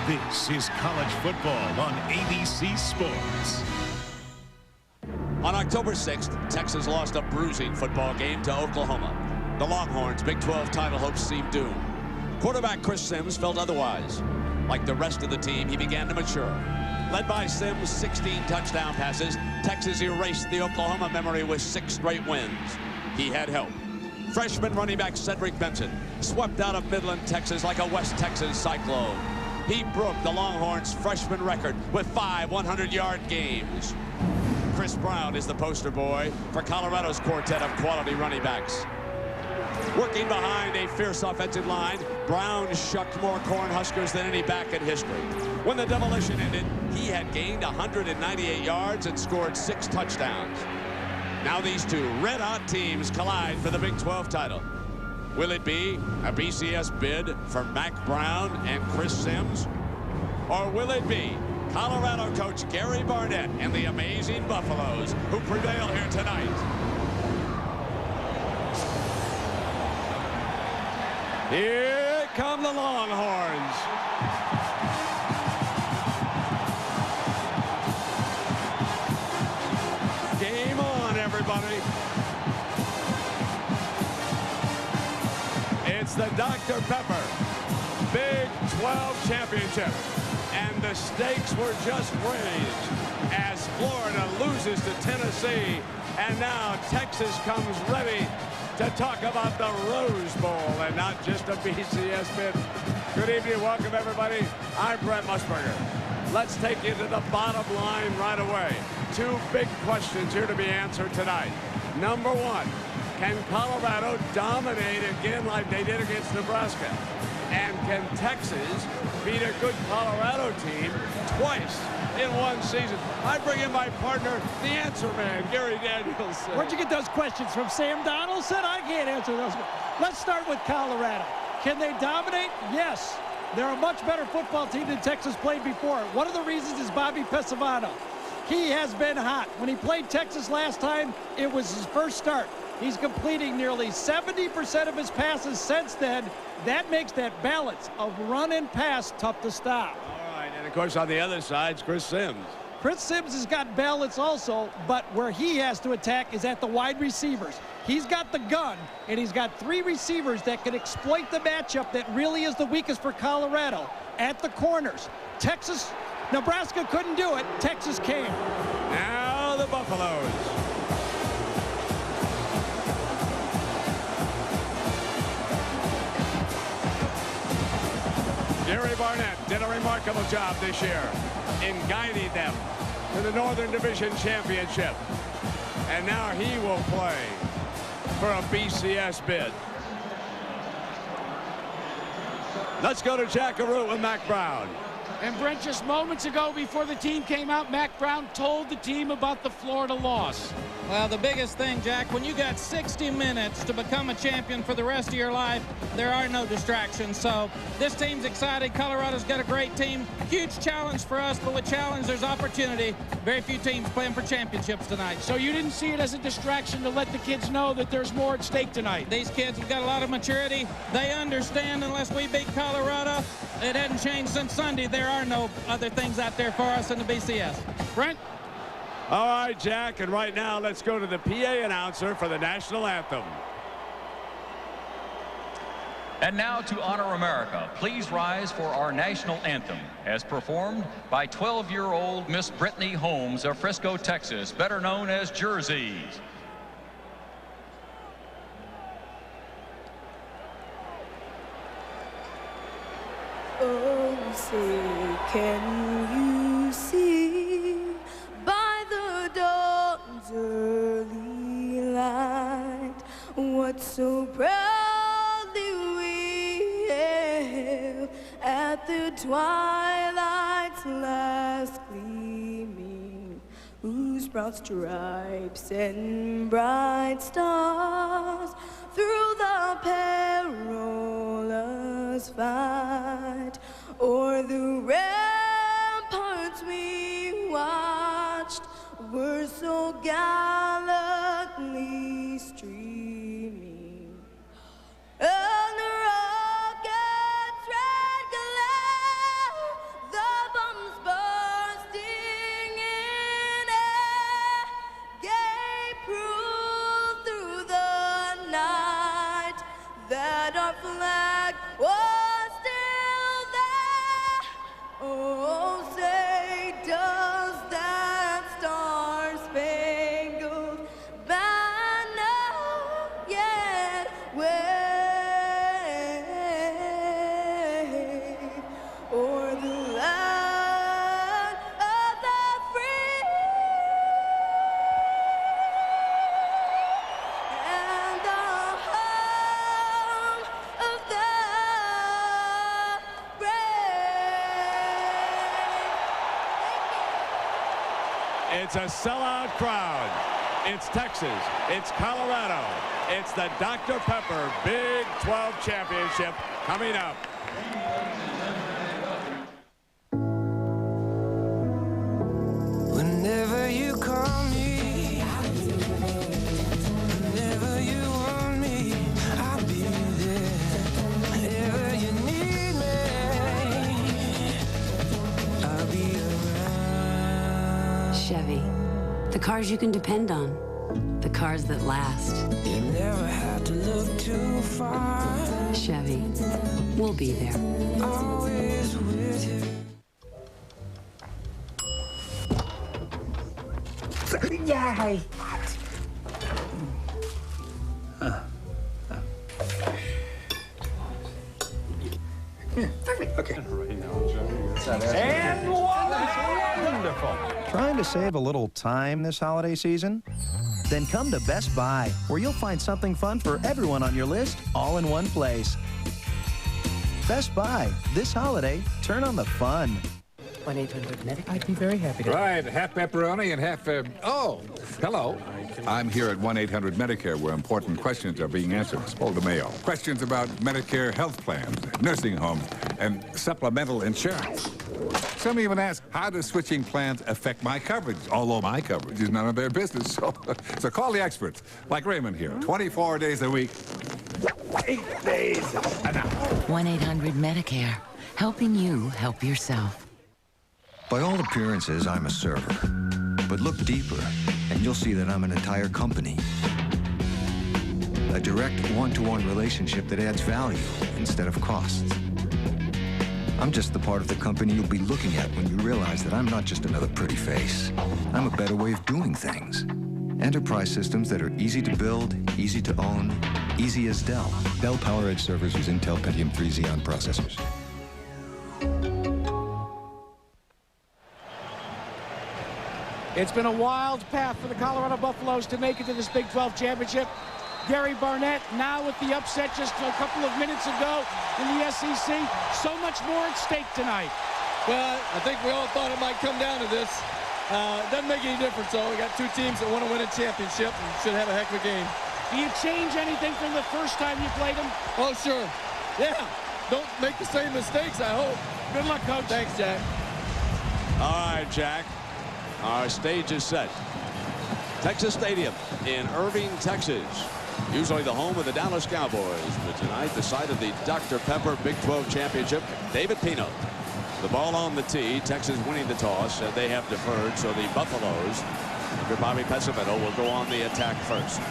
This is college football on ABC Sports. On October 6th, Texas lost a bruising football game to Oklahoma. The Longhorns' Big 12 title hopes seemed doomed. Quarterback Chris Sims felt otherwise. Like the rest of the team, he began to mature. Led by Sims' 16 touchdown passes, Texas erased the Oklahoma memory with 6 straight wins. He had help. Freshman running back Cedric Benson swept out of Midland, Texas like a West Texas cyclone. He broke the Longhorns' freshman record with 5 100-yard games. Chris Brown is the poster boy for Colorado's quartet of quality running backs. Working behind a fierce offensive line, Brown shucked more Cornhuskers than any back in history. When the demolition ended, he had gained 198 yards and scored 6 touchdowns. Now these two red-hot teams collide for the Big 12 title. Will it be a BCS bid for Mack Brown and Chris Sims? Or will it be Colorado coach Gary Barnett and the amazing Buffaloes who prevail here tonight? Here come the Longhorns. Game on, everybody. It's the Dr. Pepper Big 12 Championship. And the stakes were just raised as Florida loses to Tennessee. And now Texas comes ready to talk about the Rose Bowl and not just a BCS bid. Good evening, welcome everybody. I'm Brent Musburger. Let's take you to the bottom line right away. 2 big questions here to be answered tonight. Number 1, can Colorado dominate again like they did against Nebraska? And can Texas beat a good Colorado team twice in one season? I bring in my partner, the answer man, Gary Danielson. Where'd you get those questions from, Sam Donaldson? I can't answer those. Let's start with Colorado. Can they dominate? Yes. They're a much better football team than Texas played before. One of the reasons is Bobby Pesavano. He has been hot. When he played Texas last time, it was his first start. He's completing nearly 70% of his passes since then. That makes that balance of run and pass tough to stop. All right, and of course on the other side is Chris Sims. Chris Sims has got balance also, but where he has to attack is at the wide receivers. He's got the gun, and he's got 3 receivers that can exploit the matchup that really is the weakest for Colorado at the corners. Nebraska couldn't do it. Texas can. Now the Buffaloes. Gary Barnett did a remarkable job this year in guiding them to the Northern Division Championship. And now he will play for a BCS bid. Let's go to Jackaroo with Mack Brown. And Brent, just moments ago before the team came out, Mack Brown told the team about the Florida loss. Well, the biggest thing, Jack, when you got 60 minutes to become a champion for the rest of your life, there are no distractions. So this team's excited. Colorado's got a great team. Huge challenge for us, but with challenge, there's opportunity. Very few teams playing for championships tonight. So you didn't see it as a distraction to let the kids know that there's more at stake tonight? These kids have got a lot of maturity. They understand unless we beat Colorado, it hadn't changed since Sunday. There are no other things out there for us in the BCS. Brent? All right, Jack, and right now let's go to the PA announcer for the national anthem. And now to honor America, please rise for our national anthem as performed by 12-year-old Miss Brittany Holmes of Frisco, Texas, better known as Jerseys. Oh, say, can you see by the dawn's early light what so proudly we hailed at the twilight's last gleaming, whose broad stripes and bright stars through the perilous fight o'er the ramparts we watched were so gallantly streaming. And the rocket's red glare It's a sellout crowd. It's Texas. It's Colorado. It's the Dr. Pepper Big 12 Championship coming up. Whenever you call me, whenever you want me, I'll be there. Whenever you need me, I'll be around. Chevy, the cars you can depend on, the cars that last. You never have to look too far. Chevy, we'll be there. Always with you. Yay! Perfect. Okay. And wonderful. Trying to save a little time this holiday season? Then come to Best Buy, where you'll find something fun for everyone on your list, all in one place. Best Buy, this holiday, turn on the fun. 1-800-MEDIC. I'd be very happy to. Right, half pepperoni and half, oh, hello. I'm here at 1-800-MEDICARE, where important questions are being answered. Paul DeMayo. Questions about Medicare health plans, nursing homes, and supplemental insurance. Some even ask, how does switching plans affect my coverage? Although my coverage is none of their business. So call the experts, like Raymond here, 24 days a week, 8 days an hour. 1-800-MEDICARE, helping you help yourself. By all appearances, I'm a server. But look deeper, and you'll see that I'm an entire company. A direct one-to-one relationship that adds value instead of costs. I'm just the part of the company you'll be looking at when you realize that I'm not just another pretty face. I'm a better way of doing things. Enterprise systems that are easy to build, easy to own, easy as Dell. Dell PowerEdge servers use Intel Pentium 3 Xeon processors. It's been a wild path for the Colorado Buffaloes to make it to this Big 12 championship. Gary Barnett now with the upset just a couple of minutes ago in the SEC. So much more at stake tonight. Well, I think we all thought it might come down to this. It doesn't make any difference, though. We got two teams that want to win a championship and should have a heck of a game. Do you change anything from the first time you played them? Oh, sure. Yeah. Don't make the same mistakes, I hope. Good luck, Coach. Thanks, Jack. All right, Jack. Our stage is set. Texas Stadium in Irving, Texas. Usually the home of the Dallas Cowboys. But tonight, the site of the Dr. Pepper Big 12 Championship. David Pino. The ball on the tee. Texas winning the toss, and they have deferred. So the Buffaloes, under Bobby Pesavento, will go on the attack first.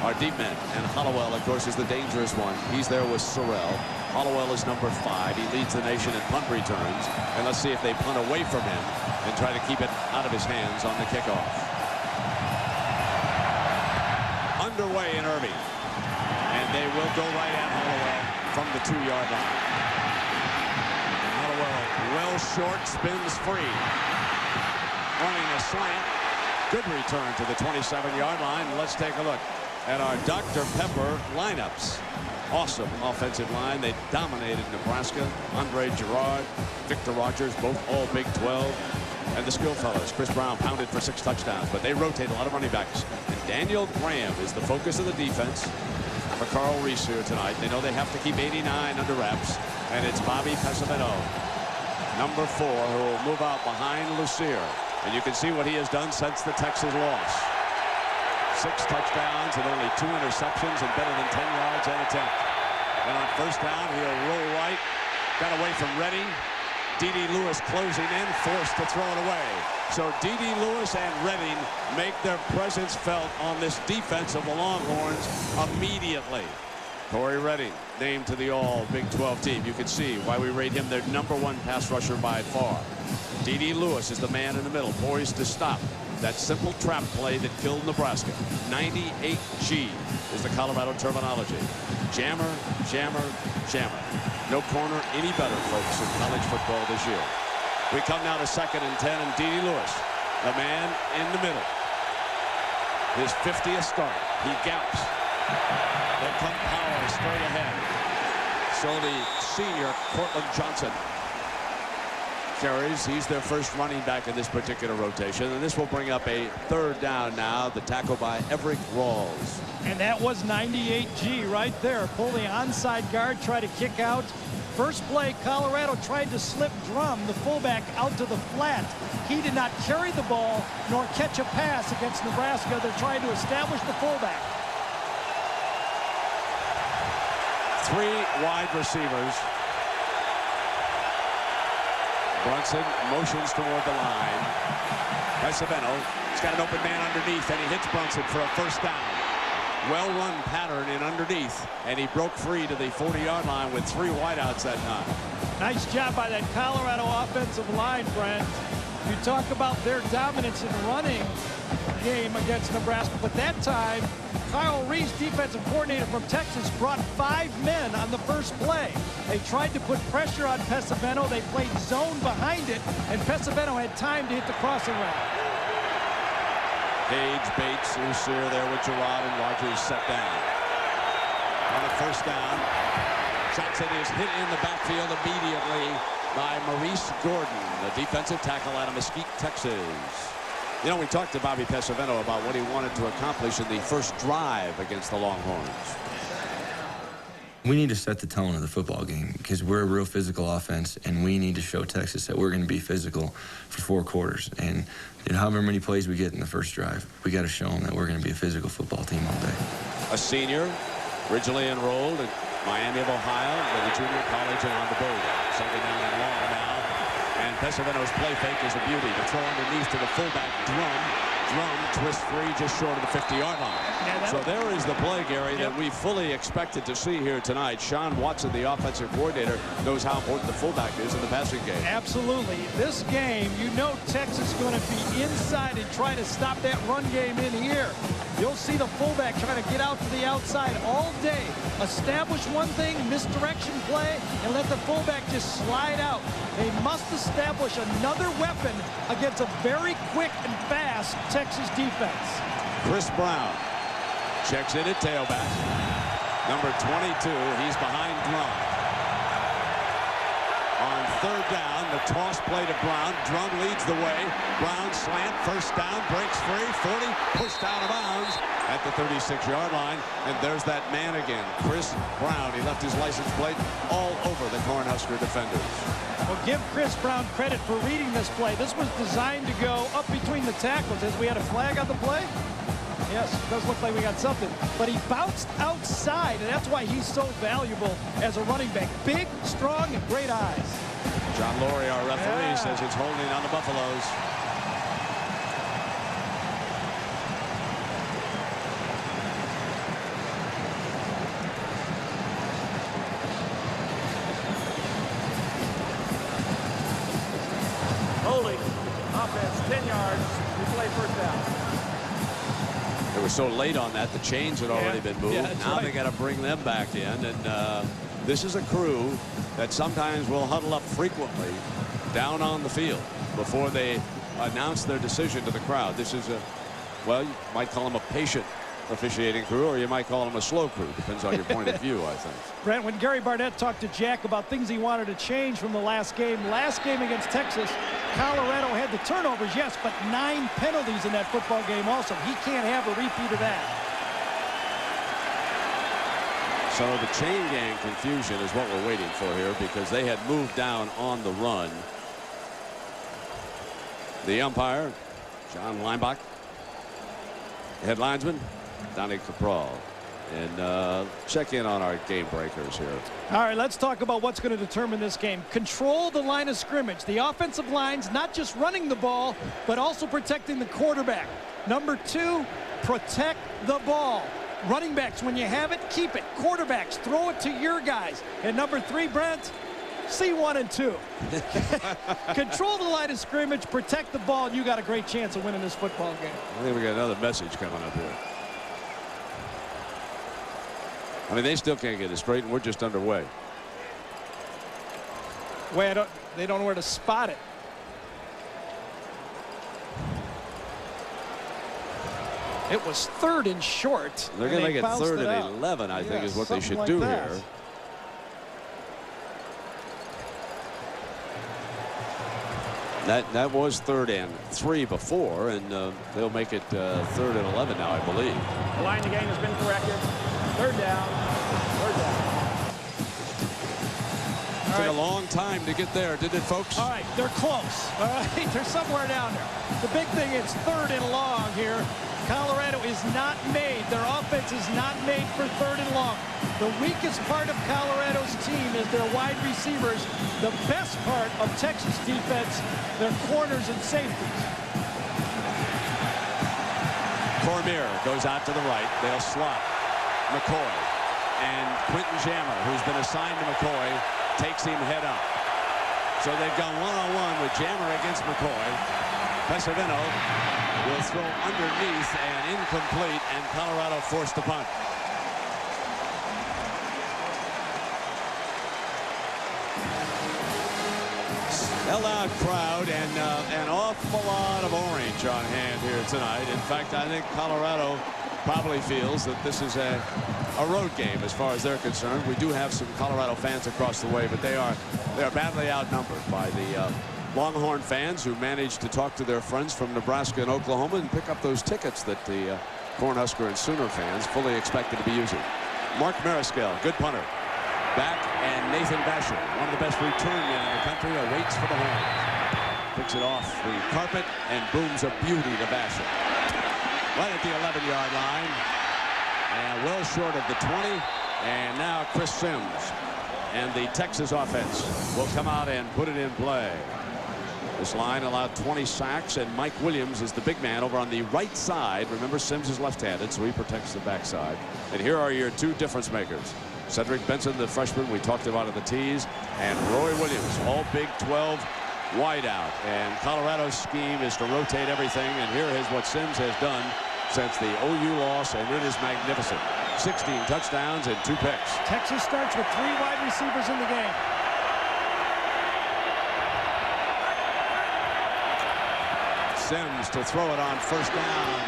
Our deep men, and Hollowell, of course, is the dangerous one. He's there with Sorrell. Hollowell is number 5. He leads the nation in punt returns. And let's see if they punt away from him and try to keep it out of his hands on the kickoff. Underway in Irving. And they will go right at Hollowell from the 2-yard line. And Hollowell, well short, spins free. Running a slant. Good return to the 27-yard line. Let's take a look at our Dr. Pepper lineups. Awesome offensive line. They dominated Nebraska. Andre Gerard, Victor Rogers, both all Big 12. And the skill fellows. Chris Brown pounded for 6 touchdowns, but they rotate a lot of running backs. And Daniel Graham is the focus of the defense for Carl Reese here tonight. They know they have to keep 89 under wraps. And it's Bobby Pesavento, number 4, who will move out behind Lucier. And you can see what he has done since the Texas loss. 6 touchdowns and only 2 interceptions and better than 10 yards an attempt. And on first down, he'll roll right. Got away from Redding. D.D. Lewis closing in, forced to throw it away. So D.D. Lewis and Redding make their presence felt on this defense of the Longhorns immediately. Corey Redding named to the all Big 12 team. You can see why we rate him their #1 pass rusher by far. D.D. Lewis is the man in the middle, poised to stop that simple trap play that killed Nebraska. 98G is the Colorado terminology. Jammer, jammer, jammer. No corner any better, folks, in college football this year. We come now to 2nd and 10, and D.D. Lewis, the man in the middle. His 50th start. He gaps. There come Powers straight ahead. So the senior, Cortland Johnson. carries. He's their first running back in this particular rotation. And this will bring up a 3rd down now. The tackle by Everett Rawls. And that was 98G right there. Pull the onside guard, try to kick out. First play, Colorado tried to slip Drum, the fullback, out to the flat. He did not carry the ball nor catch a pass against Nebraska. They're trying to establish the fullback. 3 wide receivers. Brunson motions toward the line. Pesavento, he's got an open man underneath, and he hits Brunson for a 1st down. Well-run pattern in underneath, and he broke free to the 40-yard line with 3 wideouts that time. Nice job by that Colorado offensive line, Brent. You talk about their dominance in the running game against Nebraska, but that time, Kyle Reese, defensive coordinator from Texas, brought 5 men on the first play. They tried to put pressure on Pesavento. They played zone behind it, and Pesavento had time to hit the crossing route. Page, Bates, Lucier there with Gerard, and Rogers set down. On the 1st down, Johnson is hit in the backfield immediately by Maurice Gordon, the defensive tackle out of Mesquite, Texas. You know, we talked to Bobby Pesavento about what he wanted to accomplish in the first drive against the Longhorns. We need to set the tone of the football game because we're a real physical offense, and we need to show Texas that we're going to be physical for 4 quarters. And however many plays we get in the first drive, we got to show them that we're going to be a physical football team all day. A senior, originally enrolled at Miami of Ohio, with a junior college in Onondaga. Second down and long now. And Pesavento's play fake is a beauty. The throw underneath to the fullback, Drum twist free just short of the 50-yard line. Yeah, so there is the play, Gary, that we fully expected to see here tonight. Sean Watson, the offensive coordinator, knows how important the fullback is in the passing game. Absolutely. This game, you know Texas is going to be inside and try to stop that run game in here. You'll see the fullback trying to get out to the outside all day. Establish one thing, misdirection play, and let the fullback just slide out. They must establish another weapon against a very quick and fast Texas defense. Chris Brown checks in at tailback. Number 22, he's behind Drum. On 3rd down, the toss play to Brown. Drum leads the way. Brown slant, 1st down, breaks free, 40, pushed out of bounds at the 36-yard line. And there's that man again, Chris Brown. He left his license plate all over the Cornhusker defenders. Well, give Chris Brown credit for reading this play. This was designed to go up between the tackles. As we had a flag on the play. Yes, it does look like we got something. But he bounced outside, and that's why he's so valuable as a running back. Big, strong, and great eyes. John Laurie, our referee, says it's holding on the Buffaloes. Holding. Offense, 10 yards. We play 1st down. They were so late on that, the chains had already been moved. Yeah, now right. they got to bring them back in. And this is a crew that sometimes will huddle up frequently down on the field before they announce their decision to the crowd. This is a, well, you might call them a patient officiating crew, or you might call them a slow crew. Depends on your point of view, I think. Brent, when Gary Barnett talked to Jack about things he wanted to change from the last game against Texas, Colorado had the turnovers, yes, but 9 penalties in that football game also. He can't have a repeat of that. So the chain gang confusion is what we're waiting for here, because they had moved down on the run. The umpire, John Weinbach. The head linesman, Donnie Capral. And check in on our game breakers here. All right, let's talk about what's going to determine this game. Control the line of scrimmage. The offensive line's not just running the ball, but also protecting the quarterback. Number 2, protect the ball. Running backs, when you have it, keep it. Quarterbacks, throw it to your guys. And number 3, Brent, see 1 and 2. Control the line of scrimmage, protect the ball, and you got a great chance of winning this football game. I think we got another message coming up here. I mean, they still can't get it straight, and we're just underway. Wait, they don't know where to spot it. It was 3rd and short. They're going to make it 3rd and 11, I think, is what they should do here. That was 3rd and 3 before, and they'll make it 3rd and 11 now, I believe. The line of the game has been corrected. 3rd down. 3rd down. Took a long time to get there, didn't it, folks? All right, they're close. All right, they're somewhere down there. The big thing is 3rd and long here. Colorado is not made. Their offense is not made for 3rd and long. The weakest part of Colorado's team is their wide receivers. The best part of Texas defense, their corners and safeties. Cormier goes out to the right. They'll slot McCoy. And Quentin Jammer, who's been assigned to McCoy, takes him head up. So they've gone one-on-one with Jammer against McCoy. Pesavino will throw underneath and incomplete, and Colorado forced the punt. Sell-out crowd and an awful lot of orange on hand here tonight. In fact, I think Colorado probably feels that this is a road game as far as they're concerned. We do have some Colorado fans across the way, but they are badly outnumbered by the Longhorn fans who managed to talk to their friends from Nebraska and Oklahoma and pick up those tickets that the Cornhusker and Sooner fans fully expected to be using. Mark Mariscal, good punter. Back, and Nathan Basher, one of the best return men in the country, awaits for the Horns. Picks it off the carpet and booms a beauty to Basher. Right at the 11-yard line. And well short of the 20. And now Chris Sims and the Texas offense will come out and put it in play. This line allowed 20 sacks, and Mike Williams is the big man over on the right side. Remember, Sims is left-handed, so he protects the backside. And here are your two difference makers. Cedric Benson, the freshman we talked about in the tees, and Roy Williams, all Big 12 wideout. And Colorado's scheme is to rotate everything, and here is what Sims has done since the OU loss, and it is magnificent. 16 touchdowns and 2 picks. Texas starts with 3 wide receivers in the game. Sims to throw it on first down.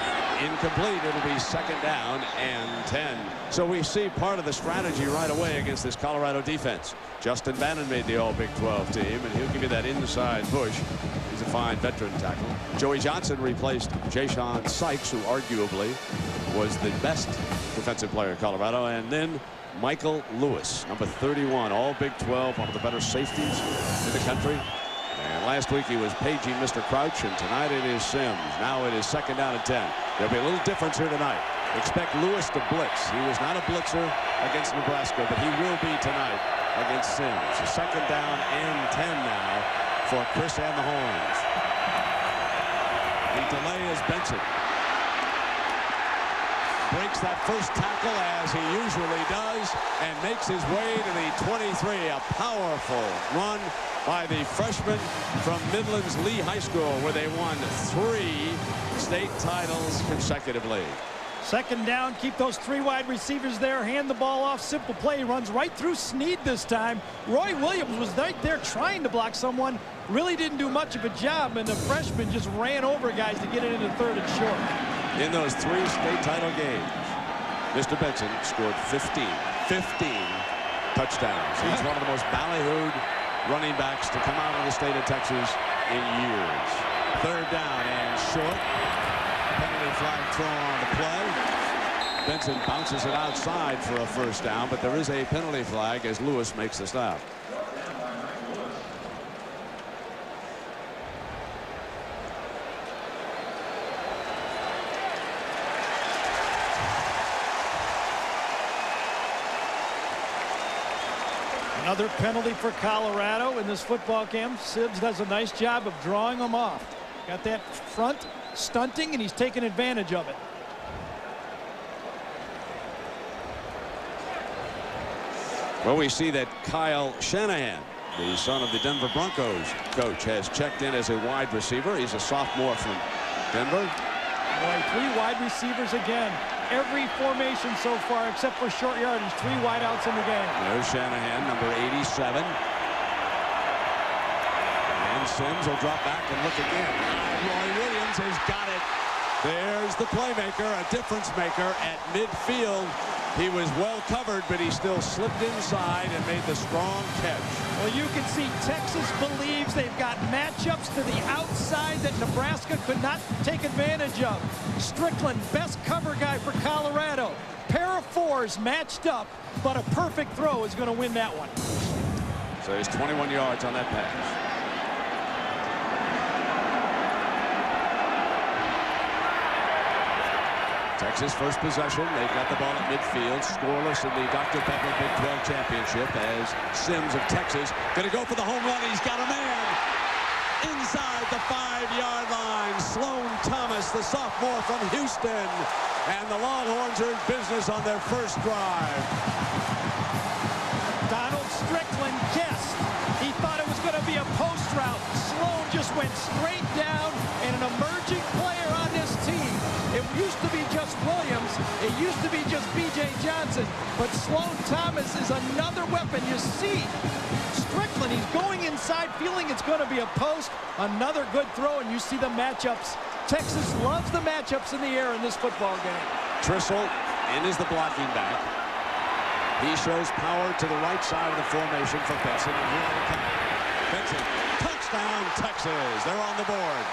Incomplete. It'll be 2nd down and 10. So we see part of the strategy right away against this Colorado defense. Justin Bannon made the All Big 12 team, and he'll give you that inside push. He's a fine veteran tackle. Joey Johnson replaced Jayshon Sykes, who arguably was the best defensive player in Colorado. And then Michael Lewis, number 31, All Big 12, one of the better safeties in the country. And last week he was paging Mr. Crouch, and tonight it is Sims. Now it is 2nd down and 10. There'll be a little difference here tonight. Expect Lewis to blitz. He was not a blitzer against Nebraska, but he will be tonight against Sims. 2nd down and 10 now for Chris and the Horns. The delay is Benson. Breaks that first tackle as he usually does and makes his way to the 23. A powerful run by the freshman from Midlands Lee High School, where they won 3 state titles consecutively. 2nd down, keep those 3 wide receivers there, hand the ball off, simple play, runs right through Snead this time. Roy Williams was right there trying to block someone, really didn't do much of a job, and the freshman just ran over guys to get it into 3rd and short. In those 3 state title games, Mr. Benson scored 15 touchdowns. He's one of the most ballyhooed running backs to come out of the state of Texas in years. 3rd down and short. Penalty flag thrown on the play. Benson bounces it outside for a 1st down, but there is a penalty flag as Lewis makes the stop. Another penalty for Colorado in this football game. Sims does a nice job of drawing them off. Got that front stunting, and he's taking advantage of it. Well, we see that Kyle Shanahan, the son of the Denver Broncos coach, has checked in as a wide receiver. He's a sophomore from Denver. Boy, 3 wide receivers again. Every formation so far, except for short yardage, 3 wideouts in the game. There's Shanahan, number 87. And Sims will drop back and look again. Roy Williams has got it. There's the playmaker, a difference maker at midfield. He was well covered, but he still slipped inside and made the strong catch. Well, you can see Texas believes they've got matchups to the outside that Nebraska could not take advantage of. Strickland, best cover guy for Colorado. Pair of fours matched up, but a perfect throw is going to win that one. So he's 21 yards on that pass. Texas first possession. They've got the ball at midfield. Scoreless in the Dr. Pepper Big 12 Championship as Sims of Texas going to go for the home run. He's got a man inside the 5-yard line. Sloan Thomas, the sophomore from Houston. And the Longhorns are in business on their first drive. Donald Strickland guessed. He thought it was going to be a post route. Sloan just went straight down, and an emerging player on this team. It used to be just Williams. It used to be just B.J. Johnson. But Sloan Thomas is another weapon. You see Strickland, he's going inside, feeling it's going to be a post. Another good throw, and you see the matchups. Texas loves the matchups in the air in this football game. Trissel in is the blocking back. He shows power to the right side of the formation for Benson. And here they come. Benson, touchdown, Texas. They're on the board.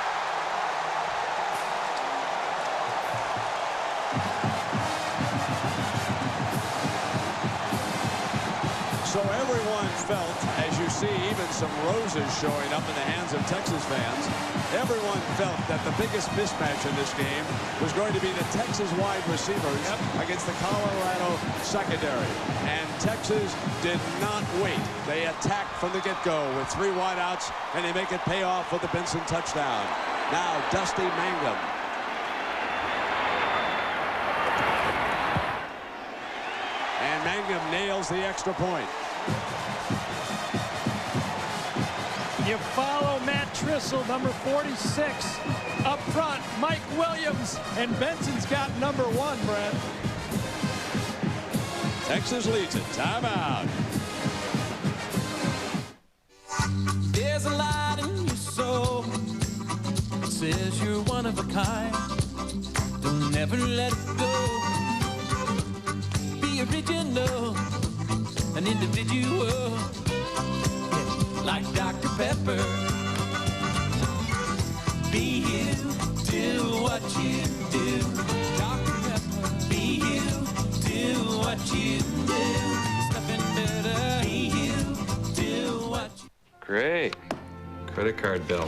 So everyone felt, as you see, even some roses showing up in the hands of Texas fans, everyone felt that the biggest mismatch in this game was going to be the Texas wide receivers against the Colorado secondary. And Texas did not wait. They attacked from the get-go with 3 wideouts, and they make it pay off with the Benson touchdown. Now, Dusty Mangum. And Mangum nails the extra point. You follow Matt Trissel, number 46. Up front, Mike Williams, and Benson's got number 1, Brad. Texas leads it. Timeout. There's a light in your soul. It says you're one of a kind. Don't never let it go. Be original, an individual, like Dr. Pepper. Be you, do what you do. Dr. Pepper. Be you, do what you do. There's nothing better. Be you, do what you do. Great. Credit card bill.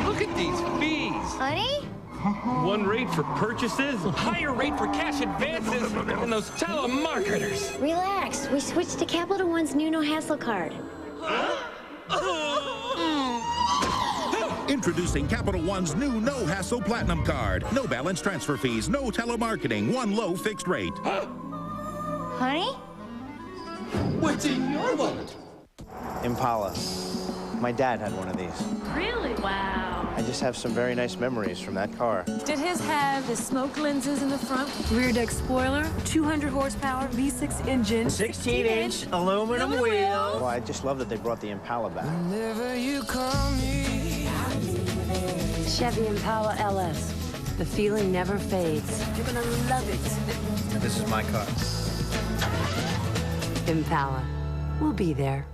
Look at these fees. Honey? One rate for purchases, higher rate for cash advances, and those telemarketers. Relax. We switched to Capital One's new no hassle card. Introducing Capital One's new No Hassle Platinum Card. No balance transfer fees, no telemarketing, one low fixed rate. Honey? What's in your wallet? Impala. My dad had one of these. Really? Wow. I just have some very nice memories from that car. Did his have the smoke lenses in the front? Rear deck spoiler, 200 horsepower, V6 engine, 16-inch aluminum wheels. Well, I just love that they brought the Impala back. Whenever you call me. Chevy Impala LS. The feeling never fades. You're gonna love it. This is my car. Impala. We'll be there.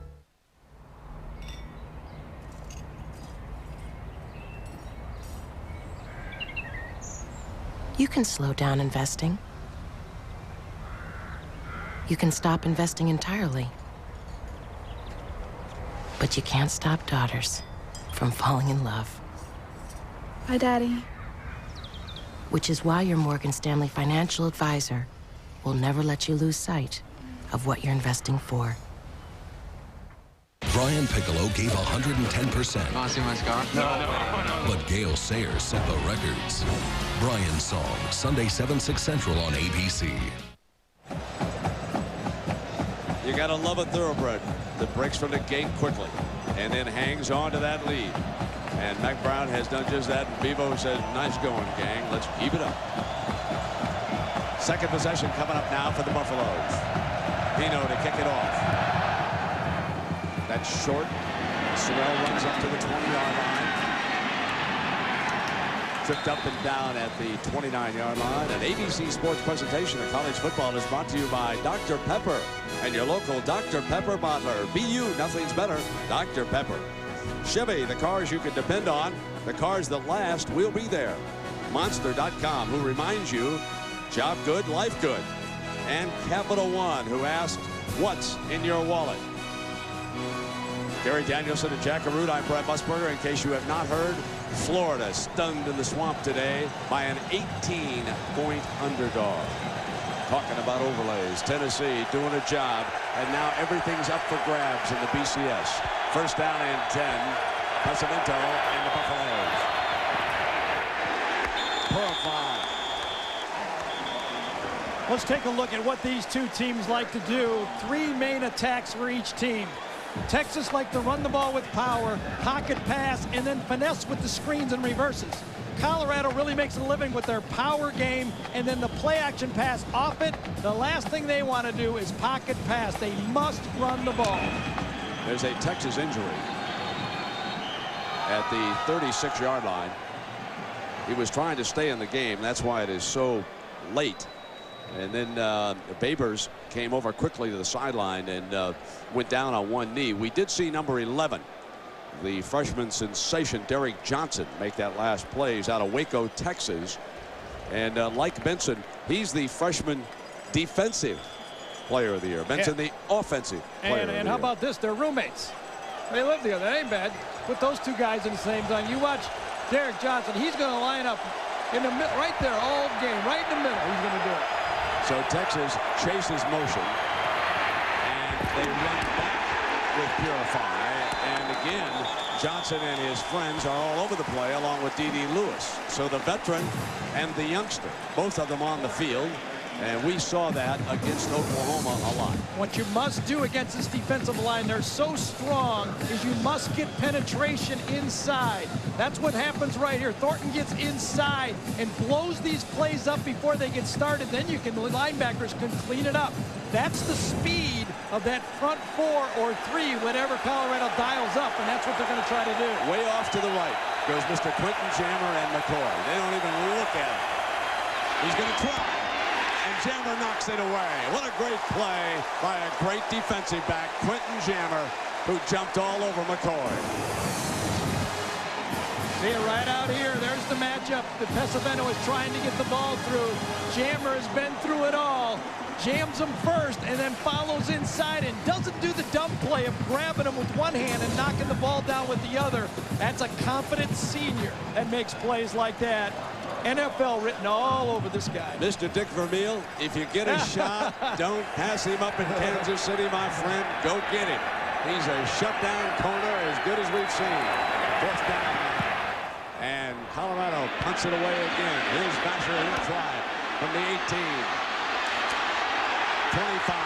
You can slow down investing. You can stop investing entirely. But you can't stop daughters from falling in love. Hi, Daddy. Which is why your Morgan Stanley financial advisor will never let you lose sight of what you're investing for. Brian Piccolo gave 110%. Want to see my scar? No. But Gale Sayers set the records. Brian's Song, Sunday 7/6 Central on ABC. You gotta love a thoroughbred that breaks from the gate quickly and then hangs on to that lead. And Mac Brown has done just that. And Bevo says, nice going, gang. Let's keep it up. Second possession coming up now for the Buffaloes. Pino to kick it off. That's short. Sorrell runs up to the 20-yard line. tripped up and down at the 29-yard line. An ABC Sports presentation of college football is brought to you by Dr. Pepper and your local Dr. Pepper bottler. Be you, nothing's better. Dr. Pepper. Chevy, the cars you can depend on, the cars that last will be there. Monster.com, who reminds you, job good, life good. And Capital One, who asked, what's in your wallet? Gary Danielson and Jack Arute, I'm Brett Musburger. In case you have not heard, Florida stunned in the swamp today by an 18-point underdog. Talking about overlays, Tennessee doing a job, and now everything's up for grabs in the BCS. First down and 10, Pesavento and the Buffaloes. Purify. Let's take a look at what these two teams like to do. Three main attacks for each team. Texas like to run the ball with power, pocket pass, and then finesse with the screens and reverses. Colorado really makes a living with their power game and then the play action pass off it. The last thing they want to do is pocket pass. They must run the ball. There's a Texas injury at the 36-yard line. He was trying to stay in the game. That's why it is so late. And then Babers came over quickly to the sideline and went down on one knee. We did see number 11, the freshman sensation Derek Johnson, make that last play. He's out of Waco, Texas. And like Benson, he's the freshman defensive player of the year. Benson, the offensive player of the year. And how about this? They're roommates. They live together. That ain't bad. Put those two guys in the same zone. You watch Derek Johnson. He's going to line up in the middle, right there all game, right in the middle. He's going to do it. So Texas chases motion, and they run back with Purify. And again, Johnson and his friends are all over the play, along with D.D. Lewis. So the veteran and the youngster, both of them on the field. And we saw that against Oklahoma a lot. What you must do against this defensive line, they're so strong, is you must get penetration inside. That's what happens right here. Thornton gets inside and blows these plays up before they get started. Then the linebackers can clean it up. That's the speed of that front four or three, whatever Colorado dials up, and that's what they're going to try to do. Way off to the right goes Mr. Quentin Jammer and McCoy. They don't even look at him. He's going to try. And Jammer knocks it away. What a great play by a great defensive back, Quentin Jammer, who jumped all over McCoy. See it right out here. There's the matchup. The Pesavento is trying to get the ball through. Jammer has been through it all. Jams him first and then follows inside and doesn't do the dumb play of grabbing him with one hand and knocking the ball down with the other. That's a confident senior that makes plays like that. NFL written all over this guy. Mr. Dick Vermeil, if you get a shot, don't pass him up in Kansas City, my friend. Go get him. He's a shutdown corner as good as we've seen. Fourth down. And Colorado punts it away again. Here's Vasher, he'll try it from the 18. 25.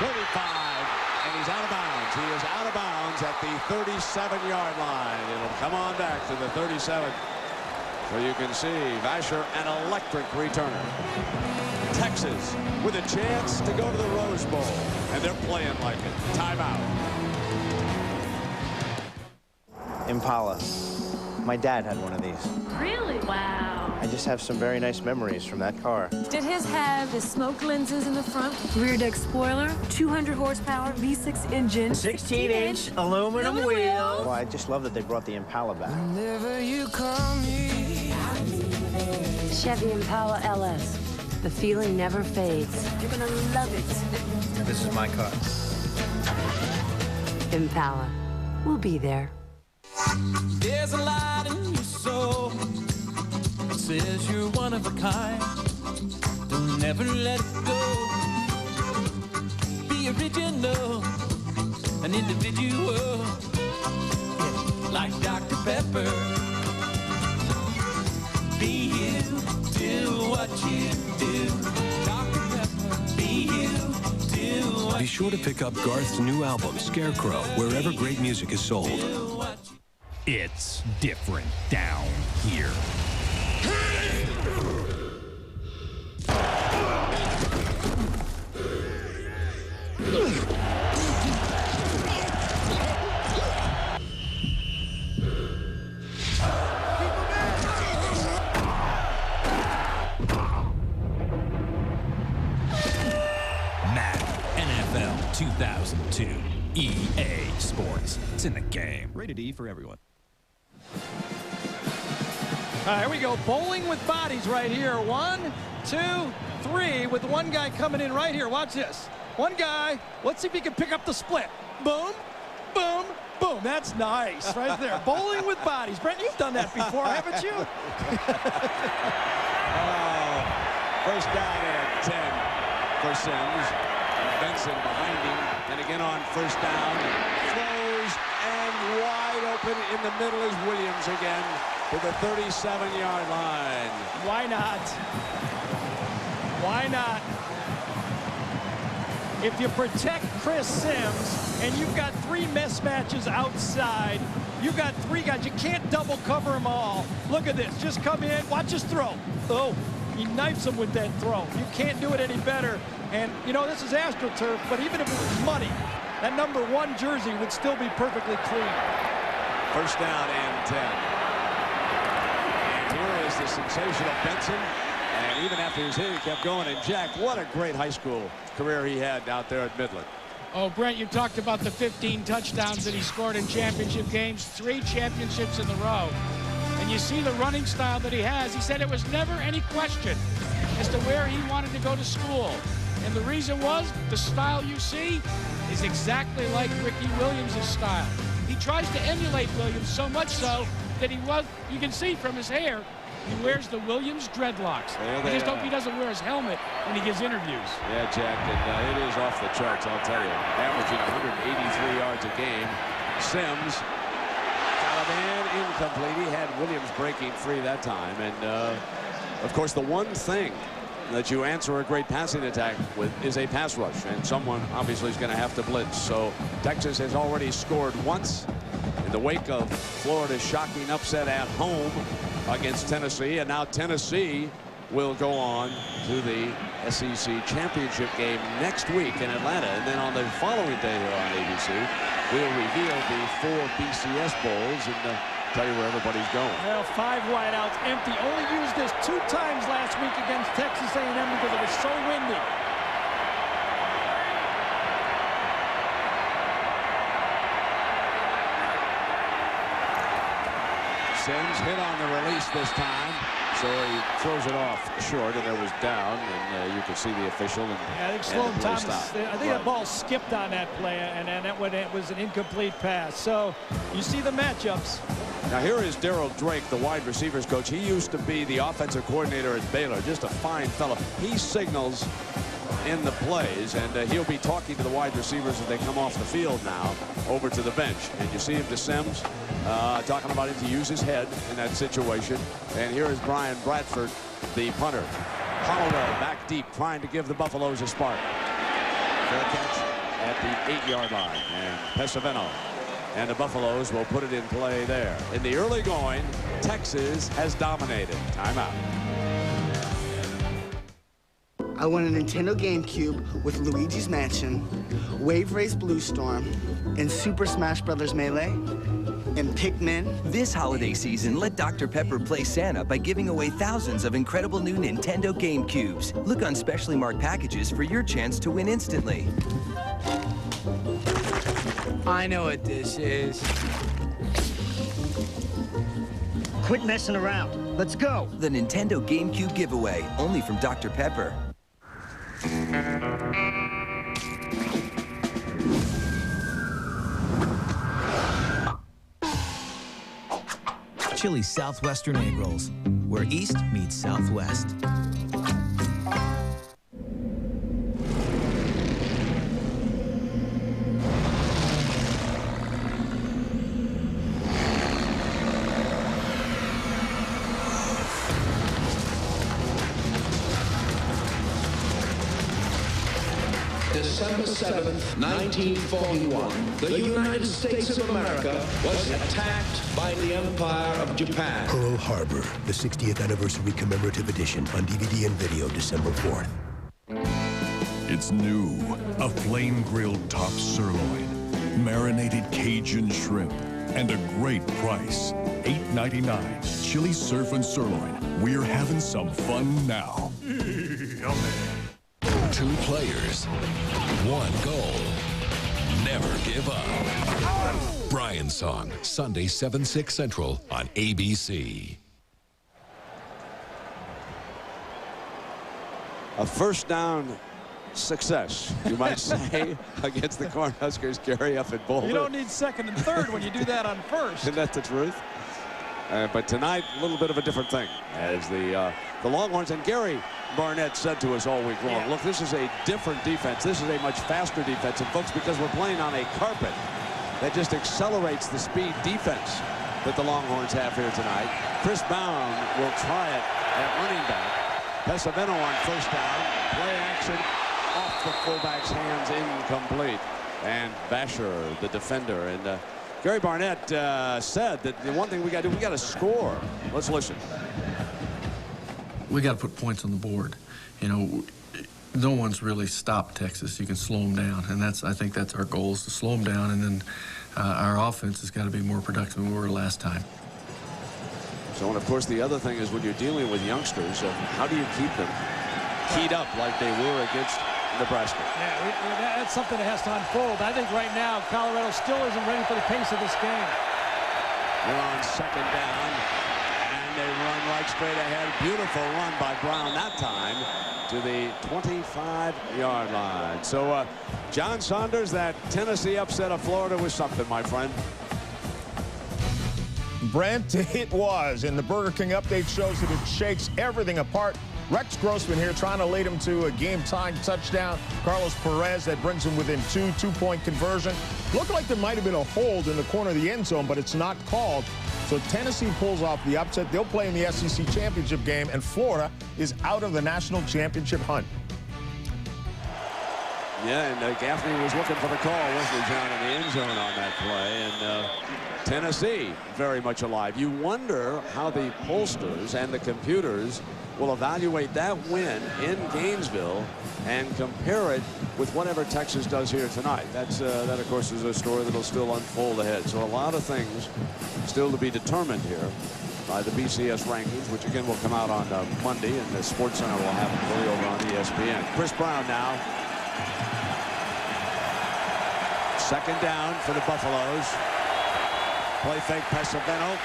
35. And he's out of bounds. He is out of bounds at the 37-yard line. It'll come on back to the 37. So you can see Vasher, an electric returner. Texas with a chance to go to the Rose Bowl. And they're playing like it. Timeout. Impala. My dad had one of these. Really? Wow. I just have some very nice memories from that car. Did his have the smoke lenses in the front? Rear deck spoiler, 200 horsepower, V6 engine. 16-inch aluminum wheel. Well, I just love that they brought the Impala back. Whenever you call me. Chevy Impala LS. The feeling never fades. You're gonna love it. This is my car. Impala. We'll be there. There's a light in your soul. It says you're one of a kind. Don't never let it go. Be original, an individual, like Dr. Pepper. Be you, do what you do. Dr. Pepper, be you, do what. Be sure to pick up Garth's new album, Scarecrow, wherever great music is sold. It's different down here. Sports. It's in the game. Rated E for everyone. All right, here we go. Bowling with bodies right here. 1, 2, 3 with one guy coming in right here. Watch this. One guy. Let's see if he can pick up the split. Boom, boom, boom. That's nice right there. Bowling with bodies. Brent, you've done that before, haven't you? First down and 10 for Sims. Benson behind him. And again on first down. Throws and wide open in the middle is Williams again to the 37-yard line. Why not? Why not? If you protect Chris Sims and you've got 3 mismatches outside, you've got 3 guys. You can't double cover them all. Look at this. Just come in. Watch his throw. Oh, he knifes him with that throw. You can't do it any better. And, you know, this is AstroTurf, but even if it was muddy, that number 1 jersey would still be perfectly clean. First down and 10. And here is the sensational Benson. And even after his hit, he kept going. And Jack, what a great high school career he had out there at Midland. Oh, Brent, you talked about the 15 touchdowns that he scored in championship games, 3 championships in a row. And you see the running style that he has. He said it was never any question as to where he wanted to go to school. And the reason was the style you see is exactly like Ricky Williams' style. He tries to emulate Williams so much so that you can see from his hair, he wears the Williams dreadlocks. I just hope he doesn't wear his helmet when he gives interviews. Yeah, Jack, and it is off the charts, I'll tell you. Averaging 183 yards a game. Sims got a man incomplete. He had Williams breaking free that time. And, of course, the one thing that you answer a great passing attack with is a pass rush, and someone obviously is going to have to blitz. So Texas has already scored once in the wake of Florida's shocking upset at home against Tennessee, and now Tennessee will go on to the SEC championship game next week in Atlanta, and then on the following day here on ABC we'll reveal the 4 BCS bowls and tell you where everybody's going. Well, 5 wideouts empty. Only used this 2 times last week against Texas A&M because it was so windy. Sims hit on the release this time, so he throws it off short, and there was down, and you can see the official. And, yeah, I think Sloan Thomas, I think that ball skipped on that play, and it was an incomplete pass. So you see the matchups. Now here is Darryl Drake, the wide receivers coach. He used to be the offensive coordinator at Baylor, just a fine fellow. He signals in the plays, and he'll be talking to the wide receivers as they come off the field now over to the bench. And you see him to Sims talking about him to use his head in that situation. And here is Brian Bradford, the punter. Holloway back deep, trying to give the Buffaloes a spark. Fair catch at the 8-yard line, and Pesavento and the Buffaloes will put it in play there. In the early going, Texas has dominated. Timeout. I won a Nintendo GameCube with Luigi's Mansion, Wave Race Blue Storm, and Super Smash Bros. Melee, and Pikmin. This holiday season, let Dr. Pepper play Santa by giving away thousands of incredible new Nintendo GameCubes. Look on specially marked packages for your chance to win instantly. I know what this is. Quit messing around. Let's go. The Nintendo GameCube giveaway, only from Dr. Pepper. Chili's Southwestern Egg Rolls, where East meets Southwest. December 7th, 1941, the United States of America was attacked by the Empire of Japan. Pearl Harbor, the 60th anniversary commemorative edition on DVD and video, December 4th. It's new, a flame-grilled top sirloin, marinated Cajun shrimp, and a great price, $8.99. Chili Surf and Sirloin. We're having some fun now. 2 players, 1 goal. never give up. Brian Song, Sunday 7/6 Central on ABC. A first down success, you might say, against the Cornhuskers. Gary up at Boulder. You don't need second and third when you do that on first. Isn't that the truth? But tonight, a little bit of a different thing, as the Longhorns, and Gary Barnett said to us all week long, look, this is a different defense. This is a much faster defense. And folks, because we're playing on a carpet that just accelerates the speed defense that the Longhorns have here tonight. Chris Bound will try it at running back. Pesavento on first down. Play action off the fullback's hands, incomplete. And Basher, the defender. And Gary Barnett said that the one thing we got to do, we got to score. Let's listen. We got to put points on the board. You know, no one's really stopped Texas. You can slow them down, and I think that's our goal, is to slow them down, and then our offense has got to be more productive than we were last time. So, and of course, the other thing is when you're dealing with youngsters, how do you keep them keyed up like they were against Nebraska? Yeah, that's something that has to unfold. I think right now Colorado still isn't ready for the pace of this game. They're on second down, and they run right straight ahead. Beautiful run by Brown that time to the 25-yard line. So, John Saunders, that Tennessee upset of Florida was something, my friend. Brent, it was, and the Burger King update shows that it shakes everything apart. Rex Grossman here trying to lead him to a game-tying touchdown. Carlos Perez, that brings him within two-point conversion. Looked like there might have been a hold in the corner of the end zone, but it's not called. So Tennessee pulls off the upset. They'll play in the SEC championship game, and Florida is out of the national championship hunt. Yeah, and Gaffney was looking for the call, wasn't he, John, in the end zone on that play. And Tennessee very much alive. You wonder how the pollsters and the computers will evaluate that win in Gainesville and compare it with whatever Texas does here tonight. That, of course, is a story that will still unfold ahead. So a lot of things still to be determined here by the BCS rankings, which again will come out on Monday, and the Sports Center will have it for you over on ESPN. Chris Brown now. Second down for the Buffaloes. Play fake. Pesavento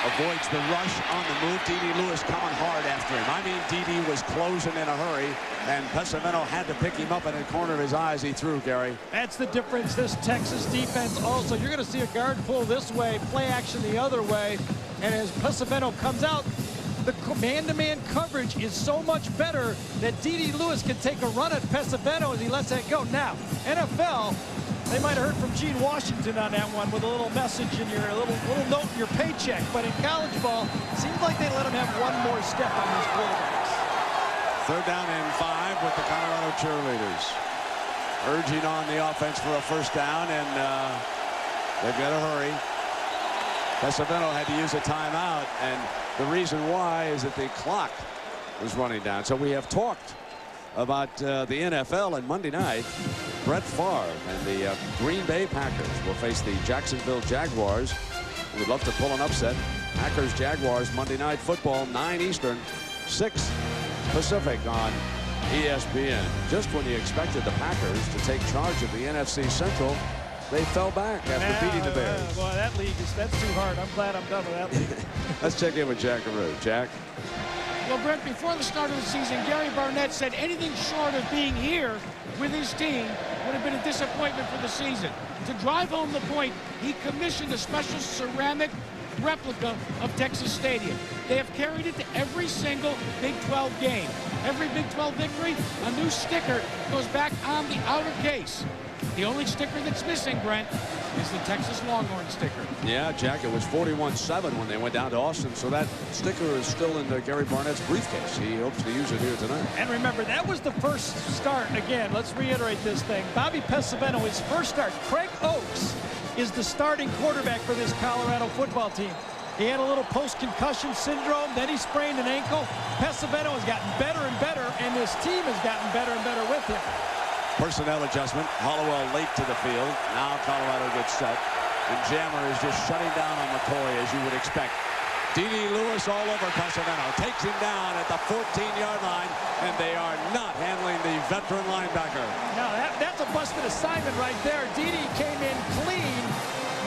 avoids the rush on the move. D.D. Lewis coming hard after him. I mean, D.D. was closing in a hurry, and Pesavento had to pick him up in the corner of his eyes. He threw, Gary. That's the difference. This Texas defense also, you're going to see a guard pull this way, play action the other way, and as Pesavento comes out, the man-to-man coverage is so much better that D.D. Lewis can take a run at Pesavento as he lets that go. Now, NFL, they might have heard from Gene Washington on that one with a little message in your, a little note in your paycheck. But in college ball, it seems like they let him have one more step on these quarterbacks. Third down and 5 with the Colorado cheerleaders urging on the offense for a first down, and they've got to hurry. Pesavento had to use a timeout, and the reason why is that the clock was running down. So we have talked about the NFL, and Monday night, Brett Favre and the Green Bay Packers will face the Jacksonville Jaguars. We'd love to pull an upset. Packers-Jaguars Monday Night Football, 9 Eastern, 6 Pacific on ESPN. Just when you expected the Packers to take charge of the NFC Central, they fell back after beating the Bears. Boy, that league that's too hard. I'm glad I'm done with that league. Let's check in with Jack Carew. Jack? Well, Brent, before the start of the season, Gary Barnett said anything short of being here with his team would have been a disappointment for the season. To drive home the point, he commissioned a special ceramic replica of Texas Stadium. They have carried it to every single Big 12 game. Every Big 12 victory, a new sticker goes back on the outer case. The only sticker that's missing, Brent, is the Texas Longhorn sticker. Yeah, Jack, it was 41-7 when they went down to Austin, so that sticker is still in Gary Barnett's briefcase. He hopes to use it here tonight. And remember, that was the first start. Again, let's reiterate this thing. Bobby Pesavento, his first start. Craig Oaks is the starting quarterback for this Colorado football team. He had a little post-concussion syndrome, then he sprained an ankle. Pesavento has gotten better and better, and this team has gotten better and better with him. Personnel adjustment. Hollowell late to the field. Now Colorado gets set. And Jammer is just shutting down on McCoy, as you would expect. D.D. Lewis all over Pesavento. Takes him down at the 14-yard line, and they are not handling the veteran linebacker. No, that's a busted assignment right there. D.D. came in clean.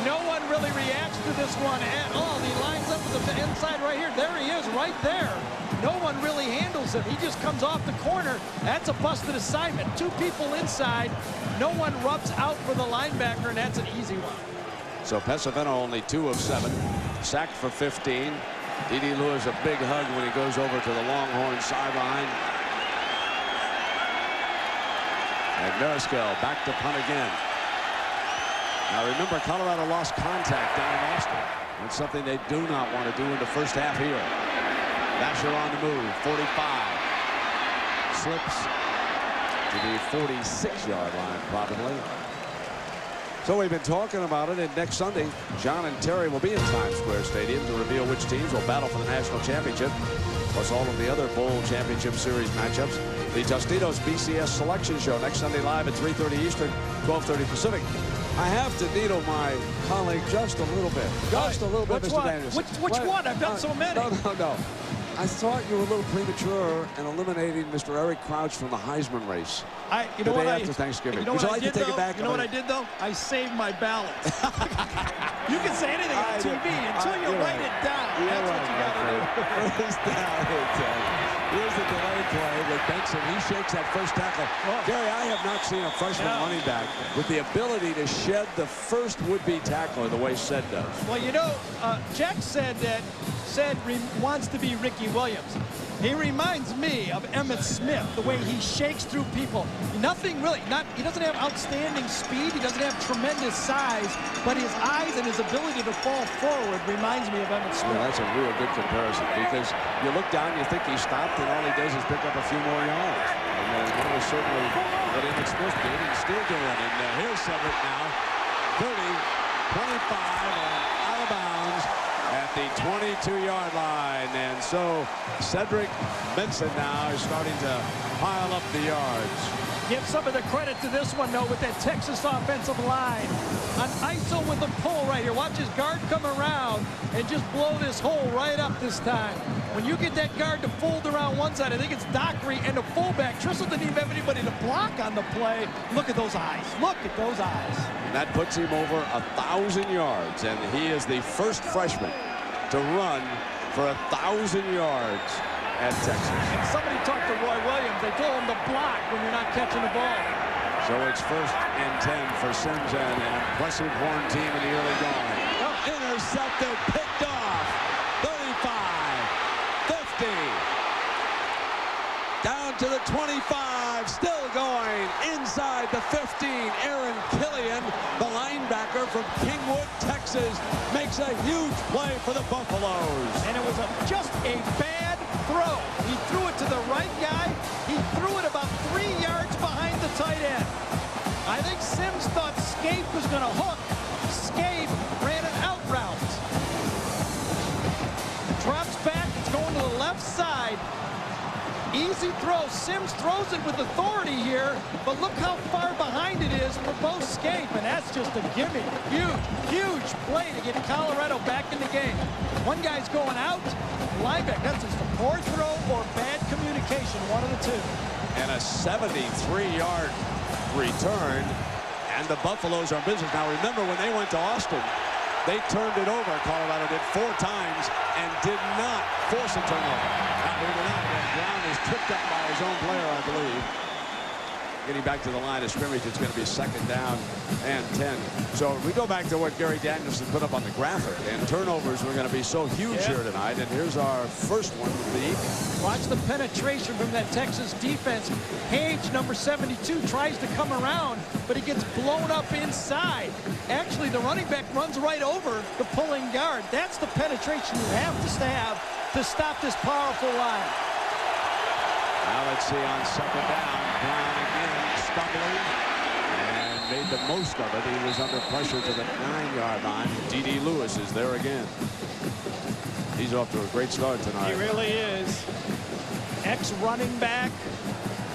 No one really reacts to this one at all. He lines up with the inside right here. There he is right there. No one really handles him. He just comes off the corner. That's a busted assignment. 2 people inside. No one rubs out for the linebacker, and that's an easy one. So Pesavento only 2 of 7. Sacked for 15. D.D. Lewis a big hug when he goes over to the Longhorn sideline. And Mariscal back to punt again. Now remember, Colorado lost contact down in Austin. That's something they do not want to do in the first half here. Vasher on the move, 45. Slips to the 46-yard line, probably. So we've been talking about it, and next Sunday, John and Terry will be in Times Square Stadium to reveal which teams will battle for the national championship, plus all of the other Bowl Championship Series matchups. The Tostitos BCS Selection Show next Sunday live at 3:30 Eastern, 12:30 Pacific. I have to needle my colleague just a little bit. Just a little bit, Mr. Danielson. Which one? I've done so many. No. I thought you were a little premature in eliminating Mr. Eric Crouch from the Heisman race. You know the what day after Thanksgiving. You know Would you what like I did, to take though? it back? You know what I did, though? I saved my ballots. You can say anything on TV until you write it down. That's what you got to do. First down, here's the delay play with Benson. He shakes that first tackle. Gary, I have not seen a freshman running back with the ability to shed the first would-be tackler the way Sed does. Well, you know, Jack said that Sed wants to be Ricky Williams. He reminds me of Emmitt Smith, the way he shakes through people. Nothing really, he doesn't have outstanding speed, he doesn't have tremendous size, but his eyes and his ability to fall forward reminds me of Emmitt Smith. Well, that's a real good comparison, because you look down, you think he stopped, and all he does is pick up a few more yards. And that was certainly what Emmitt Smith did, and still doing. And here's Cedric now, 30, 25, and out of bounds at the 22-yard line. And so Cedric Benson now is starting to pile up the yards. Give some of the credit to this one, though, with that Texas offensive line. An ISO with a pull right here. Watch his guard come around and just blow this hole right up this time. When you get that guard to fold around one side, I think it's Dockery and the fullback. Trissel didn't even have anybody to block on the play. Look at those eyes. Look at those eyes. And that puts him over 1,000 yards, and he is the first freshman to run for 1,000 yards at Texas. And somebody talked to Roy Williams. They told him to block when you're not catching the ball. So it's 1st and 10 for Sims and an impressive Horn team in the early going. Intercepted, picked off, 35, 50, down to the 25, still going inside the 15. Aaron Killian, the linebacker from Kingwood, Texas, makes a huge play for the Buffaloes. And it was just a bad throw. He threw it to the right guy. He threw it about 3 yards behind the tight end. I think Sims thought Scape was going to hook. Scape ran an out route. Drops back. It's going to the left side. Easy throw. Sims throws it with authority here, but look how far behind it is for both Scape, and that's just a gimme. Huge, huge play to get Colorado back in the game. One guy's going out, linebacker. That's just a poor throw or bad communication, one of the two. And a 73-yard return, and the Buffaloes are in business. Now remember, when they went to Austin, they turned it over. Colorado did 4 times and did not force a turnover. Brown is tripped up by his own player, I believe. Getting back to the line of scrimmage, it's going to be 2nd down and 10. So we go back to what Gary Danielson put up on the graphic, and turnovers were going to be so huge here tonight. And here's our first one of the evening. Watch the penetration from that Texas defense. Page, number 72, tries to come around, but he gets blown up inside. Actually, the running back runs right over the pulling guard. That's the penetration you have to stop this powerful line. Now let's see on 2nd down. Brown again stumbling and made the most of it. He was under pressure to the 9-yard line. D.D. Lewis is there again. He's off to a great start tonight. He really is. Ex-running back.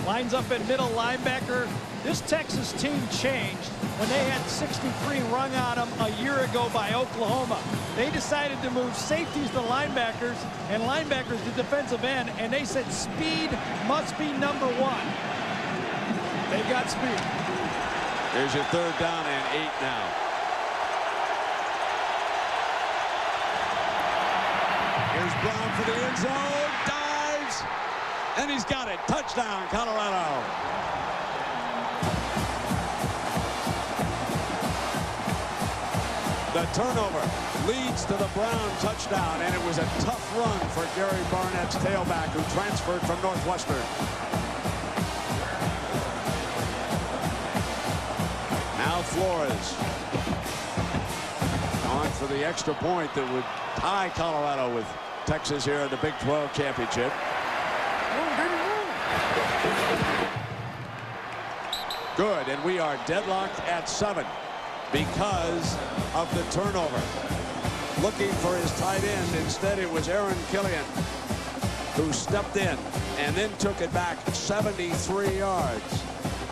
Lines up at middle linebacker. This Texas team changed when they had 63 rung on them a year ago by Oklahoma. They decided to move safeties to linebackers and linebackers to defensive end, and they said speed must be number one. They got speed. Here's your 3rd down and 8 now. Here's Brown for the end zone. Dives. And he's got it. Touchdown, Colorado. The turnover leads to the Brown touchdown, and it was a tough run for Gary Barnett's tailback, who transferred from Northwestern. Now Flores on for the extra point that would tie Colorado with Texas here in the Big 12 championship. Good, and we are deadlocked at 7 because of the turnover. Looking for his tight end. Instead, it was Aaron Killian who stepped in and then took it back 73 yards.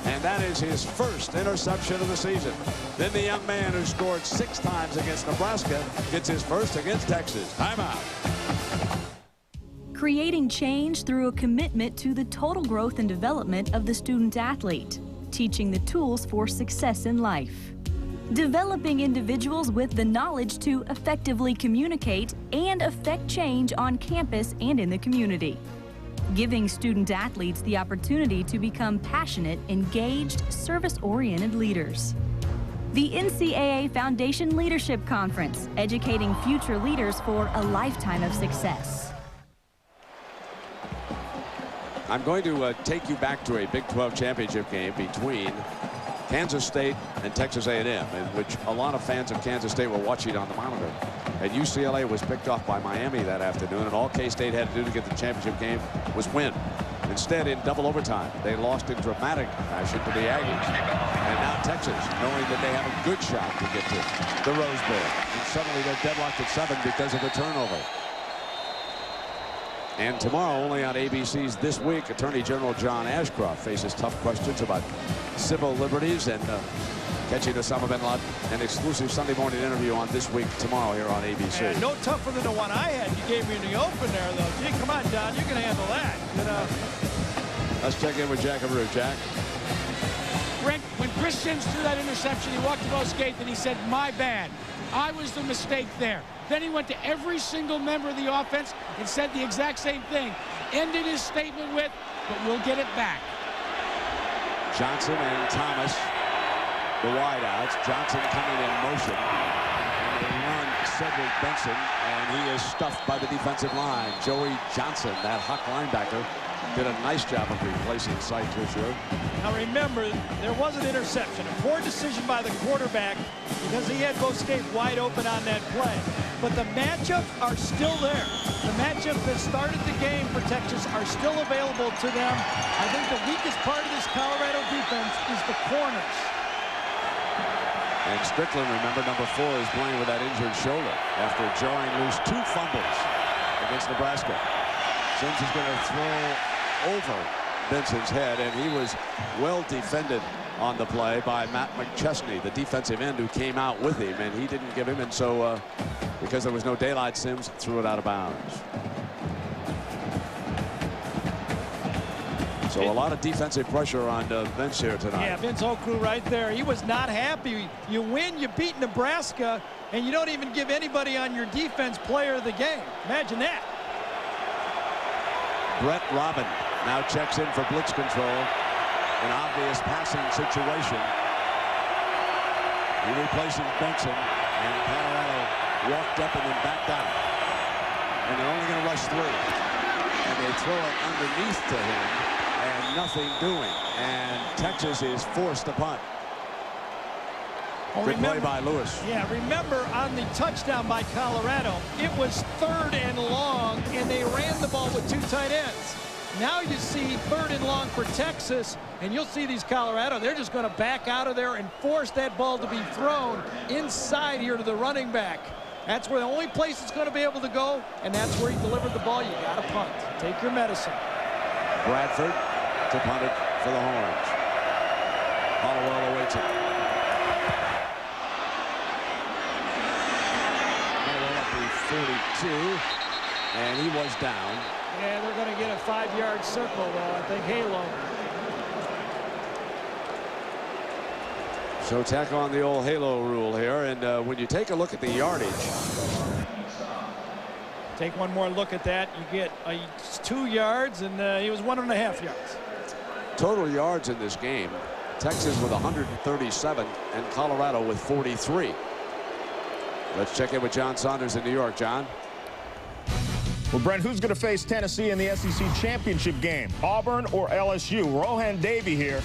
And that is his first interception of the season. Then the young man who scored 6 times against Nebraska gets his first against Texas. Timeout. Creating change through a commitment to the total growth and development of the student athlete. Teaching the tools for success in life. Developing individuals with the knowledge to effectively communicate and affect change on campus and in the community. Giving student athletes the opportunity to become passionate, engaged, service-oriented leaders. The NCAA Foundation Leadership Conference, educating future leaders for a lifetime of success. I'm going to take you back to a Big 12 championship game between Kansas State and Texas A&M, in which a lot of fans of Kansas State were watching on the monitor. And UCLA was picked off by Miami that afternoon, and all K-State had to do to get the championship game was win. Instead, in double overtime, they lost in dramatic fashion to the Aggies. And now Texas, knowing that they have a good shot to get to the Rose Bowl. And suddenly they're deadlocked at 7 because of the turnover. And tomorrow, only on ABC's This Week, Attorney General John Ashcroft faces tough questions about civil liberties and catching Osama bin Laden. An exclusive Sunday morning interview on This Week tomorrow here on ABC. And no tougher than the one I had you gave me in the open there, though. Gee, come on, Don, you can handle that. You know. Let's check in with Jack Abreu. Jack. Rick, when Chris Sims threw that interception, he walked across the gate and he said, "My bad. I was the mistake there." Then he went to every single member of the offense and said the exact same thing. Ended his statement with, "But we'll get it back." Johnson and Thomas, the wideouts. Johnson coming in motion. And they run Cedric Benson, and he is stuffed by the defensive line. Joey Johnson, that Hawk linebacker, did a nice job of replacing Cy Tushio. Now remember, there was an interception. A poor decision by the quarterback because he had Bo State wide open on that play. But the matchups are still there. The matchups that started the game for Texas are still available to them. I think the weakest part of this Colorado defense is the corners. And Strickland, remember, number 4, is playing with that injured shoulder after jarring loose 2 fumbles against Nebraska. Sims is going to throw over Benson's head, and he was well defended on the play by Matt McChesney, the defensive end who came out with him, and he didn't give him, and so because there was no daylight, Sims threw it out of bounds. So a lot of defensive pressure on Vince here tonight. Yeah, Vince Okru right there. He was not happy. You win, you beat Nebraska, and you don't even give anybody on your defense player of the game. Imagine that. Brett Robin now checks in for blitz control. An obvious passing situation. He replaces Benson, and Colorado walked up and then backed out. And they're only going to rush 3. And they throw it underneath to him, and nothing doing. And Texas is forced to punt. Well, Good play by Lewis. Yeah, remember on the touchdown by Colorado, it was 3rd and long, and they ran the ball with 2 tight ends. Now you see 3rd and long for Texas, and you'll see these Colorado, they're just going to back out of there and force that ball to be thrown inside here to the running back. That's where the only place it's going to be able to go, and that's where he delivered the ball. You got to punt. Take your medicine. Bradford to punt it for the Horns. Hollowell awaits it. Hollowell up to 42, and he was down. Yeah, they're going to get a 5-yard circle, though. I think halo. So tack on the old halo rule here, and when you take a look at the yardage. Take one more look at that. You get 2 yards, and he was 1.5 yards. Total yards in this game. Texas with 137 and Colorado with 43. Let's check in with John Saunders in New York. John. Well, Brent, who's going to face Tennessee in the SEC championship game? Auburn or LSU? Rohan Davey here,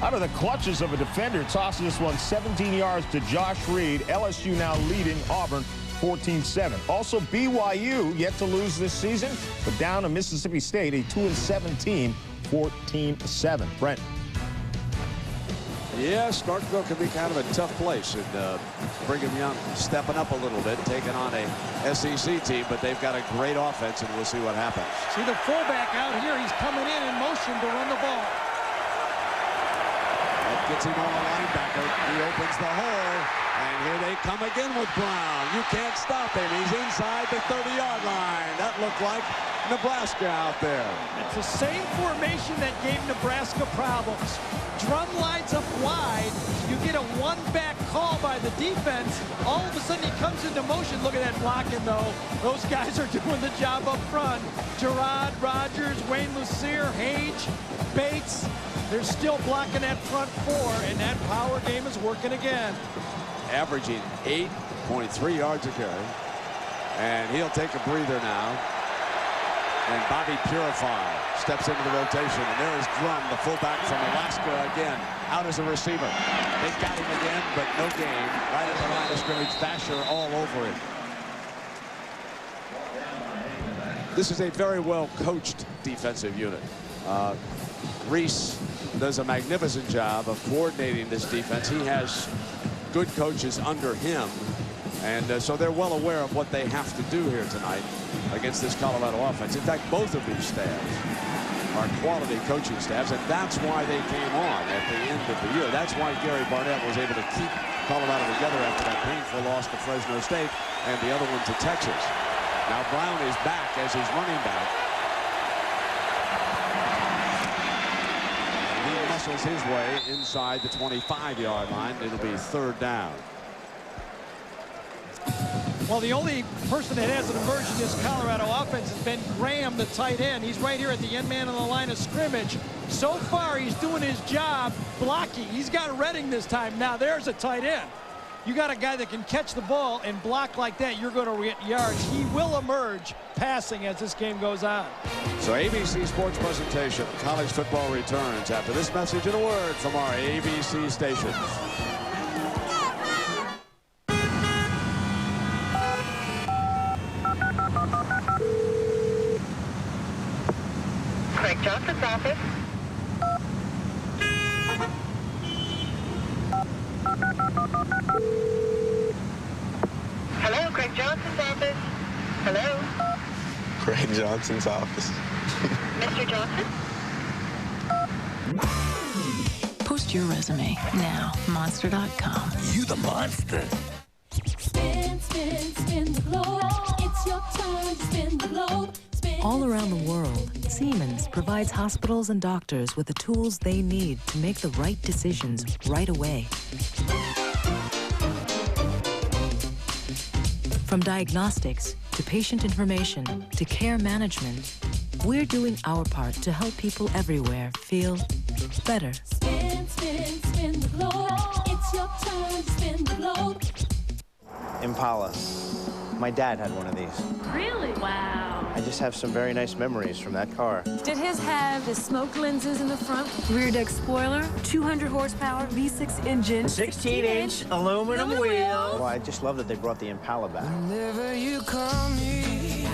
out of the clutches of a defender, tosses this one 17 yards to Josh Reed. LSU now leading Auburn 14-7. Also, BYU yet to lose this season, but down to Mississippi State, a 2-7 team, 14-7. Brent. Yeah, Starkville can be kind of a tough place, and Brigham Young stepping up a little bit, taking on a SEC team, but they've got a great offense, and we'll see what happens. See the fullback out here. He's coming in motion to run the ball. That gets him on the linebacker. He opens the hole, and here they come again with Brown. You can't stop him. He's inside the 30-yard line. That looked like Nebraska out there. It's the same formation that gave Nebraska problems. Drum lines up wide. You get a one-back call by the defense. All of a sudden, he comes into motion. Look at that blocking, though. Those guys are doing the job up front. Gerard, Rogers, Wayne Lucier, Hage, Bates. They're still blocking that front 4, and that power game is working again. Averaging 8.3 yards a carry. And he'll take a breather now. And Bobby Purify steps into the rotation. And there is Drum, the fullback from Alaska, again, out as a receiver. They got him again, but no gain. Right at the line of scrimmage, Basher all over him. This is a very well-coached defensive unit. Reese does a magnificent job of coordinating this defense. He has good coaches under him. And so they're well aware of what they have to do here tonight against this Colorado offense. In fact, both of these staffs are quality coaching staffs, and that's why they came on at the end of the year. That's why Gary Barnett was able to keep Colorado together after that painful loss to Fresno State and the other one to Texas. Now Brown is back as his running back. And he muscles his way inside the 25-yard line. It'll be 3rd down. Well, the only person that hasn't emerged in this Colorado offense has been Graham, the tight end. He's right here at the end man on the line of scrimmage. So far, he's doing his job blocking. He's got Redding this time. Now, there's a tight end. You got a guy that can catch the ball and block like that, you're going to get yards. He will emerge passing as this game goes on. So ABC Sports presentation, college football returns after this message and a word from our ABC stations. Craig Johnson's office. Hello, Craig Johnson's office. Hello. Craig Johnson's office. Mr. Johnson? Post your resume now. Monster.com. You the monster. Spin, spin, spin the globe. It's your turn to spin the globe. All around the world, Siemens provides hospitals and doctors with the tools they need to make the right decisions right away. From diagnostics to patient information to care management, we're doing our part to help people everywhere feel better. Spin, spin, spin the globe. It's your turn to spin the globe. Impala. My dad had one of these. Really? Wow. I just have some very nice memories from that car. Did his have the smoke lenses in the front? Rear deck spoiler, 200 horsepower, V6 engine. 16-inch aluminum wheel. Well, I just love that they brought the Impala back. Whenever you call me,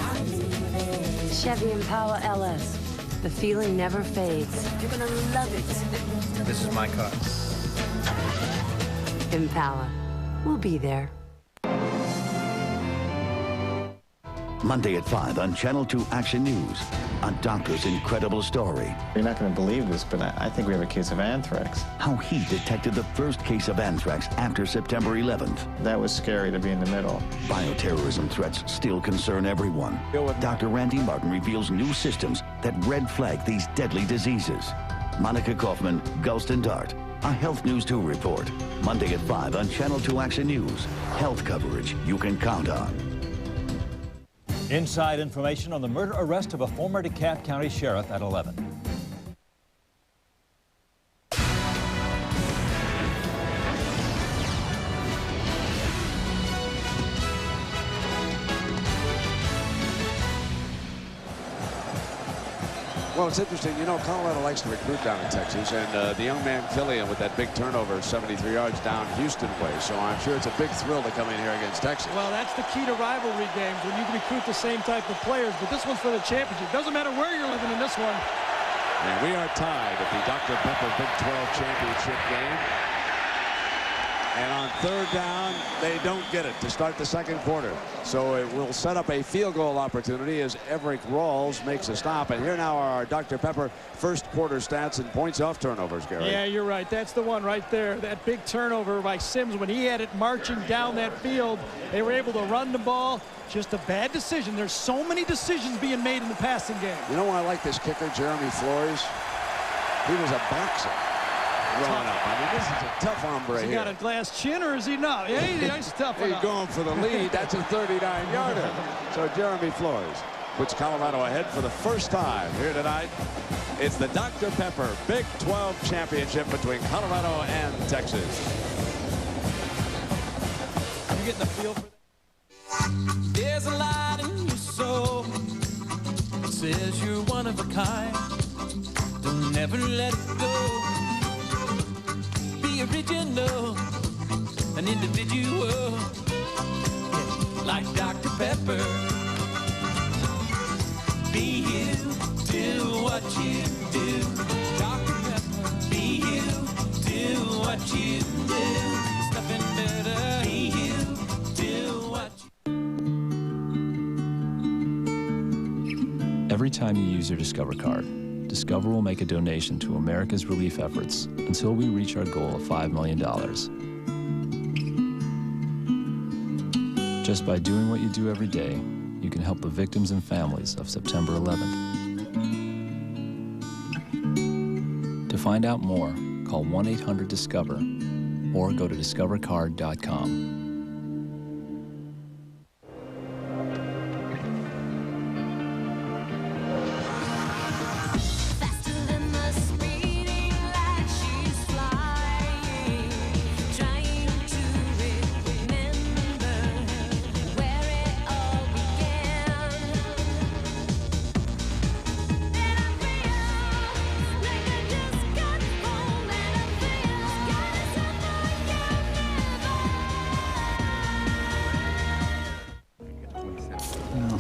Chevy Impala LS. The feeling never fades. You're gonna love it. This is my car. Impala. We'll be there. Monday at 5 on Channel 2 Action News. A doctor's incredible story. You're not going to believe this, but I think we have a case of anthrax. How he detected the first case of anthrax after September 11th. That was scary to be in the middle. Bioterrorism threats still concern everyone. Dr. Randy Martin reveals new systems that red flag these deadly diseases. Monica Kaufman, Gulston Dart. A Health News 2 report. Monday at 5 on Channel 2 Action News. Health coverage you can count on. Inside information on the murder arrest of a former DeKalb County sheriff at 11. Well, it's interesting. You know, Colorado likes to recruit down in Texas, and the young man Killian with that big turnover, 73 yards down Houston way. So I'm sure it's a big thrill to come in here against Texas. Well, that's the key to rivalry games, when you can recruit the same type of players. But this one's for the championship. Doesn't matter where you're living in this one. And we are tied at the Dr. Pepper Big 12 championship game. And on third down, they don't get it to start the second quarter. So it will set up a field goal opportunity as Everett Rawls makes a stop. And here now are our Dr. Pepper first quarter stats and points off turnovers, Gary. Yeah, you're right. That's the one right there. That big turnover by Sims when he had it marching down that field. They were able to run the ball. Just a bad decision. There's so many decisions being made in the passing game. You know why I like this kicker, Jeremy Flores? He was a boxer growing up. I mean, this is a tough hombre here. He got a glass chin, or is he not? Yeah, he's tough enough. He's going for the lead. That's a 39-yarder. So Jeremy Flores puts Colorado ahead for the first time here tonight. It's the Dr. Pepper Big 12 championship between Colorado and Texas. You getting the feel for that? There's a light in your soul. It says you're one of a kind. Don't never let it go. Be original, an individual, yeah, like Dr. Pepper. Be you, do what you do. Dr. Pepper. Be you, do what you do. There's nothing better. Be you, do what you do. Every time you use your Discover card, Discover will make a donation to America's relief efforts until we reach our goal of $5 million. Just by doing what you do every day, you can help the victims and families of September 11th. To find out more, call 1-800-DISCOVER or go to discovercard.com.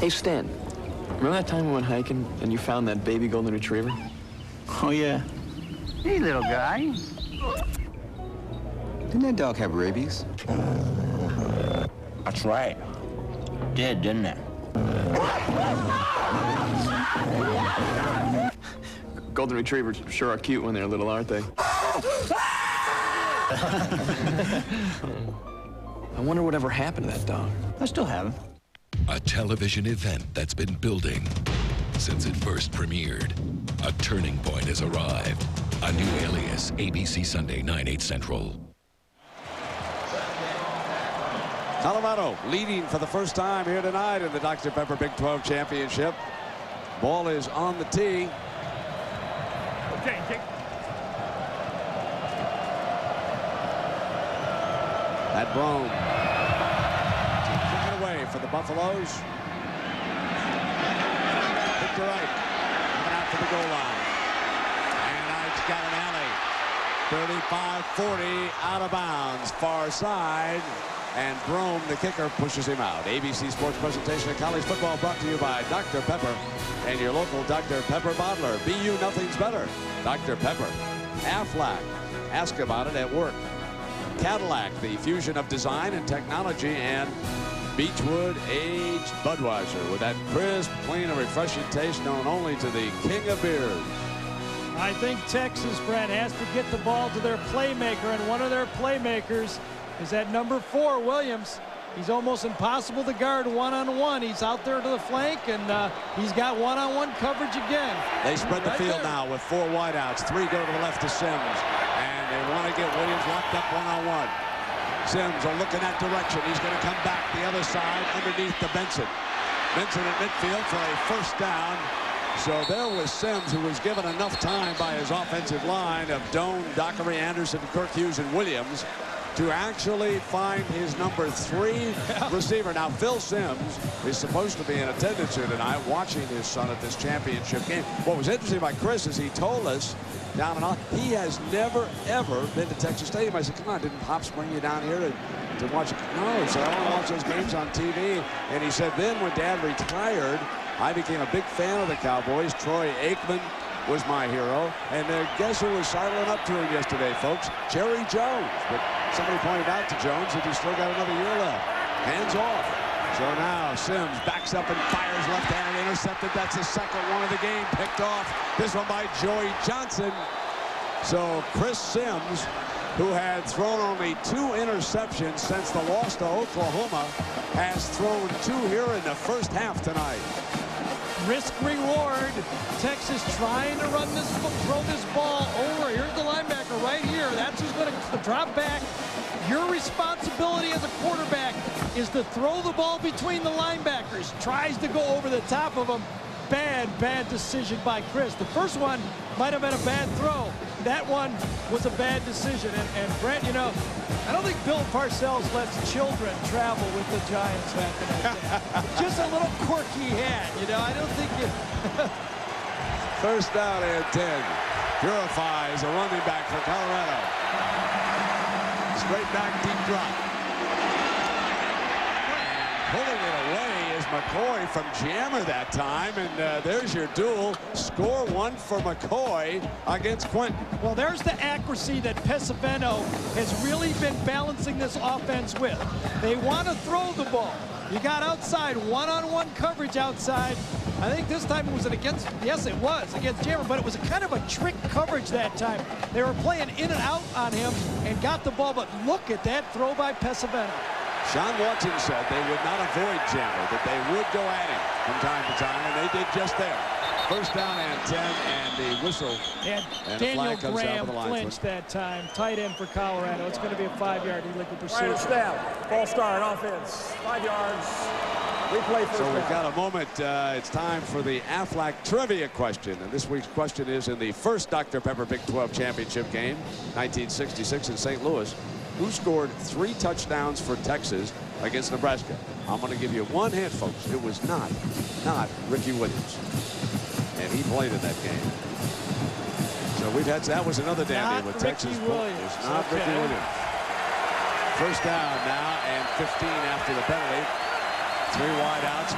Hey, Stan, remember that time we went hiking and you found that baby golden retriever? Oh, yeah. Hey, little guy. Didn't that dog have rabies? That's right. Did, didn't it? Golden retrievers sure are cute when they're little, aren't they? I wonder whatever happened to that dog. I still have him. A television event that's been building since it first premiered. A turning point has arrived. A new Alias, ABC Sunday, 9/8 Central. Colorado leading for the first time here tonight in the Dr. Pepper Big 12 Championship. Ball is on the tee. Okay. At Brome. Kick it away for the Buffaloes. Victor Wright coming out for the goal line. And Knight's got an alley. 35-40 out of bounds, far side. And Brome, the kicker, pushes him out. ABC Sports presentation of college football brought to you by Dr. Pepper and your local Dr. Pepper bottler. BU, nothing's better. Dr. Pepper. Aflac. Ask about it at work. Cadillac, the fusion of design and technology, and Beechwood Aged Budweiser with that crisp, clean, and refreshing taste known only to the king of beers. I think Texas, Brent, has to get the ball to their playmaker, and one of their playmakers is at number 4, Williams. He's almost impossible to guard one-on-one. He's out there to the flank, and he's got one-on-one coverage again. They spread the field now with 4 wideouts. 3 go to the left to Sims, and they want to get Williams locked up one-on-one. Sims will look in that direction. He's going to come back the other side underneath to Benson. Benson at midfield for a first down. So there was Sims, who was given enough time by his offensive line of Doan, Dockery, Anderson, Kirk Hughes, and Williams to actually find his number 3 receiver. Now, Phil Sims is supposed to be in attendance here tonight watching his son at this championship game. What was interesting by Chris is he told us down and on, he has never, ever been to Texas Stadium. I said, come on, didn't Pops bring you down here to watch it? No, he said, I want to watch those games on TV. And he said, then when Dad retired, I became a big fan of the Cowboys. Troy Aikman was my hero. And guess who was sidling up to him yesterday, folks? Jerry Jones. But somebody pointed out to Jones that he's still got another year left. Hands off. So now Sims backs up and fires left-handed, intercepted. That's the second one of the game, picked off. This one by Joey Johnson. So Chris Sims, who had thrown only 2 interceptions since the loss to Oklahoma, has thrown 2 here in the first half tonight. Risk reward. Texas trying to throw this ball over. Here's the linebacker right here. That's who's going to drop back. Your responsibility as a quarterback is to throw the ball between the linebackers. Tries to go over the top of them. Bad decision by Chris. The first one might have been a bad throw. That one was a bad decision. And Brent, you know, I don't think Bill Parcells lets children travel with the Giants that night. Just a little quirky hat, you know. I don't think you... First down and 10. Purifies a running back for Colorado. Straight back, deep drop. Pulling it away is McCoy from Jammer that time, and there's your duel. Score 1 for McCoy against Quentin. Well, there's the accuracy that Pesavento has really been balancing this offense with. They want to throw the ball. You got outside, one-on-one coverage outside. I think this time it was against, yes, it was against Jammer, but it was a kind of a trick coverage that time. They were playing in and out on him and got the ball, but look at that throw by Pesavento. Sean Watson said they would not avoid Jammer, that they would go at him from time to time, and they did just there. First down and 10, and the whistle. And Daniel Graham flinched that time. Tight end for Colorado. It's going to be a 5-yard illegal pursuit. Right, snap. Ball start, offense. 5 yards. Replay first down. So we've got a moment. It's time for the Aflac trivia question. And this week's question is, in the first Dr. Pepper Big 12 championship game, 1966 in St. Louis, who scored 3 touchdowns for Texas against Nebraska? I'm going to give you one hint, folks. It was not Ricky Williams. And he played in that game. So we've had, that was another damn with Texas. It was not Ricky Williams. First down now and 15 after the penalty. 3 wideouts.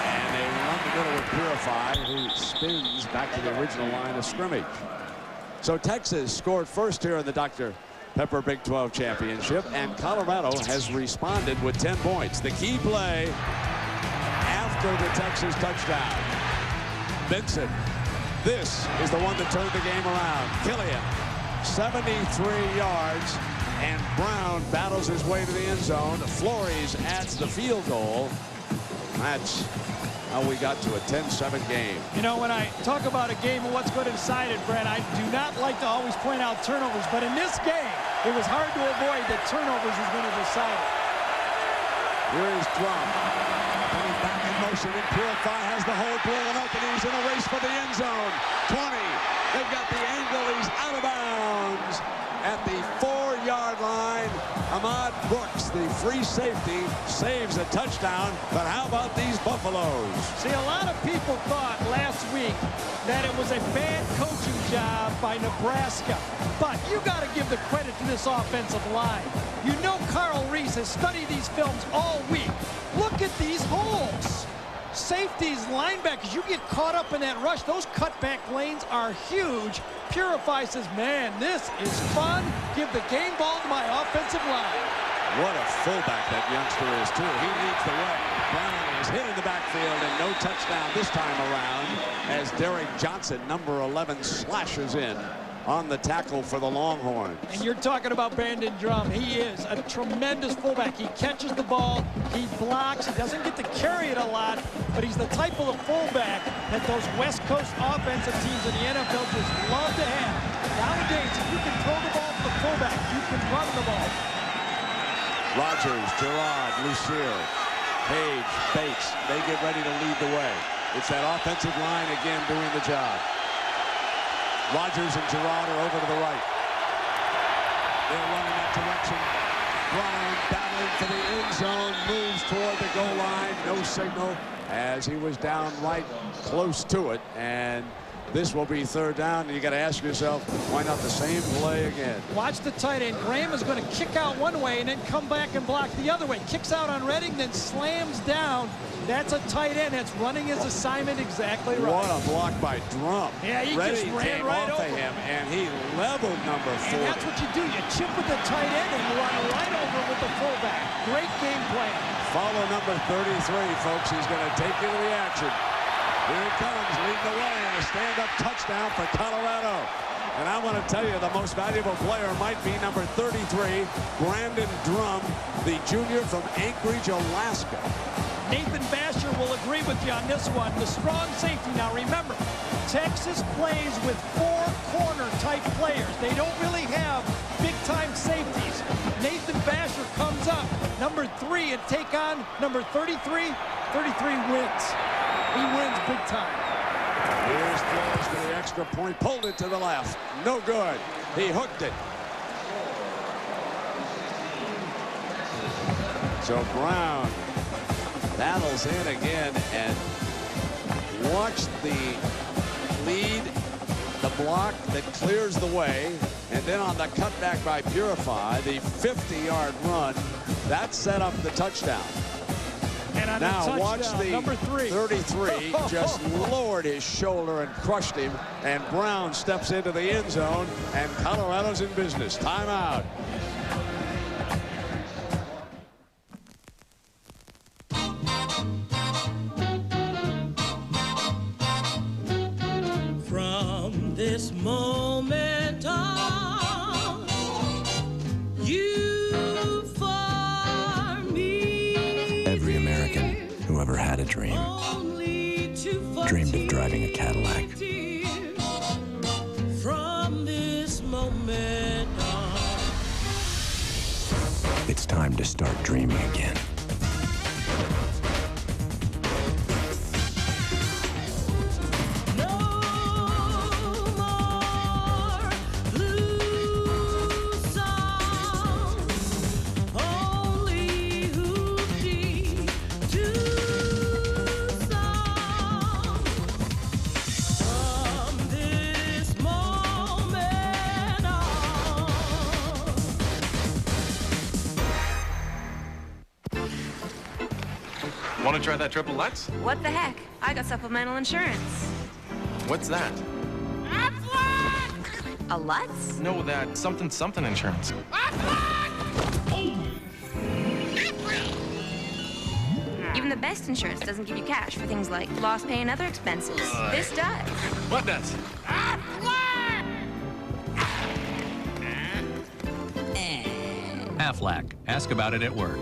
And they run the middle with Purify, who spins back to the original line of scrimmage. So Texas scored first here in the Dr. Pepper Big 12 championship, and Colorado has responded with 10 points. The key play after the Texas touchdown. Benson, this is the one that turned the game around. Killian, 73 yards, and Brown battles his way to the end zone. Flores adds the field goal. That's how we got to a 10-7 game. You know, when I talk about a game and what's going to decide it, Brent, I do not like to always point out turnovers, but in this game, it was hard to avoid that turnovers was going to decide it. Here is Drum. Coming back in motion, and Purify has the hole blown open. He's in a race for the end zone. 20. They've got the angle. He's out of bounds at the 4-yard line. Ahmad Brooks, the free safety, saves a touchdown. But how about these Buffaloes? See, a lot of people thought last week that it was a bad coaching job by Nebraska. But you got to give the credit to this offensive line. You know Carl Reese has studied these films all week. Look at these holes. Safeties, linebackers, you get caught up in that rush. Those cutback lanes are huge. Purify says, man, this is fun. Give the game ball to my offensive line. What a fullback that youngster is, too. He leads the way. Brown is hit in the backfield and no touchdown this time around as Derek Johnson, number 11, slashes in on the tackle for the Longhorns. And you're talking about Brandon Drum. He is a tremendous fullback. He catches the ball, he blocks, he doesn't get to carry it a lot, but he's the type of fullback that those West Coast offensive teams in the NFL just love to have. Nowadays, if you can throw the ball to the fullback, you can run the ball. Rogers, Gerard, Lucille, Page, Bates, they get ready to lead the way. It's that offensive line again doing the job. Rogers and Gerard are over to the right. They're running that direction. Brown battling for the end zone, moves toward the goal line. No signal as he was down right close to it. And this will be third down. And you got to ask yourself, why not the same play again? Watch the tight end. Graham is going to kick out one way and then come back and block the other way. Kicks out on Redding, then slams down. That's a tight end that's running his assignment exactly right. What a block by Drum. Yeah, he Redding just ran came right off over of him, and he leveled number 4. And that's what you do. You chip with the tight end and you run right over with the fullback. Great game plan. Follow number 33, folks. He's going to take you to the action. Here it comes, leading the way, and a stand-up touchdown for Colorado. And I want to tell you, the most valuable player might be number 33, Brandon Drum, the junior from Anchorage, Alaska. Nathan Basher will agree with you on this one. The strong safety. Now remember, Texas plays with 4 corner-type players. They don't really have big-time safeties. Nathan Basher comes up, number 3, and take on number 33. 33 wins. He wins big time. Here's Flores for the extra point. Pulled it to the left. No good. He hooked it. So Brown battles in again, and watch the lead, the block that clears the way, and then on the cutback by Purify, the 50-yard run, that set up the touchdown. And on now the watch the number 3. 33 just lowered his shoulder and crushed him, and Brown steps into the end zone, and Colorado's in business. Timeout. From this moment on, you for me. Every American who ever had a dream dreamed of driving a Cadillac. From this moment on. It's time to start dreaming again. Want to try that Triple Lutz? What the heck? I got supplemental insurance. What's that? A Lutz? No, that something insurance. Even the best insurance doesn't give you cash for things like lost pay and other expenses. This does. What does? Aflac. Ask about it at work.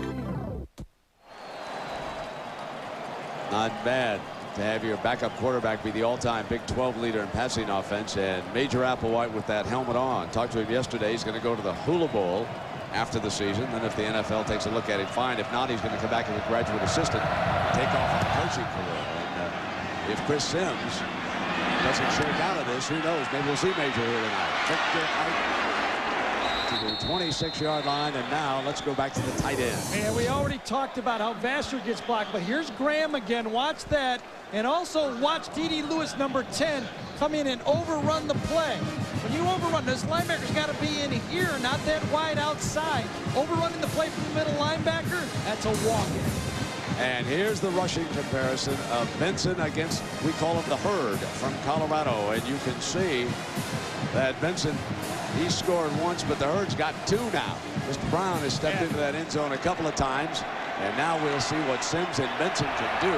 Not bad to have your backup quarterback be the all-time Big 12 leader in passing offense, and Major Applewhite with that helmet on. Talked to him yesterday. He's going to go to the Hula Bowl after the season. Then if the NFL takes a look at it, fine. If not, he's going to come back as a graduate assistant, take off on a coaching career. And if Chris Sims doesn't shake out of this, who knows? Maybe we'll see Major here tonight. To the 26-yard line, and now let's go back to the tight end. And we already talked about how Vasher gets blocked, but here's Graham again. Watch that, and also watch D.D. Lewis, number 10, come in and overrun the play. When you overrun, this linebacker's got to be in here, not that wide outside. Overrunning the play from the middle linebacker, that's a walk-in. And here's the rushing comparison of Benson against, we call him the Herd from Colorado, and you can see that Benson He scored once, but the Herds got 2 now. Mr. Brown has stepped into that end zone a couple of times. And now we'll see what Sims and Benson can do,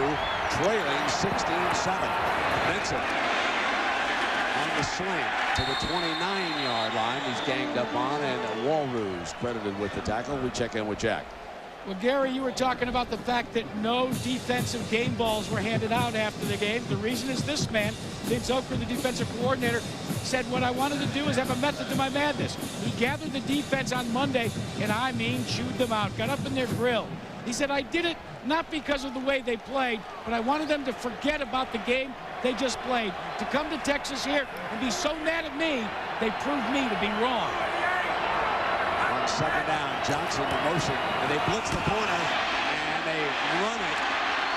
trailing 16-7. Benson on the sling to the 29-yard line. He's ganged up on, and Walrus credited with the tackle. We check in with Jack. Well, Gary, you were talking about the fact that no defensive game balls were handed out after the game. The reason is this man, Vince Oker, the defensive coordinator, said what I wanted to do is have a method to my madness. He gathered the defense on Monday, and I mean chewed them out, got up in their grill. He said, I did it not because of the way they played, but I wanted them to forget about the game they just played. To come to Texas here and be so mad at me, they proved me to be wrong. On second down, Johnson in motion, and they blitz the corner, and they run it.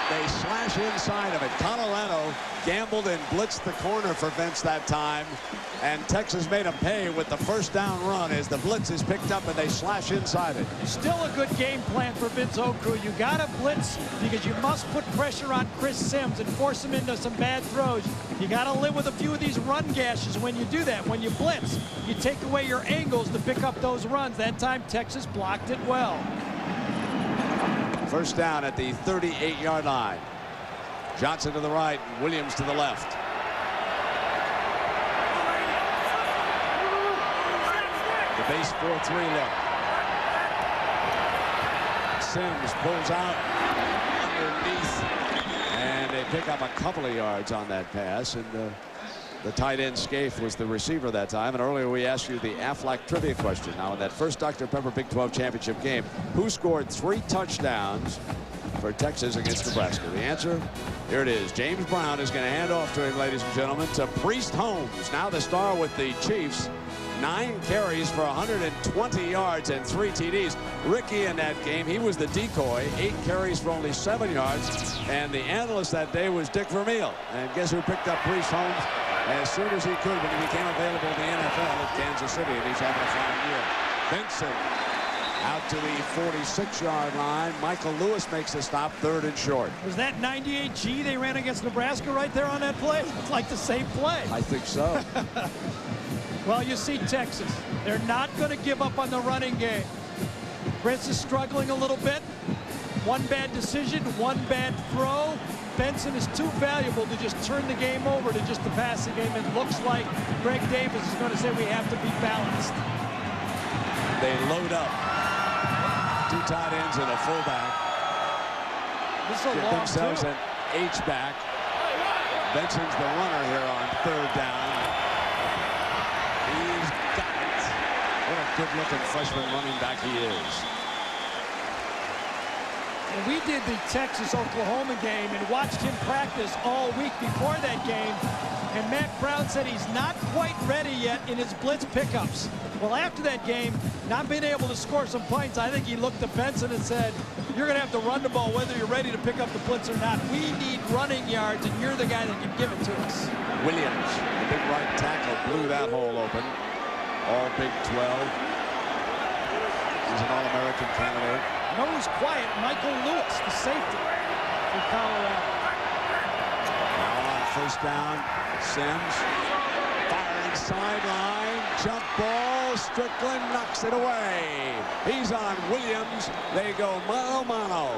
They slash inside of it. Colorado gambled and blitzed the corner for Vince that time, and Texas made them pay with the first down run as the blitz is picked up and they slash inside it. Still a good game plan for Vince Oku. You got to blitz because you must put pressure on Chris Sims and force him into some bad throws. You got to live with a few of these run gashes when you do that. When you blitz, you take away your angles to pick up those runs. That time Texas blocked it well. First down at the 38-yard line. Johnson to the right, Williams to the left. The base 4-3 look. Sims pulls out underneath, and they pick up a couple of yards on that pass, and the tight end Scaife was the receiver that time. And earlier we asked you the Aflac trivia question. Now in that first Dr. Pepper Big 12 championship game, who scored 3 touchdowns for Texas against Nebraska? The answer, here it is. James Brown is going to hand off to him, ladies and gentlemen, to Priest Holmes. Now the star with the Chiefs. 9 carries for 120 yards and 3 TDs. Ricky in that game, he was the decoy. 8 carries for only 7 yards. And the analyst that day was Dick Vermeil. And guess who picked up Priest Holmes as soon as he could when he became available in the NFL at Kansas City, and he's having a fine year. Benson out to the 46-yard line. Michael Lewis makes the stop, 3rd and short. Was that 98G they ran against Nebraska right there on that play? It's like the same play. I think so. Well, you see Texas. They're not going to give up on the running game. Chris is struggling a little bit. One bad decision, one bad throw. Benson is too valuable to just turn the game over to just the passing game. It looks like Greg Davis is going to say we have to be balanced. They load up. 2 tight ends and a fullback. This is a Get long themselves two. an H-back. Benson's the runner here on 3rd down. He's got it. What a good-looking freshman running back he is. And we did the Texas-Oklahoma game and watched him practice all week before that game. And Matt Brown said he's not quite ready yet in his blitz pickups. Well, after that game, not being able to score some points, I think he looked at Benson and said, you're going to have to run the ball whether you're ready to pick up the blitz or not. We need running yards, and you're the guy that can give it to us. Williams, the big right tackle, blew that hole open. All Big 12. He's an All-American candidate. You know who's quiet? Michael Lewis, the safety for Colorado. Now on first down, Sims firing sideline, jump ball, Strickland knocks it away. He's on Williams. They go mano-mano.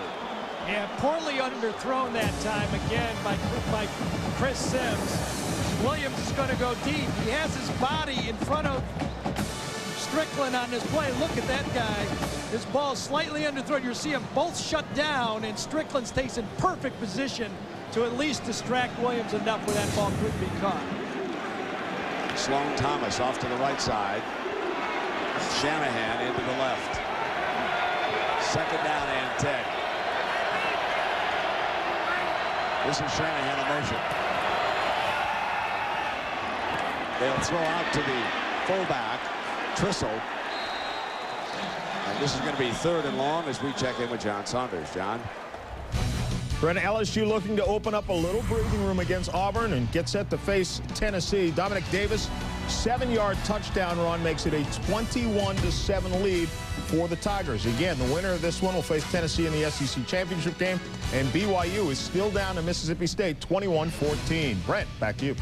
Yeah, poorly underthrown that time again by Chris Sims. Williams is going to go deep. He has his body in front of Strickland on this play. Look at that guy. This ball slightly underthrown. You see them both shut down, and Strickland stays in perfect position to at least distract Williams enough where that ball could be caught. Sloan Thomas off to the right side. Shanahan into the left. Second down and 10. This is Shanahan in motion. They'll throw out to the fullback, Trissel. And this is going to be 3rd and long as we check in with John Saunders. John? Brent, LSU looking to open up a little breathing room against Auburn and get set to face Tennessee. Dominic Davis, 7-yard touchdown run makes it a 21-7 lead for the Tigers. Again, the winner of this one will face Tennessee in the SEC championship game, and BYU is still down to Mississippi State 21-14. Brent, back to you.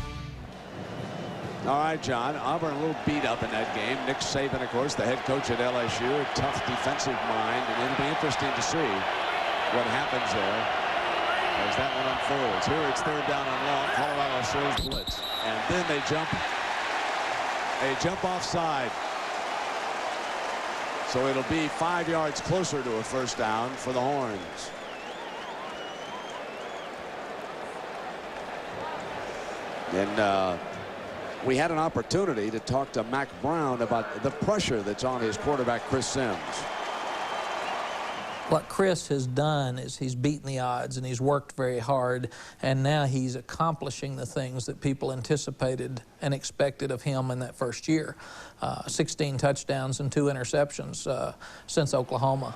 All right, John. Auburn a little beat up in that game. Nick Saban, of course, the head coach at LSU, a tough defensive mind, and it'll be interesting to see what happens there as that one unfolds. Here it's third down and long. Colorado shows blitz, and then they jump offside. So it'll be 5 yards closer to a first down for the Horns. And we had an opportunity to talk to Mack Brown about the pressure that's on his quarterback, Chris Sims. What Chris has done is he's beaten the odds and he's worked very hard, and now he's accomplishing the things that people anticipated and expected of him in that first year. 16 touchdowns and 2 interceptions since Oklahoma.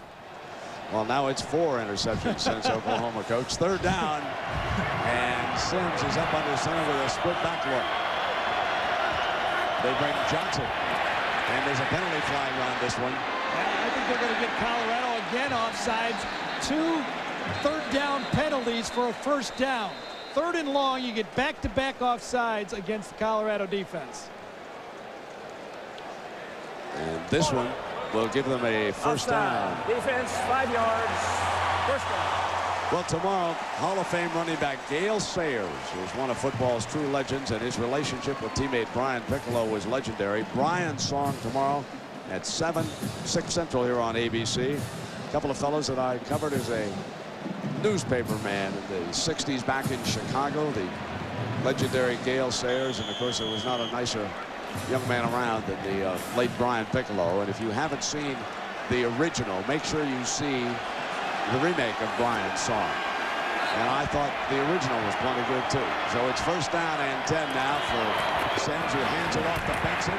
Well, now it's 4 interceptions since Oklahoma, coach. Third down, and Sims is up under center with a split back look. They bring Johnson, and there's a penalty flag on this one. I think they're going to get Colorado again offsides. 2 third-down penalties for a first down. Third and long, you get back-to-back offsides against the Colorado defense. And this one will give them a first down. Defense, 5 yards. First down. Well, tomorrow, Hall of Fame running back Gale Sayers is one of football's true legends, and his relationship with teammate Brian Piccolo was legendary. Brian's song tomorrow at 6 Central here on ABC. A couple of fellows that I covered as a newspaper man in the 60s back in Chicago, the legendary Gale Sayers, and of course there was not a nicer young man around than the late Brian Piccolo. And if you haven't seen the original, make sure you see the remake of Brian's song. And I thought the original was plenty good too. So it's first down and 10 now for Sims, who hands it off to Benson.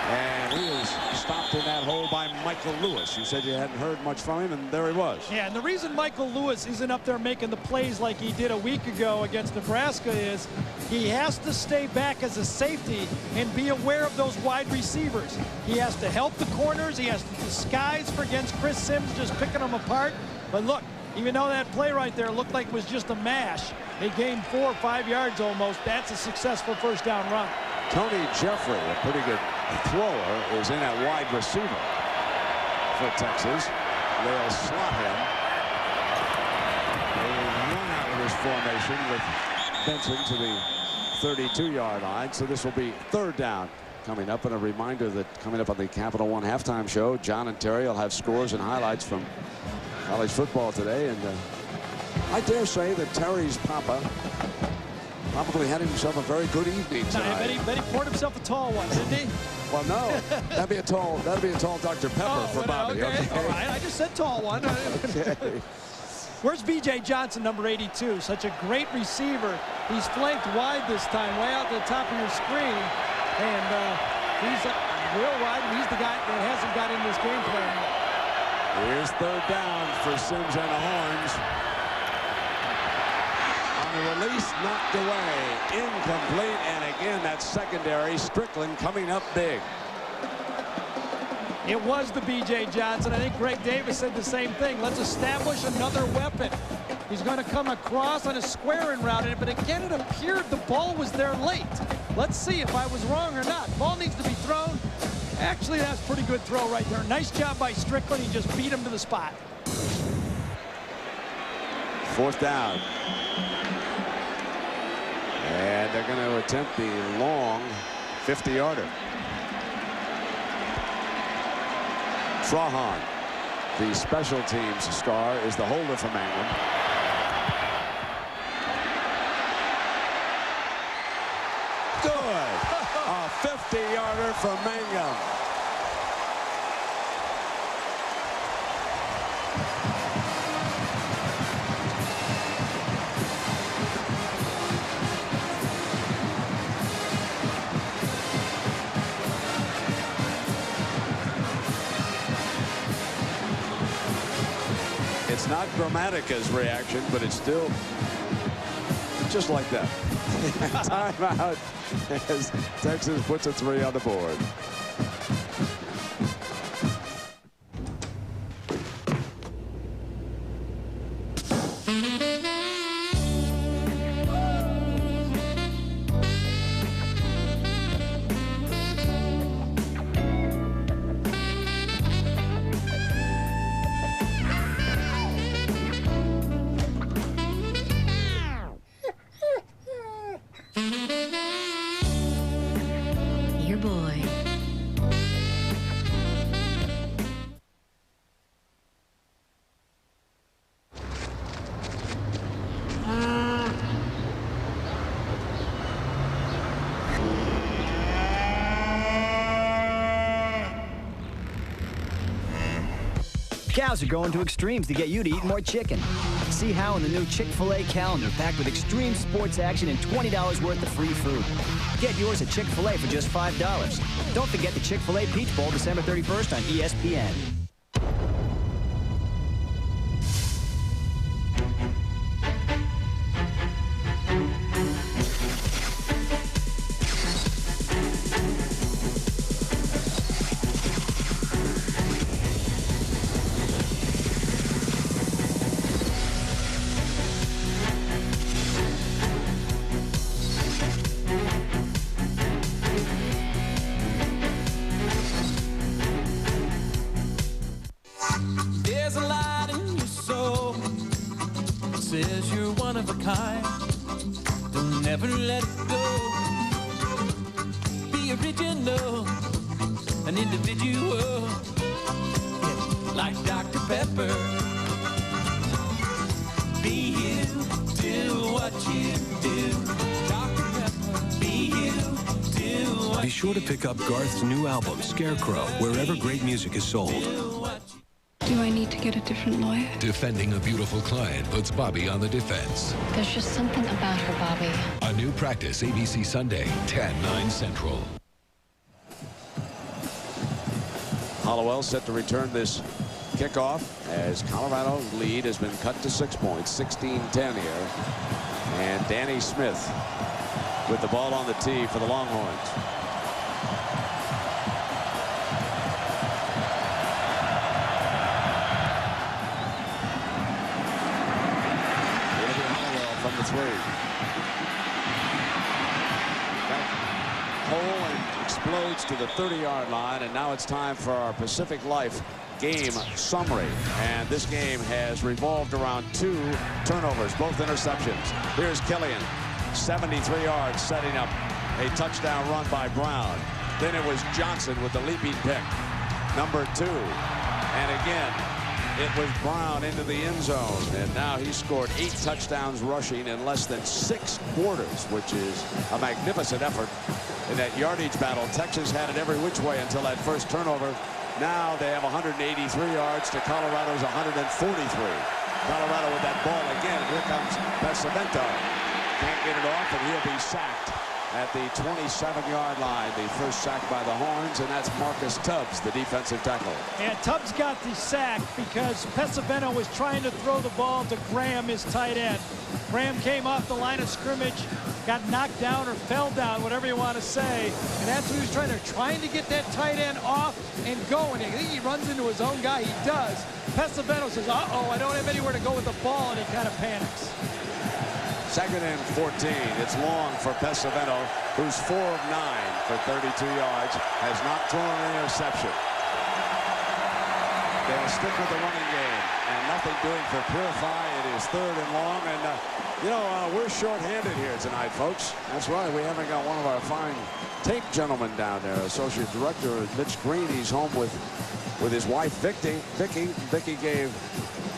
And he was stopped in that hole by Michael Lewis. You said you hadn't heard much from him, and there he was. Yeah, and the reason Michael Lewis isn't up there making the plays like he did a week ago against Nebraska is he has to stay back as a safety and be aware of those wide receivers. He has to help the corners. He has to disguise for against Chris Sims, just picking them apart. But look, even though that play right there looked like it was just a mash, they gained 4 or 5 yards almost. That's a successful first down run. Tony Jeffrey, a pretty good thrower, is in at wide receiver for Texas. They'll slot him. They run out of this formation with Benson to the 32-yard line. So this will be third down coming up. And a reminder that coming up on the Capital One halftime show, John and Terry will have scores and highlights from college football today. And I dare say that Terry's papa probably had himself a very good evening tonight. I bet he poured himself a tall one, didn't he? Well, no, that'd be a tall Dr. Pepper for Bobby. Okay. All right, I just said tall one. Okay. Where's B.J. Johnson, number 82? Such a great receiver. He's flanked wide this time, way out to the top of your screen, and he's real wide. And he's the guy that hasn't got in this game plan yet. Here's third down for Sims and the Horns. The release knocked away, incomplete, and again that secondary, Strickland coming up big. It was the B.J. Johnson. I think Greg Davis said the same thing. Let's establish another weapon. He's going to come across on a squaring route, but again it appeared the ball was there late. Let's see if I was wrong or not. Ball needs to be thrown. Actually, that's a pretty good throw right there. Nice job by Strickland. He just beat him to the spot. Fourth down. And they're going to attempt the long 50-yarder. Trahan, the special teams star, is the holder for Mangum. Good. A 50-yarder for Mangum. It's not Grammatica's reaction, but it's still just like that. Timeout as Texas puts a 3 on the board. Cows are going to extremes to get you to eat more chicken. See how in the new Chick-fil-A calendar packed with extreme sports action and $20 worth of free food. Get yours at Chick-fil-A for just $5. Don't forget the Chick-fil-A Peach Bowl December 31st on ESPN. There's a light in your soul, says you're one of a kind. Don't never let it go. Be original, an individual, like Dr. Pepper. Be you, do what you do. Dr. Pepper, be you, do what Be sure to pick up Garth's new album, Scarecrow, wherever great music is sold. Do I need to get a different lawyer? Defending a beautiful client puts Bobby on the defense. There's just something about her, Bobby. A new practice, ABC Sunday, 10/9 Central. Hollowell set to return this kickoff as Colorado's lead has been cut to 6 points, 16-10 here. And Danny Smith with the ball on the tee for the Longhorns. From the three. Hole and explodes to the 30-yard line, and now it's time for our Pacific Life game summary. And this game has revolved around 2 turnovers, both interceptions. Here's Killian, 73 yards, setting up a touchdown run by Brown. Then it was Johnson with the leaping pick, number 2. And again, it was Brown into the end zone, and now he scored 8 touchdowns rushing in less than 6 quarters, which is a magnificent effort in that yardage battle. Texas had it every which way until that first turnover. Now they have 183 yards to Colorado's 143. Colorado with that ball again. Here comes Pesavento. Can't get it off, and he'll be sacked at the 27-yard line. The first sack by the Horns, and that's Marcus Tubbs, the defensive tackle. And Tubbs got the sack because Pesavento was trying to throw the ball to Graham, his tight end. Graham came off the line of scrimmage, got knocked down or fell down, whatever you want to say, and that's what he was trying to get that tight end off and going. I think he runs into his own guy. He does. Pesavento says, uh-oh, I don't have anywhere to go with the ball, and he kind of panics. 2nd and 14. It's long for Pesavento, who's 4 of 9 for 32 yards, has not thrown an interception. They'll stick with the running game, and nothing doing for Purify. It is 3rd and long, and you know, we're short-handed here tonight, folks. That's right. We haven't got one of our fine tape gentlemen down there. Associate Director Mitch Green. He's home with his wife Vicky. Vicky gave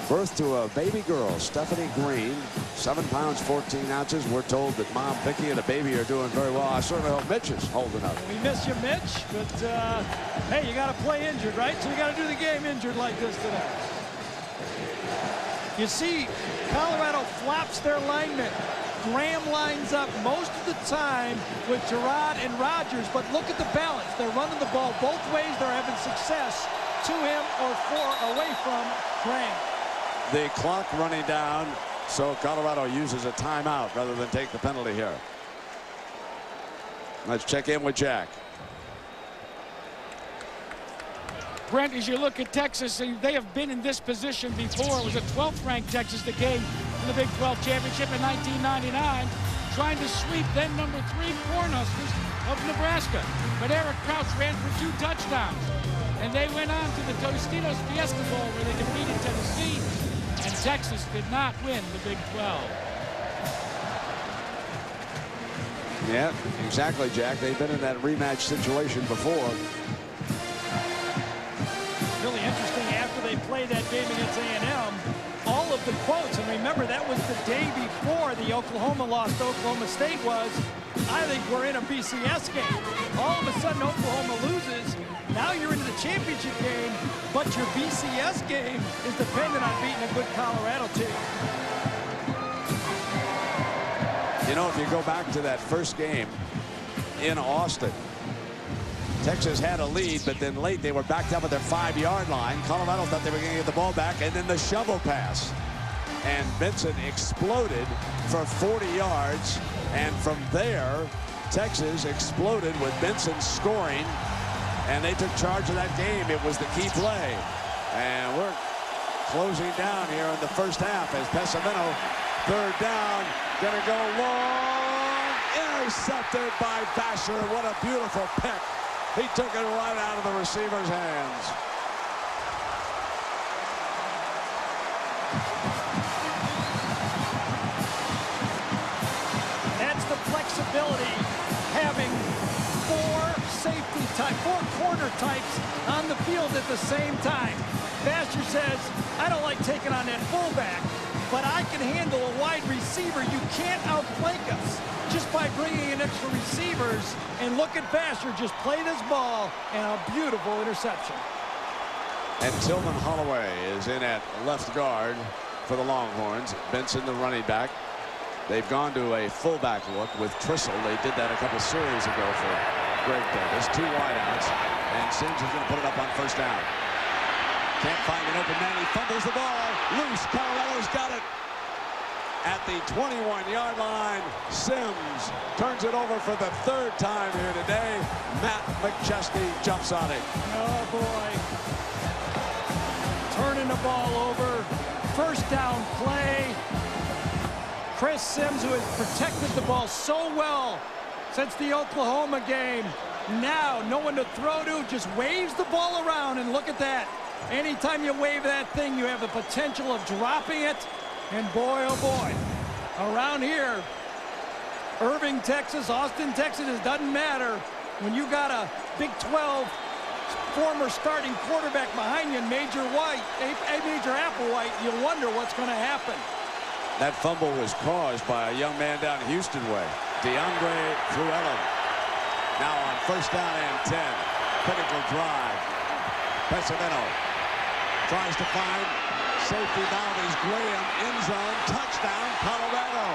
birth to a baby girl, Stephanie Green, 7 pounds 14 ounces. We're told that Mom Vicky and the baby are doing very well. I certainly hope Mitch is holding up. We miss you, Mitch, but hey, you got to play injured, right? So you got to do the game injured like this today. You see, Colorado flops their linemen. Graham lines up most of the time with Gerard and Rogers, but look at the balance. They're running the ball both ways. They're having success to him or away from Graham. The clock running down, so Colorado uses a timeout rather than take the penalty here. Let's check in with Jack. Brent, as you look at Texas, they have been in this position before. It was a 12th-ranked Texas that came in the Big 12 championship in 1999, trying to sweep then number 3 Cornhuskers of Nebraska. But Eric Crouch ran for 2 touchdowns. And they went on to the Tostitos Fiesta Bowl where they defeated Tennessee. And Texas did not win the Big 12. Yeah, exactly, Jack. They've been in that rematch situation before. Really interesting, after they played that game against A&M, all of of the quotes. And remember, that was the day before the Oklahoma loss to Oklahoma State was, I think we're in a BCS game. All of a sudden, Oklahoma loses. Now you're into the championship game, but your BCS game is dependent on beating a good Colorado team. You know, if you go back to that first game in Austin, Texas had a lead, but then late they were backed up at their 5-yard line. Colorado thought they were going to get the ball back, and then the shovel pass. And Benson exploded for 40 yards, and from there, Texas exploded with Benson scoring, and they took charge of that game. It was the key play. And we're closing down here in the first half as Pesavento, third down, gonna go long, intercepted by Vasher. What a beautiful pick. He took it right out of the receiver's hands. That's the flexibility, having four corner types on the field at the same time. Vasher says, I don't like taking on that fullback, but I can handle a wide receiver. You can't outflank us just by bringing in extra receivers. And look at Vasher just play this ball, and a beautiful interception. And Tillman Holloway is in at left guard for the Longhorns. Benson, the running back. They've gone to a fullback look with Trissel. They did that a couple series ago for Greg Davis. 2 wideouts, and Sims is going to put it up on first down. Can't find an open man. He fumbles the ball. Loose. Colorado's got it. At the 21-yard line, Sims turns it over for the 3rd time here today. Matt McChesney jumps on it. Oh, boy. Turning the ball over. First down play. Chris Sims, who has protected the ball so well since the Oklahoma game. Now, no one to throw to, just waves the ball around, and look at that. Anytime you wave that thing, you have the potential of dropping it. And boy, oh boy, around here, Irving, Texas, Austin, Texas, it doesn't matter. When you got a Big 12 former starting quarterback behind you, Major Applewhite, you wonder what's going to happen. That fumble was caused by a young man down Houston way. DeAndre Fluellen. Now on first down and 10. Critical drive. Pesavento tries to find safety down is Graham, end zone, touchdown, Colorado.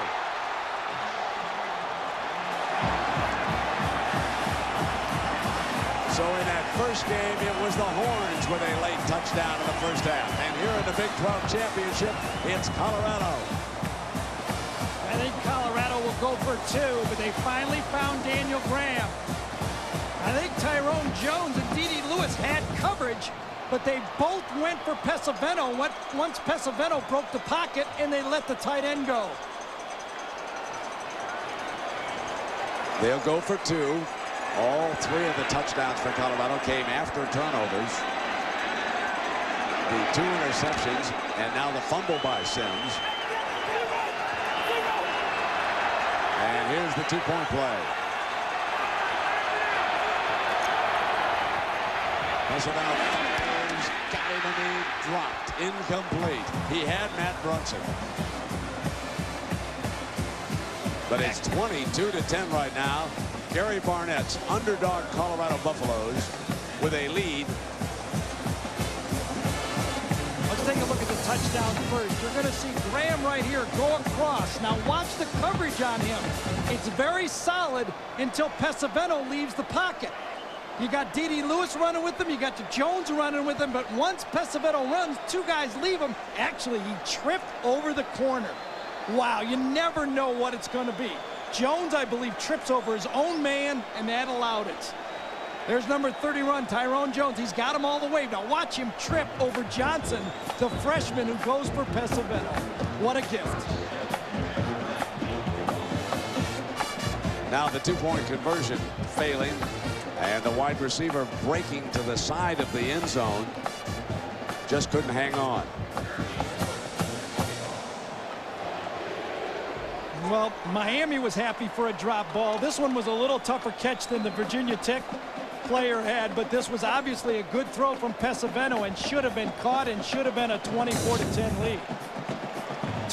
So in that first game, it was the Horns with a late touchdown in the first half. And here in the Big 12 championship, it's Colorado. I think Colorado will go for 2, but they finally found Daniel Graham. I think Tyrone Jones and D.D. Lewis had coverage, but they both went for Pesavento once Pesavento broke the pocket, and they let the tight end go. They'll go for 2. All 3 of the touchdowns for Colorado came after turnovers. The 2 interceptions, and now the fumble by Sims. And here's the 2-point play. Pesavento fires, got him in the dropped, incomplete. He had Matt Brunson. But it's 22-10 right now. Gary Barnett's underdog Colorado Buffaloes with a lead. Let's take a look at the touchdown first. You're going to see Graham right here go across. Now watch the coverage on him. It's very solid until Pesavento leaves the pocket. You got D.D. Lewis running with him. You got the Jones running with him. But once Pesavento runs, 2 guys leave him. Actually, he tripped over the corner. Wow, you never know what it's going to be. Jones, I believe, trips over his own man, and that allowed it. There's number 31, Tyrone Jones. He's got him all the way. Now watch him trip over Johnson, the freshman who goes for Pesavento. What a gift. Now the 2-point conversion failing, and the wide receiver breaking to the side of the end zone. Just couldn't hang on. Well, Miami was happy for a drop ball. This one was a little tougher catch than the Virginia Tech player had, but this was obviously a good throw from Pesavento and should have been caught and should have been a 24-10 lead.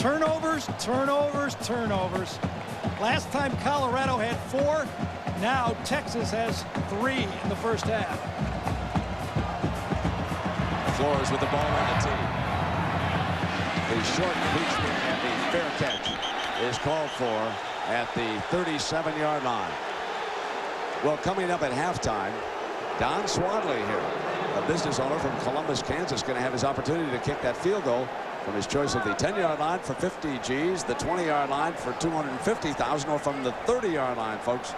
Turnovers, turnovers, turnovers. Last time Colorado had 4. Now Texas has 3 in the first half. Flores with the ball on the tee. The short impeachment and the fair catch is called for at the 37-yard line. Well, coming up at halftime, Don Swadley here, a business owner from Columbus, Kansas, going to have his opportunity to kick that field goal from his choice of the 10-yard line for 50 G's, the 20-yard line for $250,000, or from the 30-yard line, folks,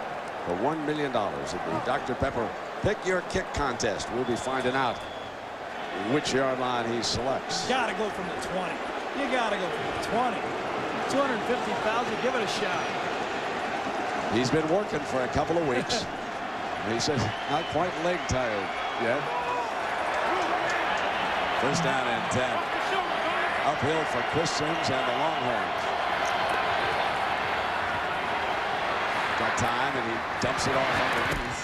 for $1 million at the Dr. Pepper Pick Your Kick contest. We'll be finding out which yard line he selects. You gotta go from the 20. You gotta go from the 20. 250,000, give it a shot. He's been working for a couple of weeks. He says not quite leg tired yet. First down and 10. Uphill for Chris Sims and the Longhorns. Got time, and he dumps it off underneath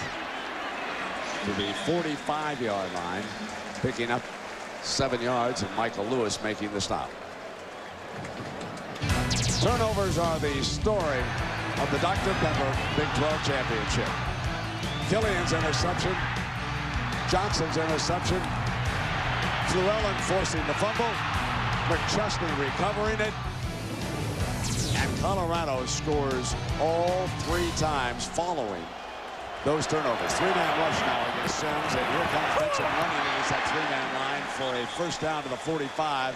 to the 45-yard line, picking up 7 yards, and Michael Lewis making the stop. Turnovers are the story of the Dr. Pepper Big 12 Championship. Killian's interception, Johnson's interception, Fluellen forcing the fumble, McChesney recovering it, and Colorado scores all 3 times following those turnovers. 3-man rush now against Sims, and here comes Benson running against that 3-man line for a first down to the 45.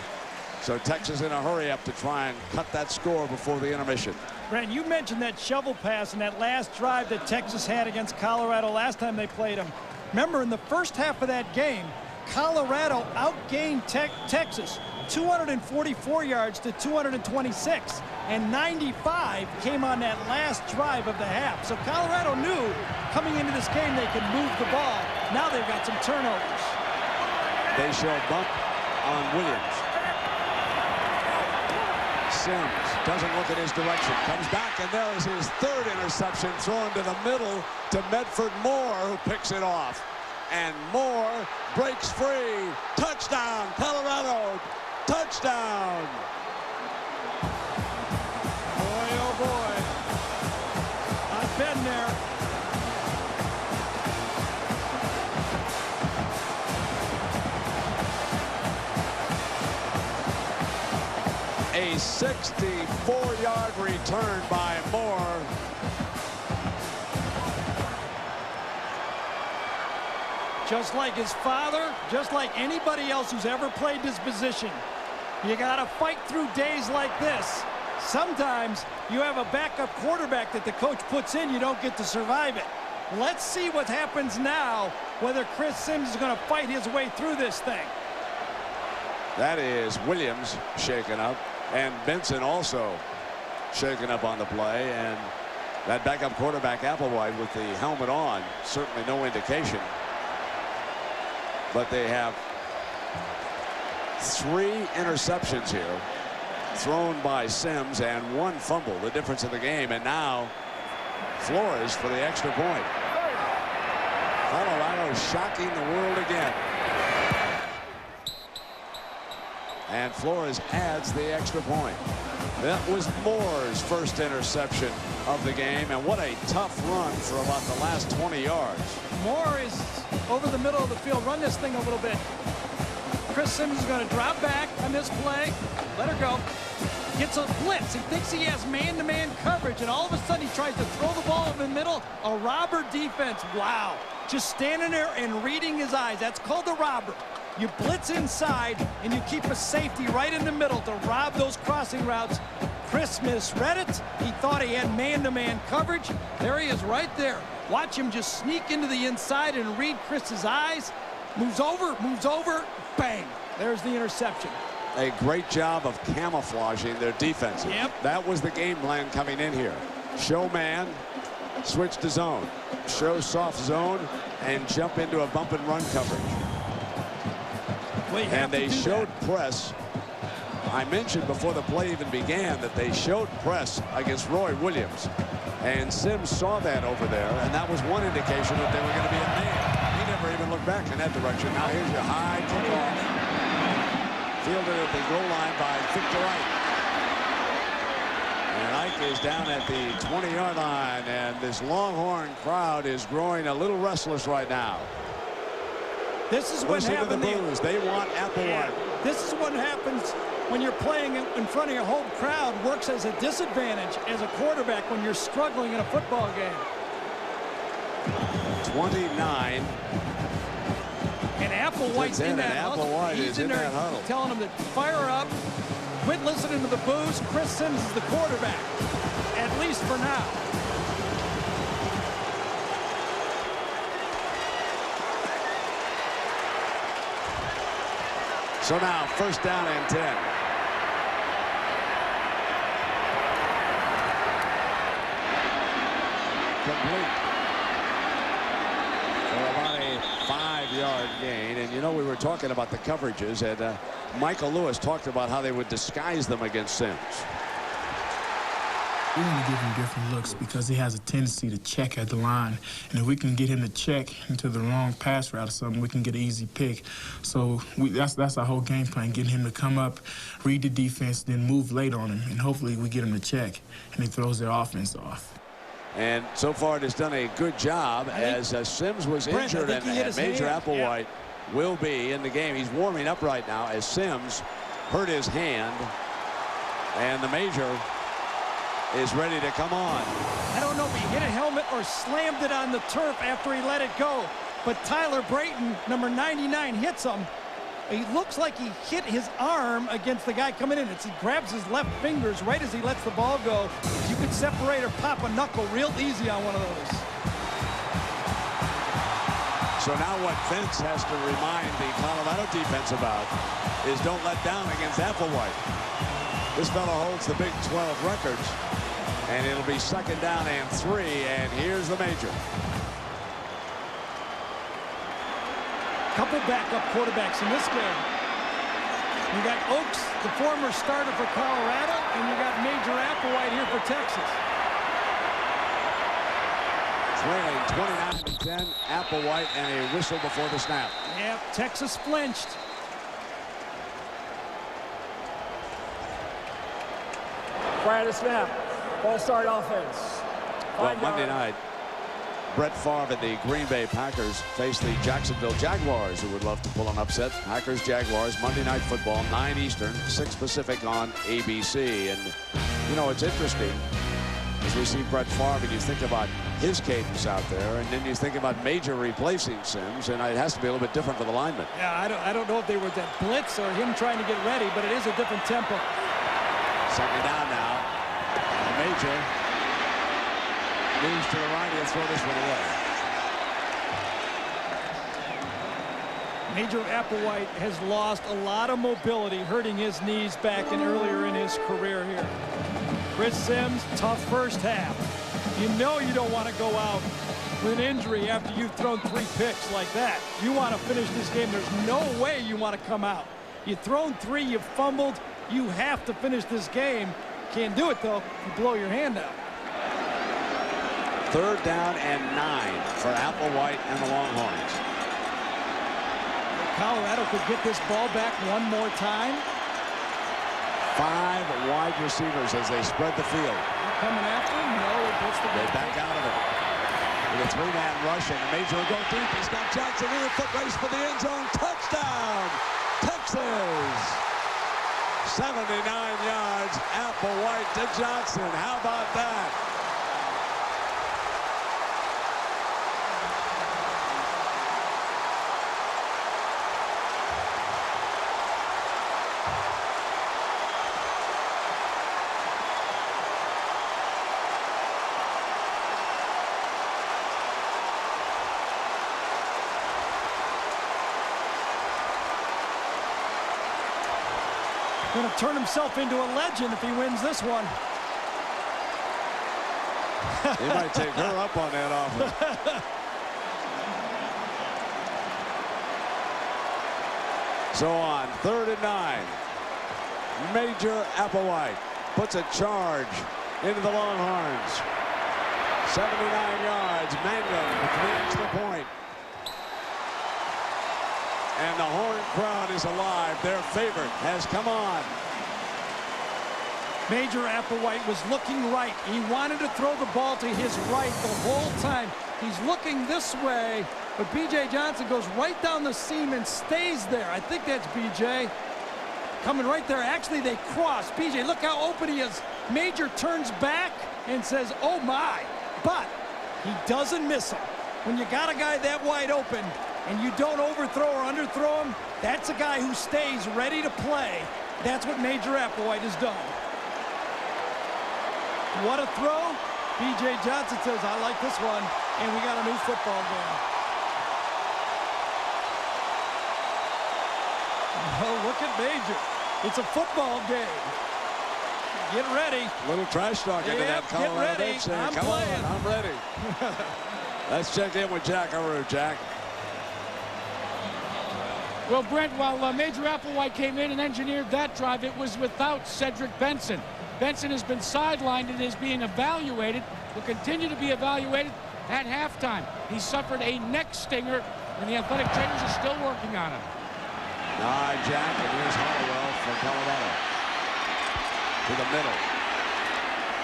So Texas in a hurry up to try and cut that score before the intermission. Brent, you mentioned that shovel pass in that last drive that Texas had against Colorado last time they played them. Remember, in the first half of that game, Colorado outgained Texas 244 yards to 226, and 95 came on that last drive of the half. So Colorado knew coming into this game they could move the ball. Now they've got some turnovers. They show bump on Williams. Sims doesn't look at his direction, comes back, and there is his 3rd interception thrown to the middle to Medford Moore, who picks it off. And Moore breaks free. Touchdown, Colorado. Touchdown. Boy, oh boy. I've been there. A 64-yard return by Moore. Just like his father, just like anybody else who's ever played this position, you got to fight through days like this. Sometimes you have a backup quarterback that the coach puts in, you don't get to survive it. Let's see what happens now, whether Chris Sims is going to fight his way through this thing. That is Williams shaken up, and Benson also shaken up on the play, and that backup quarterback Applewhite with the helmet on, certainly no indication. But they have 3 interceptions here thrown by Sims and 1 fumble, the difference in the game. And now Flores for the extra point. Colorado shocking the world again. And Flores adds the extra point. That was Moore's first interception of the game, and what a tough run for about the last 20 yards. Moore is over the middle of the field. Run this thing a little bit. Chris Sims is going to drop back on this play. Let her go. Gets a blitz. He thinks he has man-to-man coverage, and all of a sudden he tries to throw the ball over the middle. A robber defense. Wow. Just standing there and reading his eyes. That's called a robber. You blitz inside, and you keep a safety right in the middle to rob those crossing routes. Chris misread it. He thought he had man-to-man coverage. There he is right there. Watch him just sneak into the inside and read Chris's eyes. Moves over, bang. There's the interception. A great job of camouflaging their defense. Yep. That was the game plan coming in here. Show man, switch to zone. Show soft zone, and jump into a bump and run coverage. And they showed press. I mentioned before the play even began that they showed press against Roy Williams. And Sims saw that over there, and that was one indication that they were going to be a man. He never even looked back in that direction. Now here's your high kickoff. Fielded at the goal line by Victor Wright. Mike is down at the 20-yard line, and this Longhorn crowd is growing a little restless right now. This is what happens. They want Applewhite. This is what happens when you're playing in front of your home crowd. Works as a disadvantage as a quarterback when you're struggling in a football game. 29. And Applewhite's in that huddle. Applewhite is in that huddle. Telling him to fire up, quit listening to the boos. Chris Sims is the quarterback, at least for now. So now, first down and 10. Complete. For about a 5-yard gain. And you know, we were talking about the coverages, and Michael Lewis talked about how they would disguise them against Sims. We want to give him different looks because he has a tendency to check at the line. And if we can get him to check into the wrong pass route or something, we can get an easy pick. So that's our whole game plan, getting him to come up, read the defense, then move late on him. And hopefully we get him to check, and he throws their offense off. And so far it has done a good job as Sims was injured, and Major Applewhite will be in the game. He's warming up right now as Sims hurt his hand, and the Major is ready to come on. I don't know if he hit a helmet or slammed it on the turf after he let it go, but Tyler Brayton, number 99, hits him. He looks like he hit his arm against the guy coming in. He grabs his left fingers right as he lets the ball go. You could separate or pop a knuckle real easy on one of those. So now what Vince has to remind the Colorado defense about is don't let down against Applewhite. This fellow holds the Big 12 records, and it'll be second down and 3, and here's the Major. Couple backup quarterbacks in this game. You got Oaks, the former starter for Colorado, and you got Major Applewhite here for Texas. Trailing 29-10, Applewhite, and a whistle before the snap. Yep, Texas flinched. Prior to snap, ball start offense. Well, Monday night, Brett Favre and the Green Bay Packers face the Jacksonville Jaguars, who would love to pull an upset. Packers-Jaguars, Monday Night Football, 9 Eastern, 6 Pacific on ABC. And, you know, it's interesting as we see Brett Favre, and you think about his cadence out there, and then you think about Major replacing Sims, and it has to be a little bit different for the linemen. Yeah, I don't know if they were that blitz or him trying to get ready, but it is a different tempo. Second down now. And Major moves to the right. He'll throw this one away. Major Applewhite has lost a lot of mobility, hurting his knees back and earlier in his career here. Chris Sims, tough first half. You know you don't want to go out with an injury after you've thrown 3 picks like that. You want to finish this game. There's no way you want to come out. You've thrown 3, you've fumbled. You have to finish this game. Can't do it, though. You blow your hand out. Third down and 9 for Applewhite and the Longhorns. Colorado could get this ball back one more time. 5 wide receivers as they spread the field. Coming after him? No, they back out of it. With a 3-man rush, and the Major will go deep. He's got Johnson in a foot race for the end zone. Touchdown, Texas! 79 yards, Applewhite to Johnson. How about that? Going to turn himself into a legend if he wins this one. He might take her up on that offer. So on 3rd and 9, Major Applewhite puts a charge into the Longhorns. 79 yards, Mangum with the extra point. And the Horn crowd is alive. Their favorite has come on. Major Applewhite was looking right. He wanted to throw the ball to his right the whole time. He's looking this way, but B.J. Johnson goes right down the seam and stays there. I think that's B.J. coming right there. Actually, they cross. B.J., look how open he is. Major turns back and says, oh my, but he doesn't miss him. When you got a guy that wide open and you don't overthrow or underthrow him, that's a guy who stays ready to play. That's what Major Applewhite has done. What a throw. B.J. Johnson says, I like this one, and we got a new football game. Oh, look at Major. It's a football game. Get ready. Little trash talk into that Colorado bench saying, come on, I'm ready. Let's check in with Jack Arute. Jack. Well, Brent, while Major Applewhite came in and engineered that drive, it was without Cedric Benson. Benson has been sidelined and is being evaluated, will continue to be evaluated at halftime. He suffered a neck stinger, and the athletic trainers are still working on him. All right, Jack, and here's Hollowell from Colorado to the middle.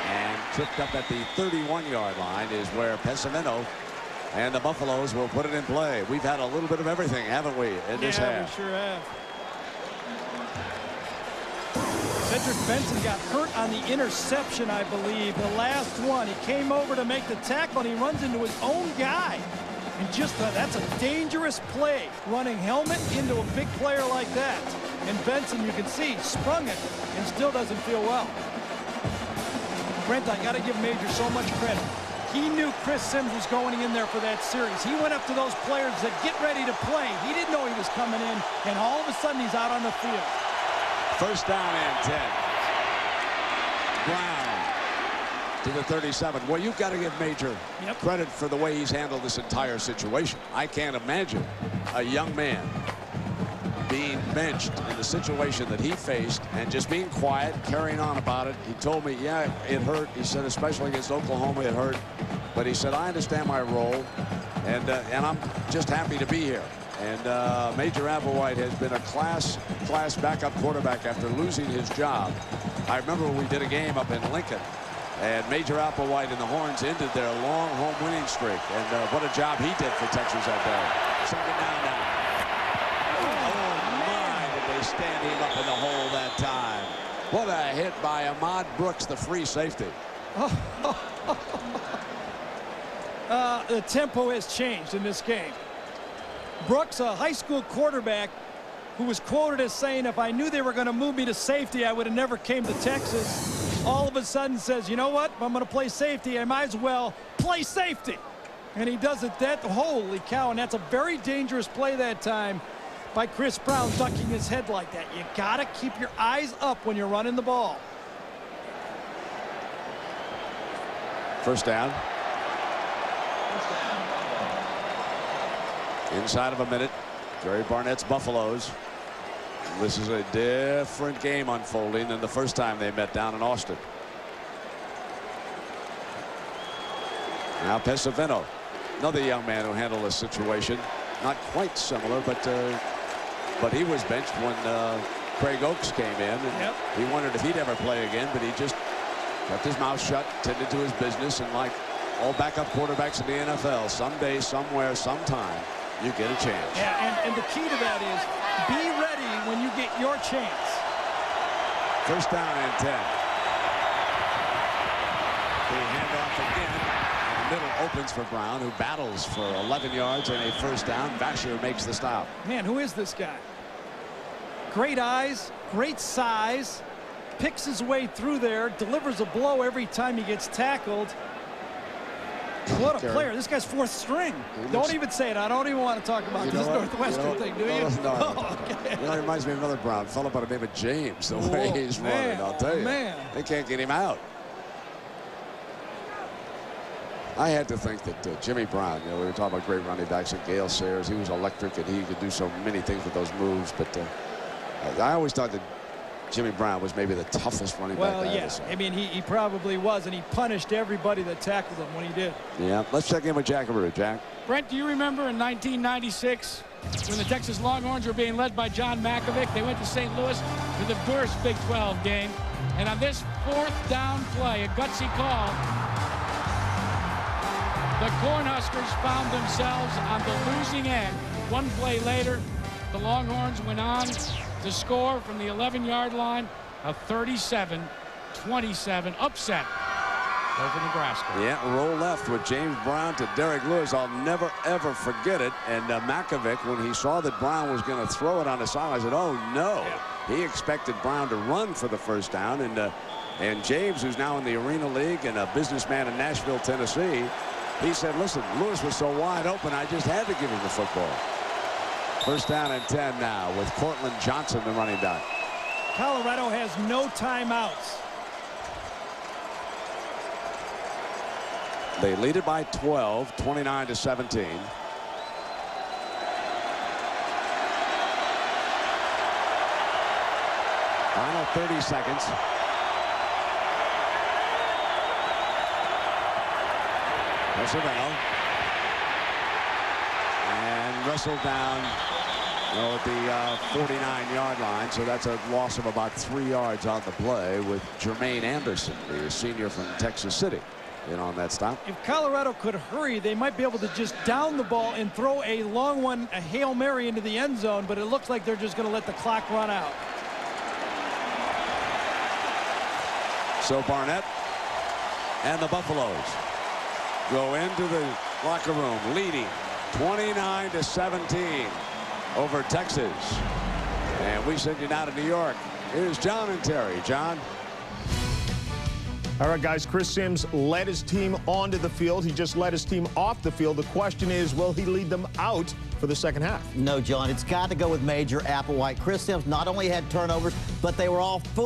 And tripped up at the 31-yard line is where Pesavento and the Buffaloes will put it in play. We've had a little bit of everything, haven't we, in this half? Yeah, we sure have. Cedric Benson got hurt on the interception, I believe, the last one. He came over to make the tackle, and he runs into his own guy. And just that's a dangerous play, running helmet into a big player like that. And Benson, you can see, sprung it and still doesn't feel well. Brent, I got to give Major so much credit. He knew Chris Sims was going in there for that series. He went up to those players that get ready to play. He didn't know he was coming in, and all of a sudden he's out on the field. First down and 10. Brown to the 37. Well, you've got to give Major credit for the way he's handled this entire situation. I can't imagine a young man being benched in the situation that he faced and just being quiet, carrying on about it. He told me, yeah, it hurt. He said, especially against Oklahoma, it hurt. But he said, I understand my role, and I'm just happy to be here. And Major Applewhite has been a class backup quarterback after losing his job. I remember when we did a game up in Lincoln, and Major Applewhite and the Horns ended their long home winning streak. And what a job he did for Texas that day. Second down now. Stand him up in the hole that time. What a hit by Ahmad Brooks, the free safety. The tempo has changed in this game. Brooks, a high school quarterback who was quoted as saying, if I knew they were going to move me to safety, I would have never came to Texas. All of a sudden says, you know what? If I'm going to play safety, I might as well play safety. And he does it holy cow, and that's a very dangerous play that time by Chris Brown, ducking his head like that. You gotta keep your eyes up when you're running the ball. First down. Inside of a minute, Gary Barnett's Buffaloes. This is a different game unfolding than the first time they met down in Austin. Now Pesavento, another young man who handled this situation. Not quite similar, but he was benched when Craig Oaks came in, and he wondered if he'd ever play again, but he just kept his mouth shut, tended to his business, and like all backup quarterbacks in the NFL, someday, somewhere, sometime, you get a chance. Yeah, and the key to that is be ready when you get your chance. First down and 10. The handoff again. Middle opens for Brown, who battles for 11 yards and a first down. Vasher makes the stop. Man, who is this guy? Great eyes, great size, picks his way through there, delivers a blow every time he gets tackled. What a player. This guy's fourth string. Don't even say it. I don't even want to talk about this Northwestern thing, do you? No. Okay. You know, he reminds me of another Brown fellow by the name of James, the way he's running, I'll tell you. They can't get him out. I had to think that Jimmy Brown, we were talking about great running backs, and Gale Sayers, he was electric and he could do so many things with those moves, but I always thought that Jimmy Brown was maybe the toughest running back. Well, yeah, I mean, he probably was, and he punished everybody that tackled him when he did. Yeah, let's check in with Jack Arute. Jack. Brent, do you remember in 1996 when the Texas Longhorns were being led by John Mackovic? They went to St. Louis for the first Big 12 game. And on this 4th down play, a gutsy call, the Cornhuskers found themselves on the losing end. One play later, the Longhorns went on to score from the 11-yard line, a 37-27 upset over Nebraska. Yeah, roll left with James Brown to Derek Lewis. I'll never, ever forget it. And Makovic, when he saw that Brown was going to throw it on the sideline, said, oh, no. Yeah. He expected Brown to run for the first down. And James, who's now in the Arena League and a businessman in Nashville, Tennessee, he said, listen, Lewis was so wide open, I just had to give him the football. First down and 10 now with Cortland Johnson, the running back. Colorado has no timeouts. They lead it by 12, 29-17. Final 30 seconds. Roosevelt. And wrestled down at the 49-yard line. So that's a loss of about 3 yards on the play with Jermaine Anderson, the senior from Texas City, in on that stop. If Colorado could hurry, they might be able to just down the ball and throw a long one, a Hail Mary into the end zone, but it looks like they're just going to let the clock run out. So Barnett and the Buffaloes go into the locker room leading 29-17 over Texas. And we send you now to New York. Here's John and Terry. John. All right, guys, Chris Sims led his team onto the field. He just led his team off the field. The question is, will he lead them out for the second half? No, John, it's got to go with Major Applewhite. Chris Sims not only had turnovers, but they were all full.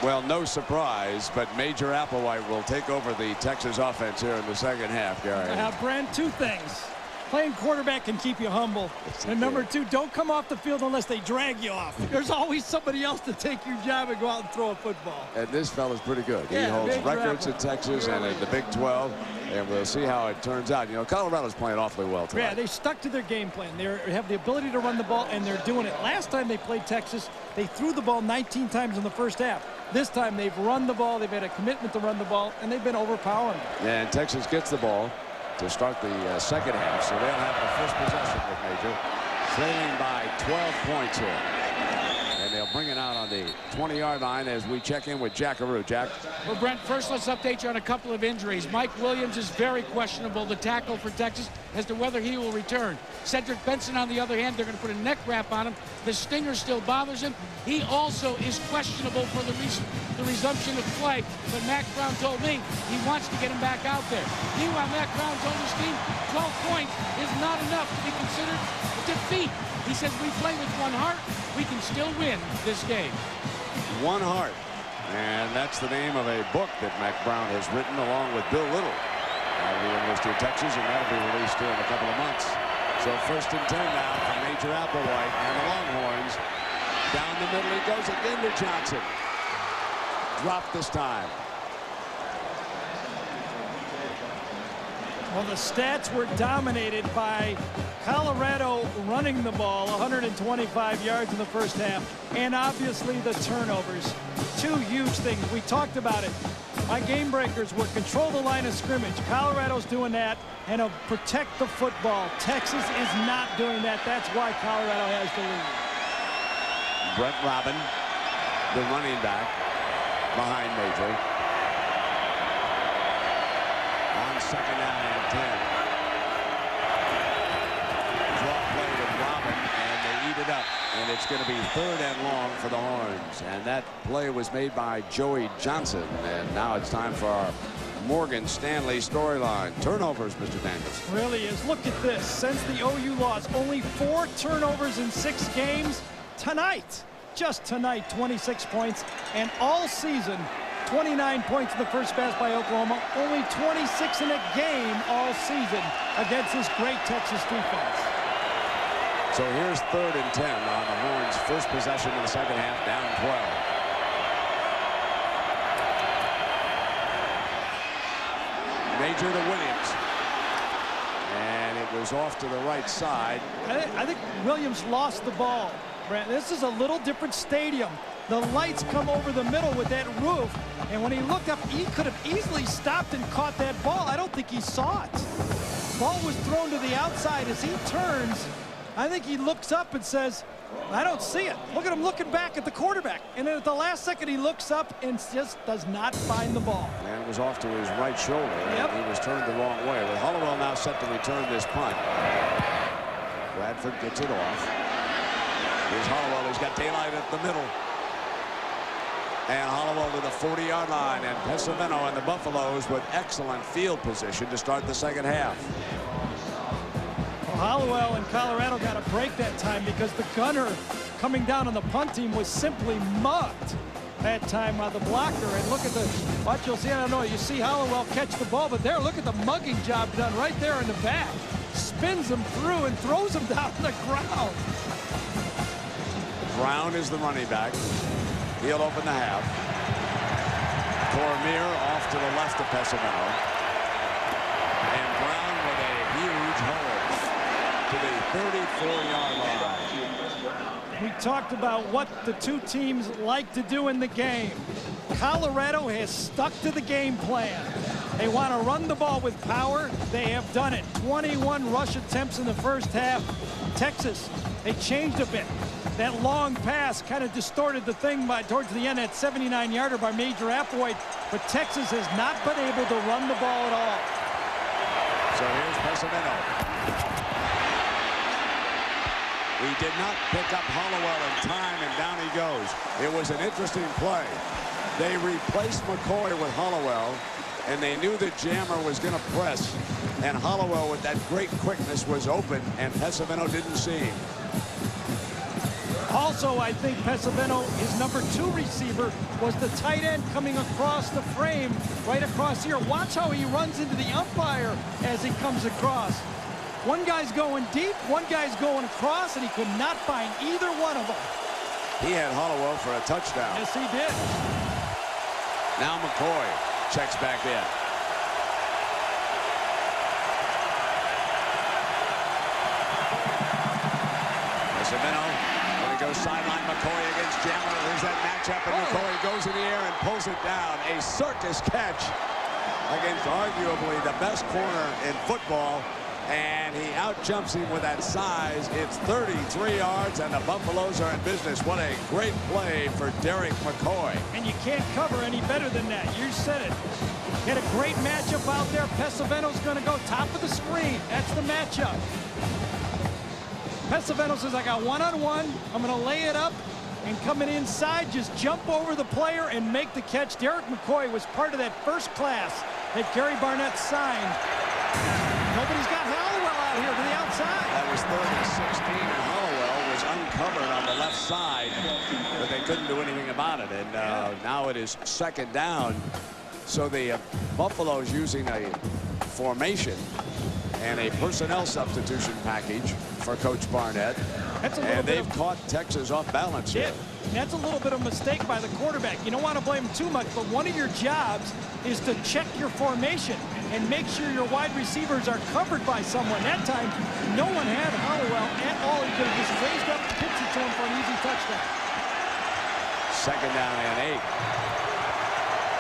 Well, no surprise, but Major Applewhite will take over the Texas offense here in the second half, Gary. Brand, two things. Playing quarterback can keep you humble. And number two, don't come off the field unless they drag you off. There's always somebody else to take your job and go out and throw a football. And this fella's pretty good. Yeah, he holds records in Texas and in the Big 12. And we'll see how it turns out. You know, Colorado's playing awfully well tonight. Yeah, they stuck to their game plan. They have the ability to run the ball, and they're doing it. Last time they played Texas, they threw the ball 19 times in the first half. This time they've run the ball. They've had a commitment to run the ball, and they've been overpowering. Yeah, and Texas gets the ball to start the second half, so they'll have the first possession with Major, trailing by 12 points here. And they'll bring it out on the 20-yard line as we check in with Jack Arute. Jack. Well, Brent, first let's update you on a couple of injuries. Mike Williams is very questionable, the tackle for Texas, as to whether he will return. Cedric Benson, on the other hand, they're going to put a neck wrap on him. The stinger still bothers him. He also is questionable for the resumption of play, but Mack Brown told me he wants to get him back out there. Meanwhile, Mack Brown told his team 12 points is not enough to be considered a defeat. He says we play with one heart. We can still win this game. One heart. And that's the name of a book that Mack Brown has written along with Bill Little at the University of Texas, and that'll be released here in a couple of months. So first and 10 now for Major Applewhite and the Longhorns. Down the middle he goes again to Johnson. Dropped this time. Well, the stats were dominated by Colorado running the ball 125 yards in the first half, and obviously the turnovers. Two huge things. We talked about it. My game breakers were control the line of scrimmage. Colorado's doing that, and protect the football. Texas is not doing that. That's why Colorado has the lead. Brett Robin, the running back, behind Major. On second down and 10. Draw play to Robin, and they eat it up. And it's going to be third and long for the Horns. And that play was made by Joey Johnson. And now it's time for our Morgan Stanley storyline. Turnovers, Mr. Daniels. Really is. Look at this. Since the OU loss, only 4 turnovers in 6 games. Tonight, just tonight, 26 points. And all season, 29 points in the first pass by Oklahoma. Only 26 in a game all season against this great Texas defense. So here's third and 10 on the Horns' first possession in the second half, down 12. Major to Williams. And it was off to the right side. I think Williams lost the ball, Brent. This is a little different stadium. the lights come over the middle with that roof, and when he looked up, he could have easily stopped and caught that ball. I don't think he saw it. Ball was thrown to the outside. As he turns, I think he looks up and says, I don't see it. Look at him looking back at the quarterback. And then at the last second, he looks up and just does not find the ball. And it was off to his right shoulder. Yep. He was turned the wrong way. With Hollowell now set to return this punt. Bradford gets it off. Here's Hollowell. He's got daylight at the middle. And Hollowell to the 40-yard line. And Pesavento and the Buffaloes with excellent field position to start the second half. Well, Hollowell and Colorado got a break that time because the gunner coming down on the punt team was simply mugged that time by the blocker. And look at the, watch, you'll see, I don't know, you see Hollowell catch the ball, but there, look at the mugging job done right there in the back. Spins him through and throws him down the ground. Brown is the running back. He'll open the half. Cormier off to the left of Pesavento. And Brown with a huge hole to the 34-yard line. We talked about what the two teams like to do in the game. Colorado has stuck to the game plan. They want to run the ball with power. They have done it. 21 rush attempts in the first half. Texas, they changed a bit. That long pass kind of distorted the thing by towards the end, that 79-yarder by Major Applewhite. But Texas has not been able to run the ball at all. So here's Pesavento. He did not pick up Hollowell in time, and down he goes. It was an interesting play. They replaced McCoy with Hollowell, and they knew that Jammer was going to press. And Hollowell, with that great quickness, was open, and Pesavento didn't see him. Also, I think Pesavento, his #2 receiver, was the tight end coming across the frame, right across here. Watch how he runs into the umpire as he comes across. One guy's going deep, one guy's going across, and he could not find either one of them. He had Hollowell for a touchdown. Yes, he did. Now McCoy checks back in. Pesavento. Goes sideline. McCoy against Jammer. There's that matchup, and McCoy goes in the air and pulls it down. A circus catch against arguably the best corner in football, and he outjumps him with that size. It's 33 yards, and the Buffaloes are in business. What a great play for Derek McCoy. And you can't cover any better than that. You said it. Get a great matchup out there. Pesavento's going to go top of the screen. That's the matchup. Pesavento says, I got one-on-one. I'm going to lay it up, and coming inside, just jump over the player and make the catch. Derek McCoy was part of that first class that Gary Barnett signed. Nobody's got Hollowell out here to the outside. That was 3rd and 16, and Hollowell was uncovered on the left side, but they couldn't do anything about it. And now it is 2nd down. So the Buffalo's using a formation and a personnel substitution package for Coach Barnett. And they've caught Texas off balance here. That's a little bit of a mistake by the quarterback. You don't want to blame him too much, but one of your jobs is to check your formation and make sure your wide receivers are covered by someone. That time, no one had Hollowell at all. He could have just raised up the pitcher to him for an easy touchdown. 2nd down and 8.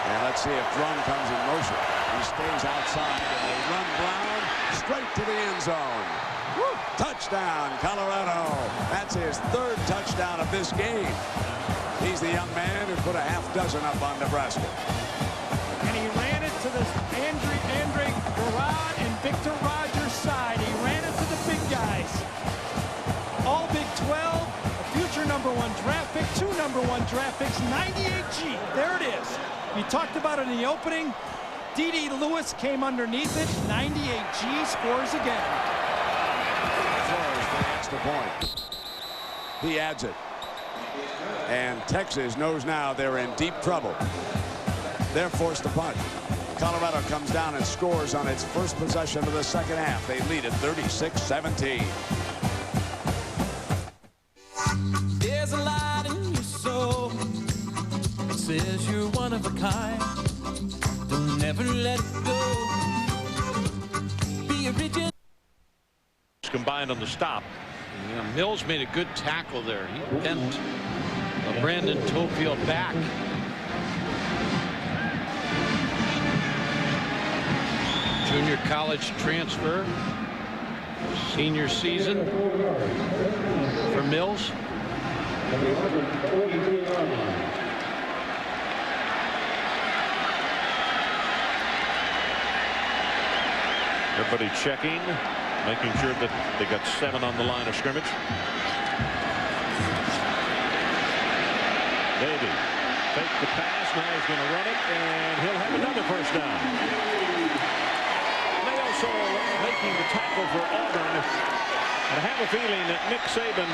And let's see if Drum comes in motion. He stays outside, and they run Brown straight to the end zone. Woo! Touchdown, Colorado. That's his 3rd touchdown of this game. He's the young man who put a half dozen up on Nebraska. And he ran it to the Andre Garrod and Victor Rogers side. He ran it to the big guys. All Big 12, a future #1 draft pick, 2 #1 draft picks, 98G. There it is. You talked about it in the opening. D.D. Lewis came underneath it. 98G scores again. Flores for the extra point. He adds it. And Texas knows now they're in deep trouble. They're forced to punt. Colorado comes down and scores on its first possession of the second half. They lead at 36-17. There's a light in your soul. It says you're one of a kind. Don't never let it go. Be original. Combined on the stop. You know, Mills made a good tackle there. He bent Brandon Tofield back. Junior college transfer. Senior season for Mills. Everybody checking, making sure that they got 7 on the line of scrimmage. Davey faked the pass, now he's going to run it, and he'll have another first down. They also making the tackle for Auburn. And I have a feeling that Nick Saban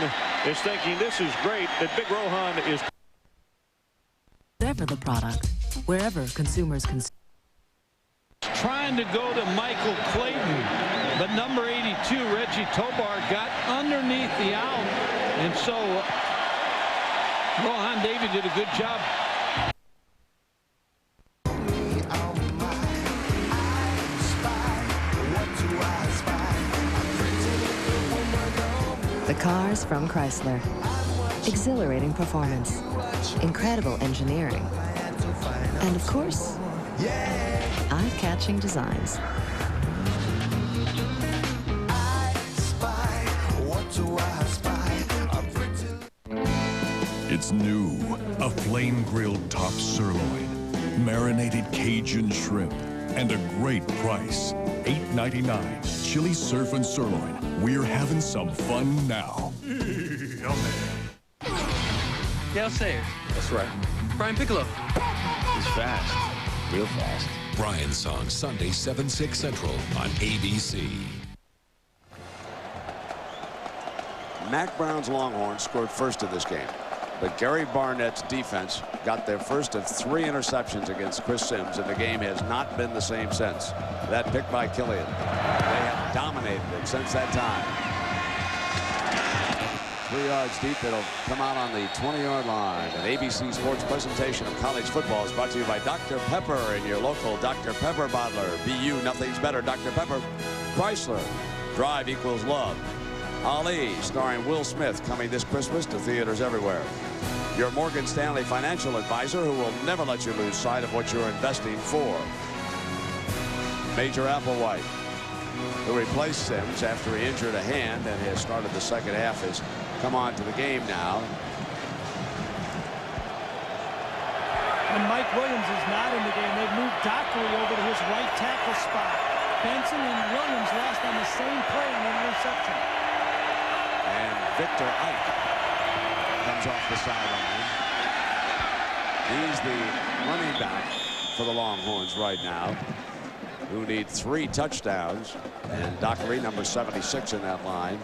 is thinking this is great, that Big Rohan is. Whatever the product, wherever consumers can. Trying to go to Michael Clayton, but number 82, Reggie Tobar, got underneath the out, and so Rohan Davey did a good job. The cars from Chrysler. Exhilarating performance, incredible engineering, and of course, eye-catching designs. It's new, a flame-grilled top sirloin, marinated Cajun shrimp, and a great price, $8.99. Chili surf and sirloin. We're having some fun now. Dale Sayers. That's right. Brian Piccolo. He's fast. Real fast. Brian Song, Sunday, 7/6 Central on ABC. Mack Brown's Longhorns scored first of this game, but Gary Barnett's defense got their first of 3 interceptions against Chris Sims, and the game has not been the same since. That pick by Killian. They have dominated it since that time. 3 yards deep. It'll come out on the 20-yard line. An ABC Sports presentation of college football is brought to you by Dr. Pepper and your local Dr. Pepper bottler. BU, nothing's better. Dr. Pepper. Chrysler. Drive equals love. Ali, starring Will Smith, coming this Christmas to theaters everywhere. Your Morgan Stanley financial advisor who will never let you lose sight of what you're investing for. Major Applewhite, who replaced Sims after he injured a hand and has started the second half, has come on to the game now. And Mike Williams is not in the game. They've moved Dockery over to his right tackle spot. Benson and Williams lost on the same play in an interception. And Victor Ike comes off the sideline. He's the running back for the Longhorns right now, who need 3 touchdowns. And Dockery, number 76 in that line.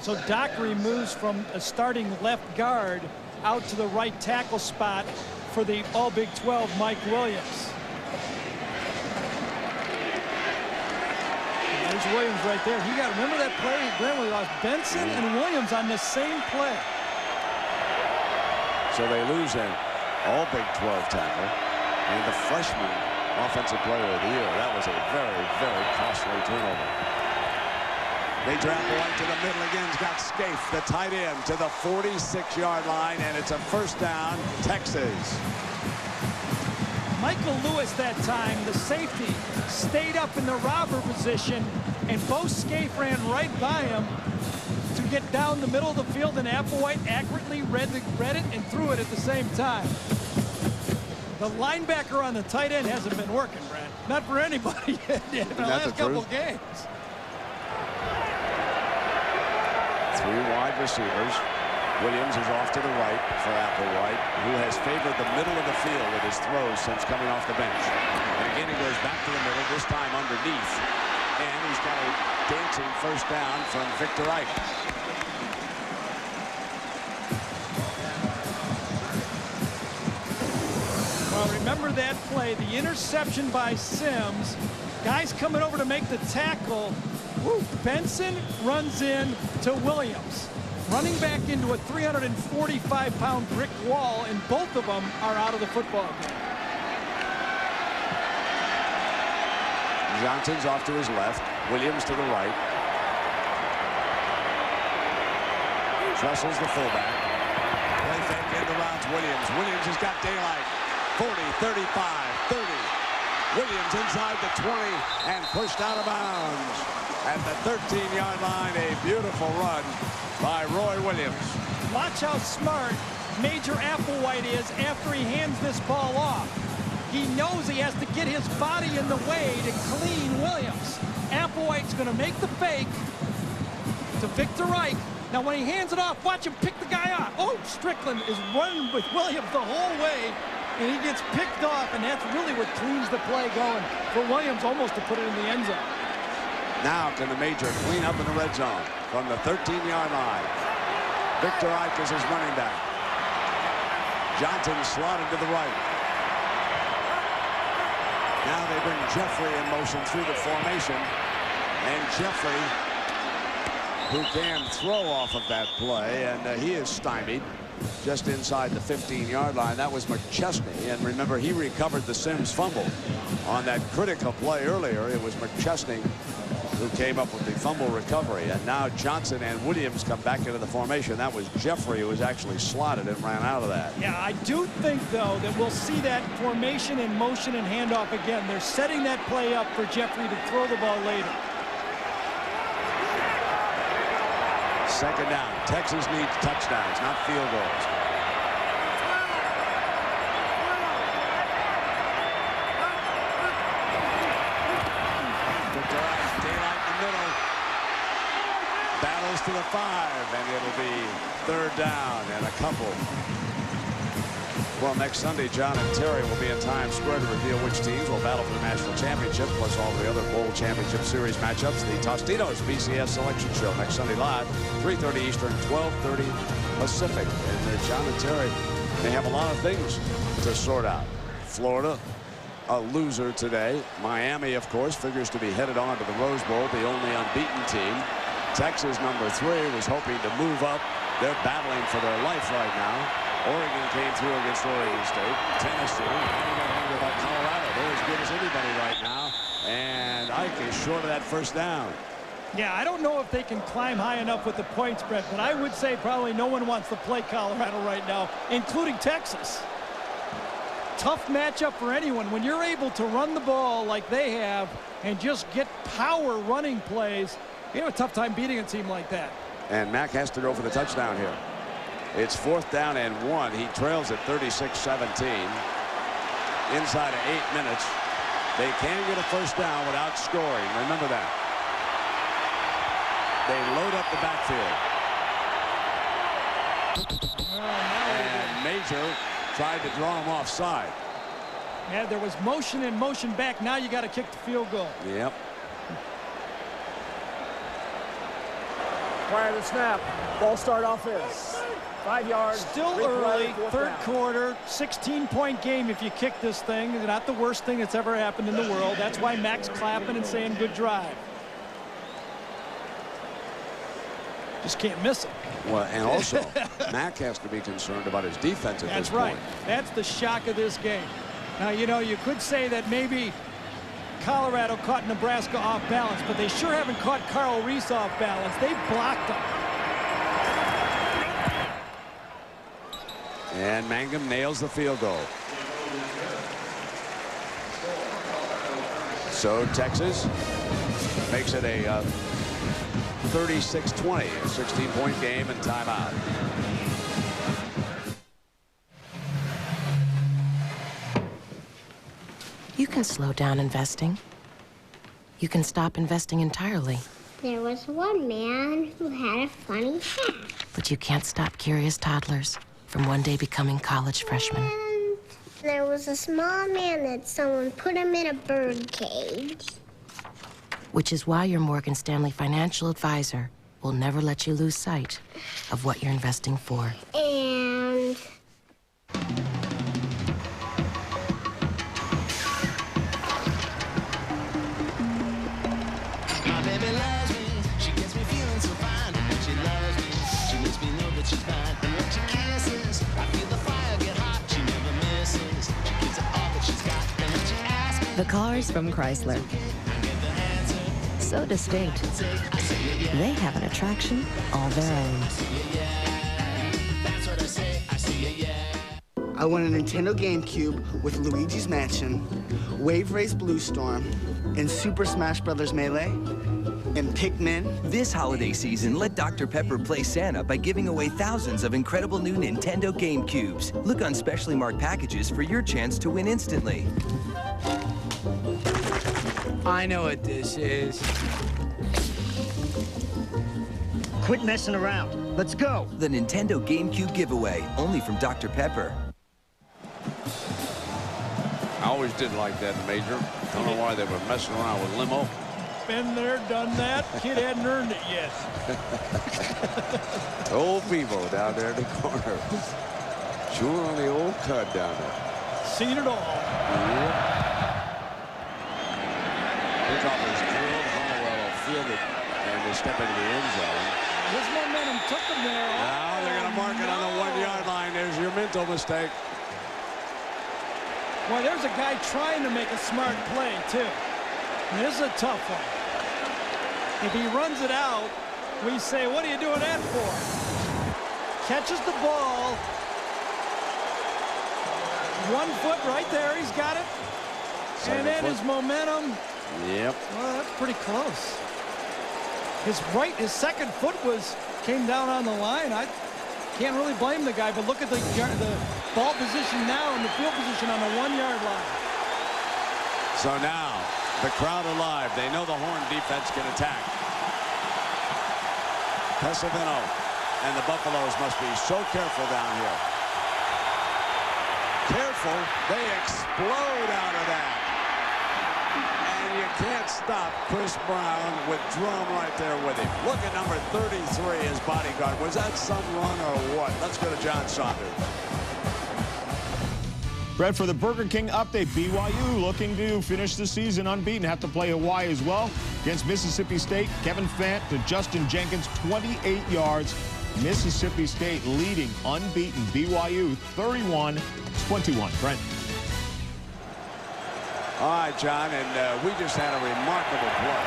So Dockery moves from a starting left guard out to the right tackle spot for the All Big 12 Mike Williams. There's Williams right there. He got, remember that play? Glenn lost Benson and Williams on the same play. So they lose an All Big 12 tackle and the freshman offensive player of the year. That was a very, very costly turnover. Major Applewhite to the middle again. He's got Scaife, the tight end, to the 46-yard line, and it's a first down, Texas. Michael Lewis that time, the safety, stayed up in the robber position, and Bo Scaife ran right by him to get down the middle of the field, and Applewhite accurately read it and threw it at the same time. The linebacker on the tight end hasn't been working, Brad. Not for anybody in the last couple games. 3 wide receivers. Williams is off to the right for Applewhite, who has favored the middle of the field with his throws since coming off the bench. And again, he goes back to the middle, this time underneath. And he's got a dancing first down from Victor Ike. Well, remember that play, the interception by Sims. Guys coming over to make the tackle. Woo. Benson runs in to Williams, running back into a 345-pound brick wall, and both of them are out of the football game. Johnson's off to his left, Williams to the right. Trestle's the fullback. Play fake into Williams. Williams has got daylight. 40, 35, 30. Williams inside the 20 and pushed out of bounds. At the 13-yard line, a beautiful run by Roy Williams. Watch how smart Major Applewhite is after he hands this ball off. He knows he has to get his body in the way to clean Williams. Applewhite's going to make the fake to Victor Reich. Now, when he hands it off, watch him pick the guy off. Oh, Strickland is running with Williams the whole way, and he gets picked off, and that's really what cleans the play going for Williams almost to put it in the end zone. Now can the Major clean up in the red zone from the 13-yard line. Victor Reich is his running back. Johnson slotted to the right. Now they bring Jeffrey in motion through the formation. And Jeffrey, who can throw off of that play, and he is stymied just inside the 15-yard line. That was McChesney, and remember, he recovered the Sims fumble on that critical play earlier. It was McChesney who came up with the fumble recovery, and now Johnson and Williams come back into the formation. That was Jeffrey who was actually slotted and ran out of that. Yeah, I do think, though, that we'll see that formation and motion and handoff again. They're setting that play up for Jeffrey to throw the ball later. Second down. Texas needs touchdowns, not field goals. Battles to the 5, and it'll be third down and a couple. Well, next Sunday, John and Terry will be in Times Square to reveal which teams will battle for the national championship, plus all the other bowl championship series matchups. The Tostitos BCS selection show next Sunday live, 3:30 Eastern, 12:30 Pacific. And John and Terry, they have a lot of things to sort out. Florida, a loser today. Miami, of course, figures to be headed on to the Rose Bowl, the only unbeaten team. Texas, number 3, was hoping to move up. They're battling for their life right now. Oregon came through against Oregon State. Tennessee, about Colorado. They're as good as anybody right now. And Ike is short of that first down. Yeah, I don't know if they can climb high enough with the point spread, but I would say probably no one wants to play Colorado right now, including Texas. Tough matchup for anyone. When you're able to run the ball like they have and just get power running plays, you have a tough time beating a team like that. And Mack has to go for the touchdown here. It's 4th down and 1. He trails at 36-17. Inside of 8 minutes. They can get a first down without scoring. Remember that. They load up the backfield. And Major tried to draw him offside. Yeah, there was motion and motion back. Now you got to kick the field goal. Yep. Prior to the snap, ball start offense. 5 yards. Still early, third quarter, 16-point game if you kick this thing. Not the worst thing that's ever happened in the world. That's why Mack's clapping and saying good drive. Just can't miss it. Well, and also, Mack has to be concerned about his defense at this point. That's right. That's the shock of this game. Now, you know, you could say that maybe Colorado caught Nebraska off balance, but they sure haven't caught Carl Reese off balance. They blocked him. And Mangum nails the field goal. So Texas makes it a 36-20, a 16-point game and timeout. You can slow down investing. You can stop investing entirely. There was one man who had a funny hat. But you can't stop curious toddlers from one day becoming college freshmen. And there was a small man that someone put him in a bird cage. Which is why your Morgan Stanley financial advisor will never let you lose sight of what you're investing for. And My baby loves me. She gets me feeling so fine. When she loves me, she lets me know that she's mine. And when she kisses, I feel the fire get hot. She never misses. She gives it all that she's got. And when she asks me, The cars from Chrysler. So distinct. They have an attraction all their own. that's what I say. I see I won a Nintendo GameCube with Luigi's Mansion, Wave Race Blue Storm, and Super Smash Bros. Melee, and Pikmin. This holiday season, let Dr. Pepper play Santa by giving away thousands of incredible new Nintendo GameCubes. Look on specially marked packages for your chance to win instantly. I know what this is. Quit messing around. Let's go. The Nintendo GameCube giveaway, only from Dr. Pepper. I always did like that Major. Don't know why they were messing around with limo. Been there, done that. Kid hadn't earned it yet. Old people down there in the corner. Chewing on the old cud down there. Seen it all. Kickoff is drilled. Hollowell will field it and they step into the end zone. His momentum took him there. Now they're going to mark it on the 1-yard line. There's your mental mistake. Well, there's a guy trying to make a smart play, too. And this is a tough one. If he runs it out, we say, what are you doing that for? Catches the ball. 1 foot right there. He's got it. And then his momentum. Yep. Well, that's pretty close. His second foot came down on the line. I can't really blame the guy, but look at the ball position now and the field position on the 1-yard line. So now the crowd alive. They know the Horn defense can attack. Pesavento and the Buffaloes must be so careful down here. Careful, they explode out of that. And you can't stop Chris Brown with Drum right there with him. Look at number 33, his bodyguard. Was that some run or what? Let's go to John Saunders. Brett, for the Burger King update, BYU looking to finish the season unbeaten. Have to play Hawaii as well against Mississippi State. Kevin Fant to Justin Jenkins, 28 yards. Mississippi State leading unbeaten BYU 31-21. Brent. All right, John, and we just had a remarkable play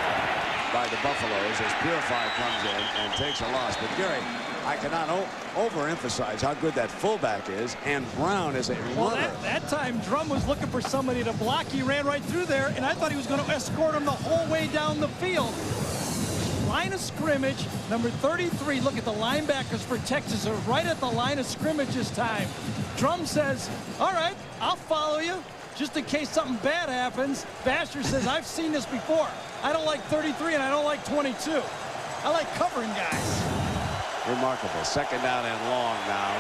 by the Buffaloes as Purify comes in and takes a loss. But, Gary, I cannot overemphasize how good that fullback is, and Brown is a runner. Well, that time, Drum was looking for somebody to block. He ran right through there, and I thought he was going to escort him the whole way down the field. Line of scrimmage, number 33. Look at the linebackers for Texas are right at the line of scrimmage this time. Drum says, all right, I'll follow you. Just in case something bad happens. Basher says, I've seen this before. I don't like 33 and I don't like 22. I like covering guys. Remarkable. Second down and long now.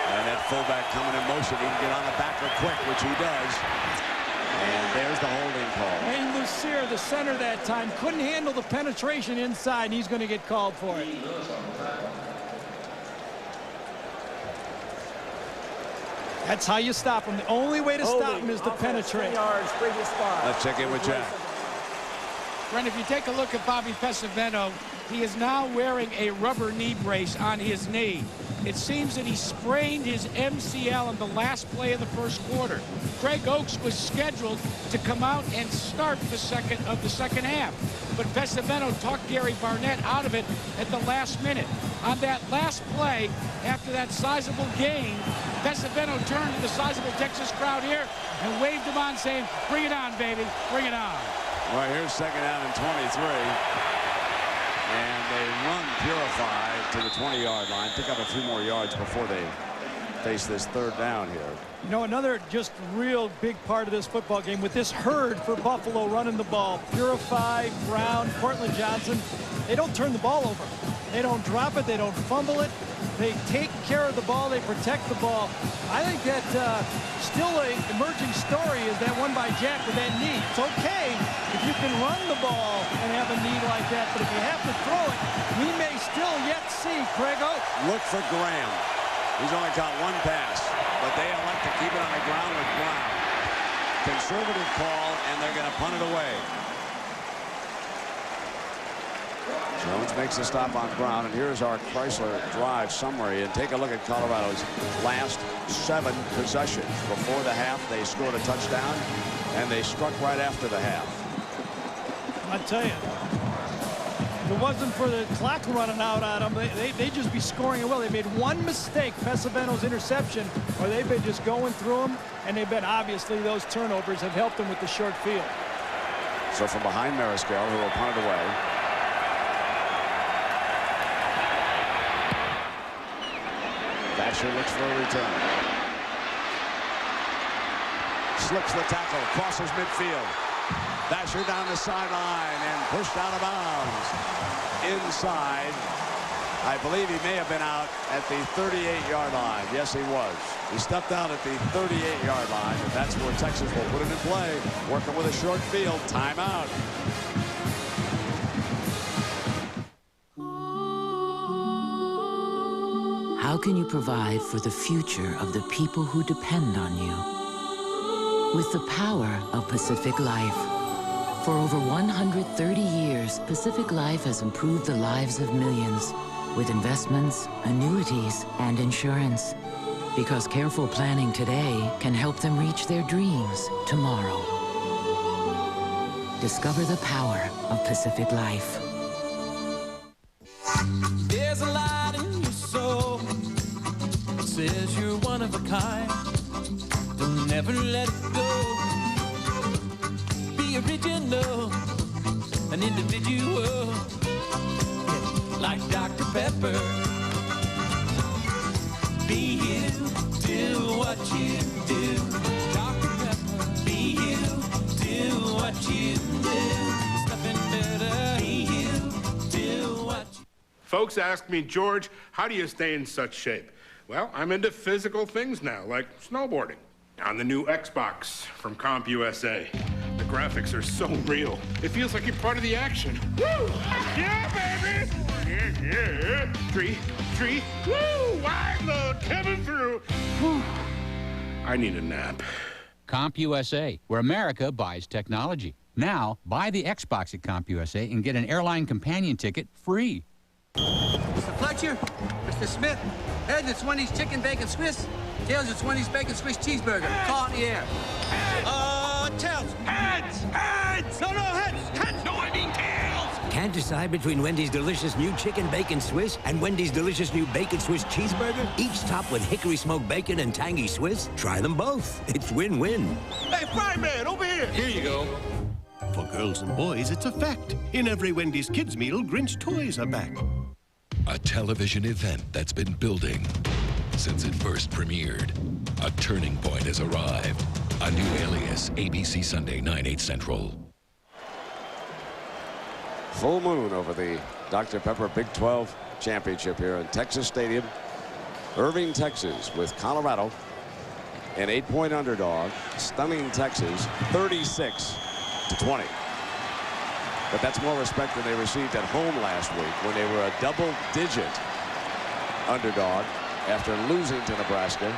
And that fullback coming in motion. He can get on the backer quick, which he does. And there's the holding call. Wayne Lucier, the center that time, couldn't handle the penetration inside, and he's going to get called for it. That's how you stop him. The only way to stop him is to penetrate. Let's check in with Jack. Brent, if you take a look at Bobby Pesavento, he is now wearing a rubber knee brace on his knee. It seems that he sprained his MCL in the last play of the first quarter. Greg Oakes was scheduled to come out and start the second half. But Pesavento talked Gary Barnett out of it at the last minute. On that last play, after that sizable gain, Pesavento turned to the sizable Texas crowd here and waved him on, saying, bring it on, baby, bring it on. Well, here's second down and 23. And they run Purify to the 20-yard line, pick up a few more yards before they face this third down here. You know, another just real big part of this football game with this herd for Buffalo running the ball. Purify, Brown, Cortland Johnson, they don't turn the ball over. They don't drop it. They don't fumble it. They take care of the ball. They protect the ball. I think that still an emerging story is that one by Jack with that knee. It's okay if you can run the ball and have a knee like that, but if you have to throw it, we may still yet see Craig Oakes. Look for Graham. He's only caught one pass, but they elect to keep it on the ground with Brown. Conservative call, and they're going to punt it away. Jones makes a stop on Brown, and here's our Chrysler Drive summary. And take a look at Colorado's last 7 possessions. Before the half, they scored a touchdown, and they struck right after the half. I tell you, If it wasn't for the clock running out on them, they'd just be scoring it well. They made one mistake, Pesaveno's interception, or they've been just going through them, and they've been, obviously, those turnovers have helped them with the short field. So from behind Mariscal, who will punt it away. Vasher looks for a return. Slips the tackle, crosses midfield. Vasher down the sideline and pushed out of bounds. Inside. I believe he may have been out at the 38-yard line. Yes, he was. He stepped out at the 38-yard line, and that's where Texas will put it in play. Working with a short field. Timeout. How can you provide for the future of the people who depend on you? With the power of Pacific Life. For over 130 years, Pacific Life has improved the lives of millions with investments, annuities, and insurance. Because careful planning today can help them reach their dreams tomorrow. Discover the power of Pacific Life. There's a light in your soul. It says you're one of a kind. Don't never let it go. Be original, an individual, like Dr. Pepper. Be you, do what you do. Dr. Pepper. Be you, do what you do. There's nothing better. Be you, do what you do. Folks ask me, George, how do you stay in such shape? Well, I'm into physical things now, like snowboarding. On the new Xbox from CompUSA. The graphics are so real. It feels like you're part of the action. Woo! Yeah, baby! Yeah. Tree. Woo! Wide load coming through. Whew. I need a nap. CompUSA, where America buys technology. Now, buy the Xbox at CompUSA and get an airline companion ticket free. Mr. Fletcher, Mr. Smith, heads, it's Wendy's Chicken Bacon Swiss. Tails, it's Wendy's Bacon Swiss Cheeseburger. Call in the air. Tails. Heads! No, heads! No, I mean tails! Can't decide between Wendy's delicious new Chicken Bacon Swiss and Wendy's delicious new Bacon Swiss Cheeseburger? Each topped with hickory smoked bacon and tangy Swiss? Try them both. It's win-win. Hey, Fry Man, over here! Here you go. For girls and boys, it's a fact. In every Wendy's kids meal, Grinch toys are back. A television event that's been building since it first premiered. A turning point has arrived. A new Alias, ABC Sunday, 9/8 Central. Full moon over the Dr. Pepper Big 12 Championship here in Texas Stadium. Irving, Texas, with Colorado, an 8-point underdog, stunning Texas 36-20. But that's more respect than they received at home last week when they were a double-digit underdog after losing to Nebraska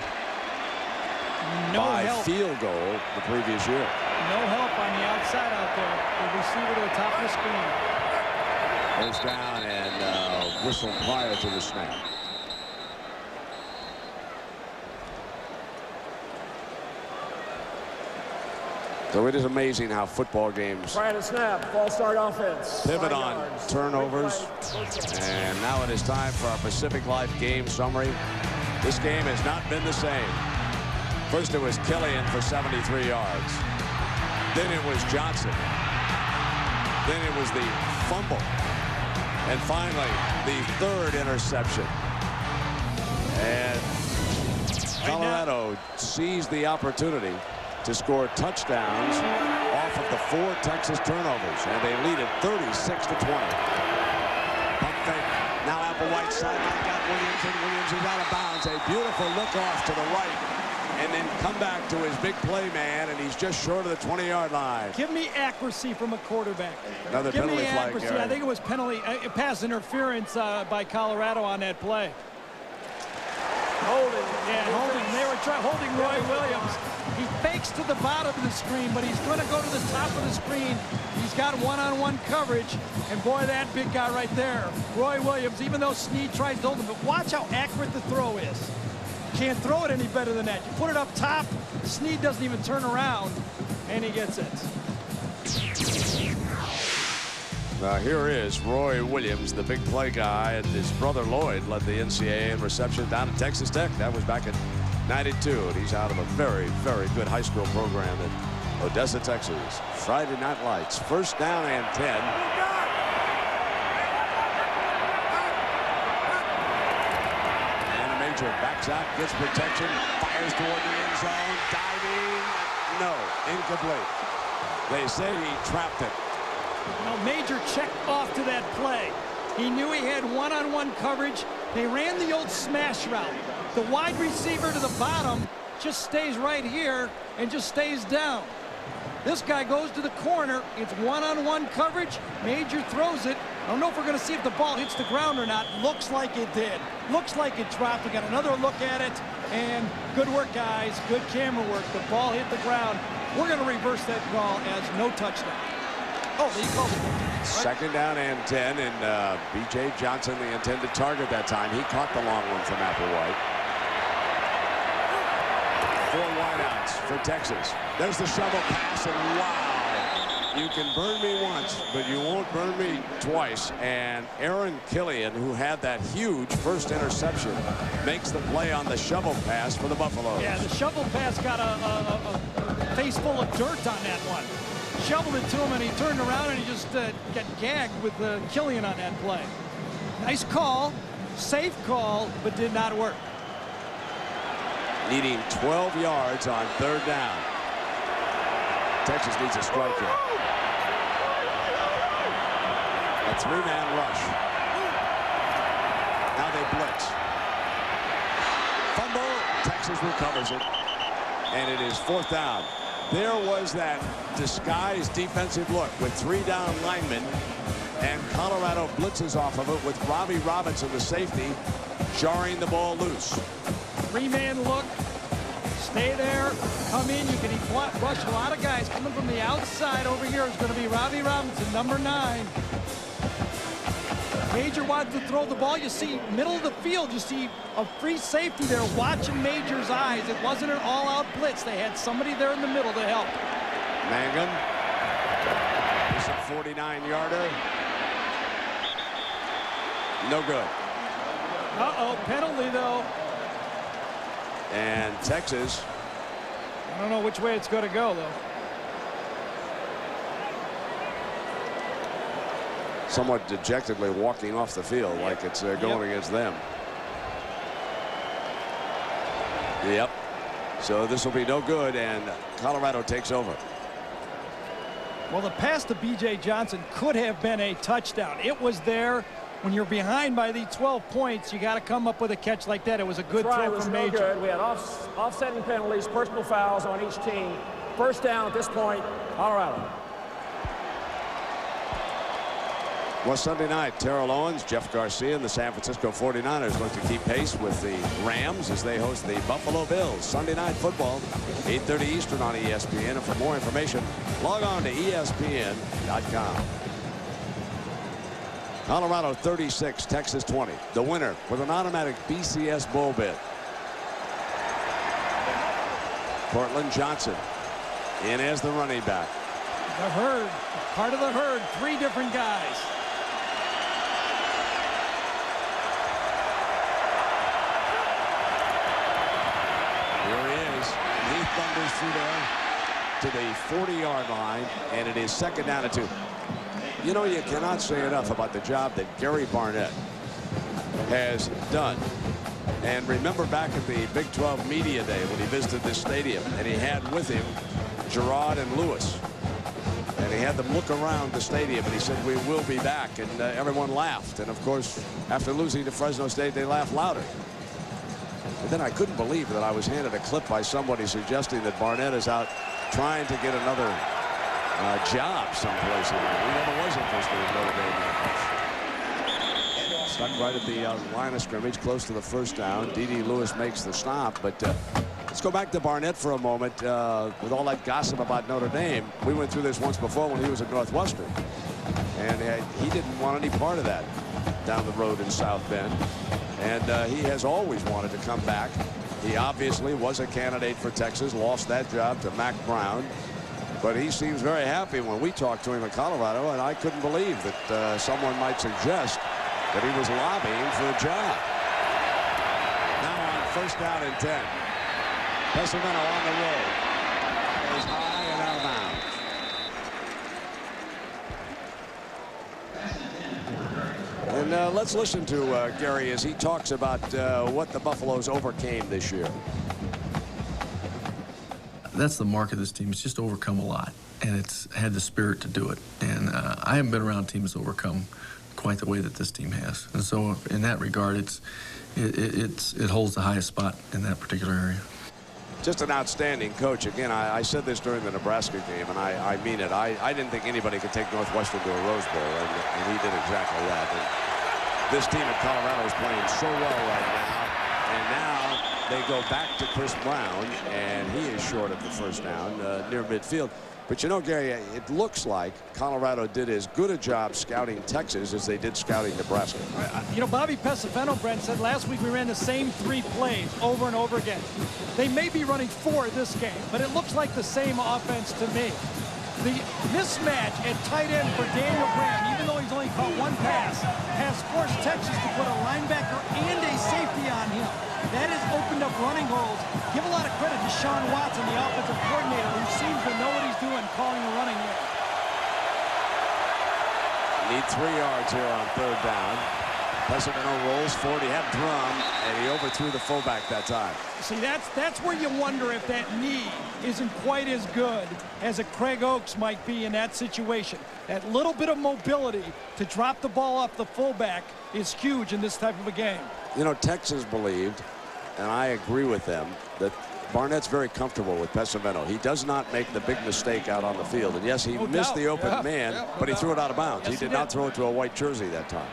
by field goal the previous year. No help on the outside out there. The receiver to the top of the screen. Goes down and whistled prior to the snap. So it is amazing how football games Prior to snap, false start offense. pivot 5 on yards. turnovers. And now it is time for our Pacific Life game summary. This game has not been the same. First it was Killian for 73 yards. Then it was Johnson. Then it was the fumble. And finally, the third interception. And Colorado seized the opportunity to score touchdowns off of the 4 Texas turnovers, and they lead it 36-20. Pump fake. Now Applewhite sideline got Williams, and Williams is out of bounds. A beautiful look off to the right, and then come back to his big play man, and he's just short of the 20-yard line. Give me accuracy from a quarterback. Another Give penalty me flag. accuracy. Gary. I think it was penalty pass interference by Colorado on that play. Holding. Yeah, holding. They were holding Roy Williams. He fakes to the bottom of the screen, but he's going to go to the top of the screen. He's got one-on-one coverage, and boy, that big guy right there, Roy Williams, even though Snead tries to hold him, but watch how accurate the throw is. Can't throw it any better than that. You put it up top, Snead doesn't even turn around, and he gets it. Here is Roy Williams, the big play guy, and his brother Lloyd led the NCAA in reception down at Texas Tech. That was back in '92, and he's out of a very, very good high school program in Odessa, Texas. Friday Night Lights, first down and 10. And a Major backs out, gets protection, fires toward the end zone, diving, no, incomplete. They say he trapped it. Well, Major checked off to that play. He knew he had one-on-one coverage. They ran the old smash route. The wide receiver to the bottom just stays right here and just stays down. This guy goes to the corner. It's one-on-one coverage. Major throws it. I don't know if we're going to see if the ball hits the ground or not. Looks like it did. Looks like it dropped. We got another look at it. And good work, guys. Good camera work. The ball hit the ground. We're going to reverse that call as no touchdown. Oh, he called it. Right? Second down and 10, and B.J. Johnson, the intended target that time. He caught the long one from Applewhite. 4 wideouts for Texas. There's the shovel pass, and wow. You can burn me once, but you won't burn me twice. And Aaron Killian, who had that huge first interception, makes the play on the shovel pass for the Buffaloes. Yeah, the shovel pass got a face full of dirt on that one. Shoveled it to him, and he turned around, and he just got gagged with Killian on that play. Nice call, safe call, but did not work. Needing 12 yards on third down. Texas needs a strike here. A 3-man rush. Now they blitz. Fumble. Texas recovers it. And it is 4th down. There was that disguised defensive look with 3 down linemen. And Colorado blitzes off of it with Robbie Robinson, the safety, jarring the ball loose. 3-man look. Stay there. Come in. You can rush a lot of guys. Coming from the outside over here is going to be Robbie Robinson, number 9. Major wanted to throw the ball. You see middle of the field. You see a free safety there watching Major's eyes. It wasn't an all-out blitz. They had somebody there in the middle to help. Mangan. It's a 49-yarder. No good. Uh-oh, penalty, though. And Texas. I don't know which way it's going to go, though. Somewhat dejectedly walking off the field like it's going against them. Yep. So this will be no good, and Colorado takes over. Well, the pass to B.J. Johnson could have been a touchdown. It was there. When you're behind by the 12 points, you got to come up with a catch like that. It was a good throw from Major. Good. We had offsetting penalties, personal fouls on each team. First down at this point, Colorado. Well, Sunday night, Terrell Owens, Jeff Garcia, and the San Francisco 49ers look to keep pace with the Rams as they host the Buffalo Bills. Sunday night football, 8:30 Eastern on ESPN. And for more information, log on to ESPN.com. Colorado 36, Texas 20. The winner with an automatic BCS bowl bid. Cortland Johnson in as the running back. The herd, part of the herd, 3 different guys. Here he is. He thunders through there to the 40-yard line, and it is 2nd down and 2. You know, you cannot say enough about the job that Gary Barnett has done. And remember back at the Big 12 Media Day when he visited this stadium, and he had with him Gerard and Lewis. And he had them look around the stadium, and he said, "We will be back." And everyone laughed. And, of course, after losing to Fresno State, they laughed louder. And then I couldn't believe that I was handed a clip by somebody suggesting that Barnett is out trying to get another job someplace. He never was interested in Notre Dame. Stuck right at the line of scrimmage, close to the first down. D.D. Lewis makes the stop, but let's go back to Barnett for a moment. With all that gossip about Notre Dame, we went through this once before when he was at Northwestern, and he didn't want any part of that down the road in South Bend, and he has always wanted to come back. He obviously was a candidate for Texas, lost that job to Mack Brown. But he seems very happy when we talked to him in Colorado, and I couldn't believe that someone might suggest that he was lobbying for a job. Now on first down and 10. Pesavento on the roll. Goes high and out of bounds. And let's listen to Gary as he talks about what the Buffaloes overcame this year. That's the mark of this team. It's just overcome a lot, and it's had the spirit to do it. And I haven't been around teams that overcome quite the way that this team has. And so in that regard, it holds the highest spot in that particular area. Just an outstanding coach. Again, I said this during the Nebraska game, and I mean it. I didn't think anybody could take Northwestern to a Rose Bowl, and he did exactly that. And this team at Colorado is playing so well right now, and now they go back to Chris Brown, and he is short of the first down near midfield. But you know, Gary, it looks like Colorado did as good a job scouting Texas as they did scouting Nebraska. You know, Bobby Pesavento, Brent, said last week we ran the same 3 plays over and over again. They may be running 4 this game, but it looks like the same offense to me. The mismatch at tight end for Daniel Graham, even though he's only caught 1 pass, has forced Texas to put a linebacker and a safety on him. That has opened up running holes. Give a lot of credit to Sean Watson, the offensive coordinator, who seems to know what he's doing, calling the running game. Need 3 yards here on third down. Pesavento rolls forward. He had Drum, and he overthrew the fullback that time. See, that's where you wonder if that knee isn't quite as good as a Craig Oaks might be in that situation. That little bit of mobility to drop the ball off the fullback is huge in this type of a game. You know, Texas believed, and I agree with them, that Barnett's very comfortable with Pesavento. He does not make the big mistake out on the field. And yes, he missed the open man, but he threw it out of bounds. He did not throw it to a white jersey that time.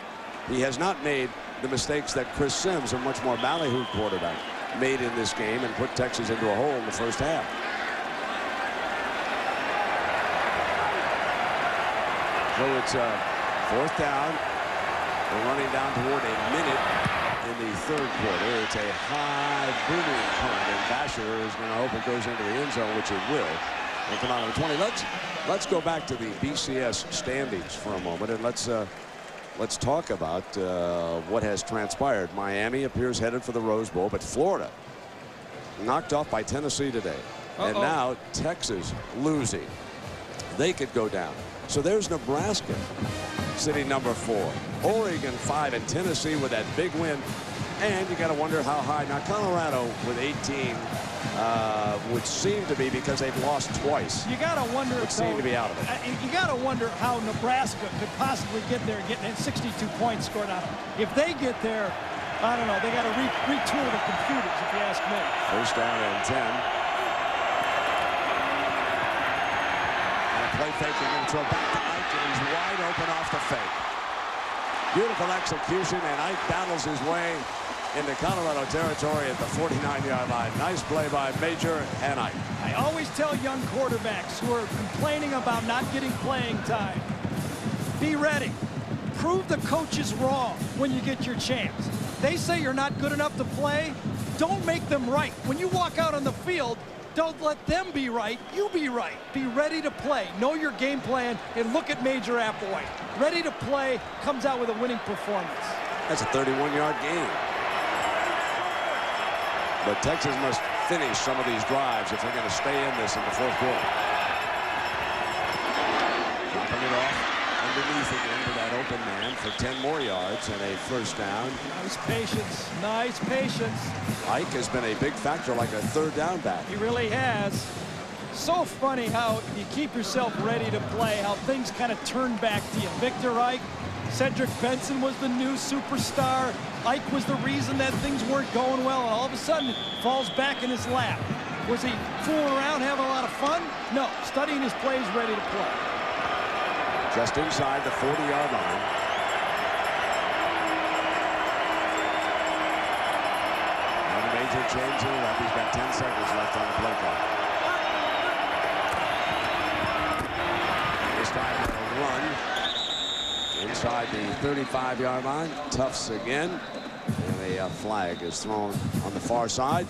He has not made the mistakes that Chris Sims, a much more ballyhoo quarterback, made in this game and put Texas into a hole in the first half. So it's fourth down. We're running down toward a minute in the third quarter. It's a high booming punt, and Basher is going to hope it goes into the end zone, which it will. It'll come out on the 20. Let's go back to the BCS standings for a moment, and let's talk about what has transpired. Miami appears headed for the Rose Bowl, but Florida knocked off by Tennessee today. And now Texas losing. They could go down. So there's Nebraska sitting number 4. Oregon 5, and Tennessee with that big win. And you got to wonder how high. Now Colorado with 18 would seem to be, because they've lost twice. You got to wonder. Would seem to be out of it. You got to wonder how Nebraska could possibly get there, getting 62 points scored on them. If they get there, I don't know. They got to retool the computers, if you ask me. First down and 10. And a play fake, they're going to throw back to Ike, and he's wide open off the fake. Beautiful execution, and Ike battles his way into Colorado territory at the 49-yard line. Nice play by Major and Ike. I always tell young quarterbacks who are complaining about not getting playing time, be ready. Prove the coaches wrong when you get your chance. They say you're not good enough to play. Don't make them right. When you walk out on the field, don't let them be right. You be right. Be ready to play. Know your game plan, and look at Major Applewhite. Ready to play, comes out with a winning performance. That's a 31-yard gain. But Texas must finish some of these drives if they're going to stay in this in the fourth quarter. Dropping it off underneath again to that open man for 10 more yards and a first down. Nice patience. Nice patience. Ike has been a big factor, like a third down back. He really has. So funny how you keep yourself ready to play, how things kind of turn back to you. Victor Ike, Cedric Benson was the new superstar. Ike was the reason that things weren't going well, and all of a sudden falls back in his lap. Was he fooling around, having a lot of fun? No, studying his plays, ready to play. Just inside the 40-yard line. And a major change here up. He's got 10 seconds left on the play clock. This time they'll run inside the 35-yard line. Tufts again. And a flag is thrown on the far side.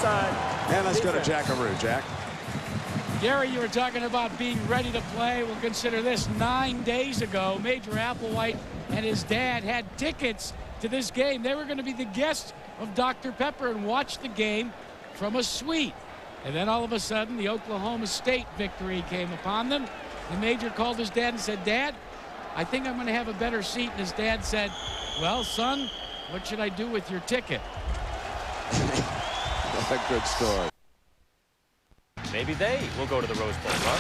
inside. And let's go to defense. Jackaroo. Jack. Gary, you were talking about being ready to play. Well, consider this. 9 days ago, Major Applewhite and his dad had tickets to this game. They were going to be the guests of Dr. Pepper and watch the game from a suite. And then all of a sudden, the Oklahoma State victory came upon them. The Major called his dad and said, "Dad, I think I'm going to have a better seat." And his dad said, "Well, son, what should I do with your ticket?" That's a good story. Maybe they will go to the Rose Bowl, huh?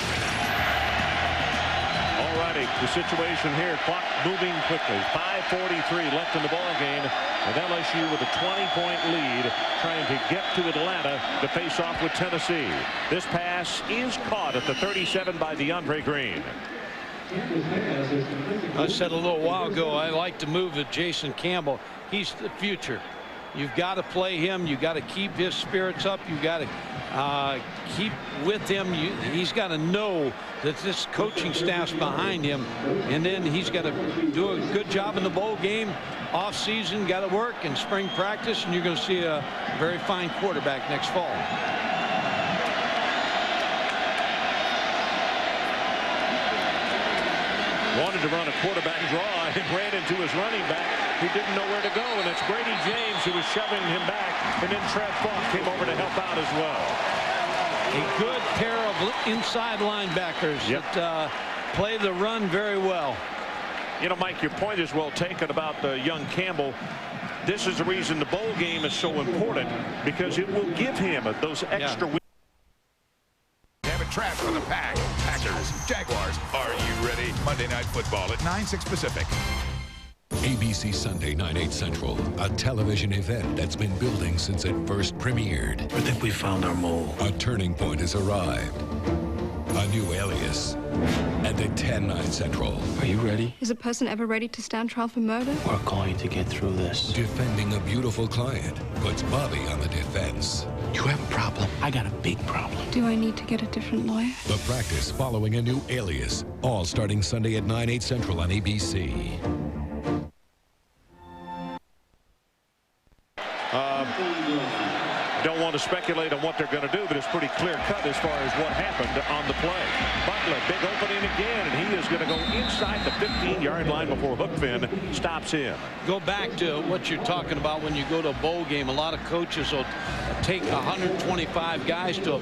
All righty, the situation here, clock moving quickly. 5:43 left in the ball game, and LSU with a 20-point lead, trying to get to Atlanta to face off with Tennessee. This pass is caught at the 37 by DeAndre Green. I said a little while ago, I like to move with Jason Campbell. He's the future. You've got to play him. You've got to keep his spirits up. You've got to keep with him. He's got to know that this coaching staff's behind him, and then he's got to do a good job in the bowl game. Off season, got to work, and spring practice, and you're going to see a very fine quarterback next fall. Wanted to run a quarterback draw and ran into his running back. He didn't know where to go, and it's Grady James who was shoving him back, and then Trev Falk came over to help out as well. A good pair of inside linebackers that play the run very well. You know, Mike, your point is well taken about young Campbell. This is the reason the bowl game is so important, because it will give him those extra weeks. Have a trap for the pack. Packers, Jaguars, are you ready? Monday Night Football at 9/6 Pacific. ABC Sunday, 9/8 Central, a television event that's been building since it first premiered. I think we found our mole. A turning point has arrived. A new alias. And at 10/9 Central. Are you ready? Is a person ever ready to stand trial for murder? We're going to get through this. Defending a beautiful client puts Bobby on the defense. You have a problem. I got a big problem. Do I need to get a different lawyer? The practice following a new alias. All starting Sunday at 9/8 Central on ABC. Don't want to speculate on what they're going to do, but it's pretty clear cut as far as what happened on the play. Butler, big opening again, and he is going to go inside the 15-yard line before Hookfin stops him. Go back to what you're talking about when you go to a bowl game. A lot of coaches will take 125 guys to a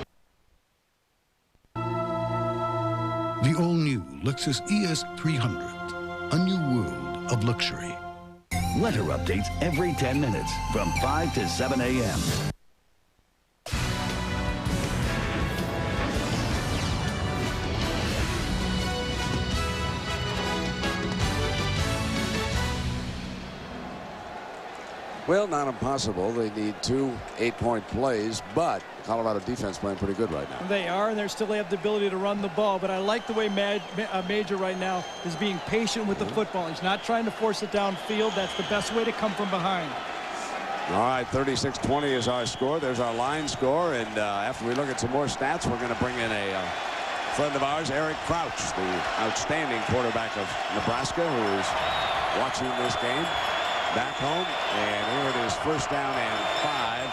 The all-new Lexus ES 300, a new world of luxury. Weather updates every 10 minutes from 5 to 7 a.m. Well, not impossible. They need 2 8-point plays, but Colorado defense playing pretty good right now. They are, and they still have the ability to run the ball. But I like the way Major right now is being patient with the football. He's not trying to force it downfield. That's the best way to come from behind. All right, 36-20 is our score. There's our line score. And after we look at some more stats, we're going to bring in a friend of ours, Eric Crouch, the outstanding quarterback of Nebraska, who is watching this game back home. And here it is, first down and 5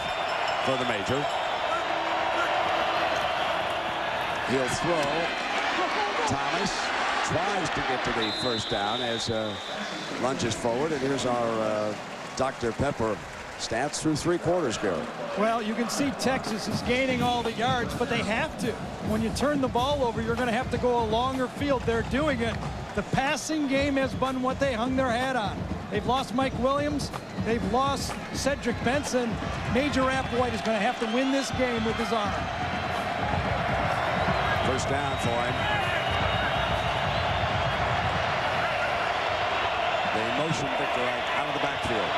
for the Major. He'll throw. Thomas tries to get to the first down as lunges forward. And here's our Dr. Pepper stats through 3 quarters, Gary. Well, you can see Texas is gaining all the yards, but they have to. When you turn the ball over, you're going to have to go a longer field. They're doing it. The passing game has been what they hung their hat on. They've lost Mike Williams. They've lost Cedric Benson. Major Applewhite is going to have to win this game with his arm. First down for him. They motion Victor out of the backfield.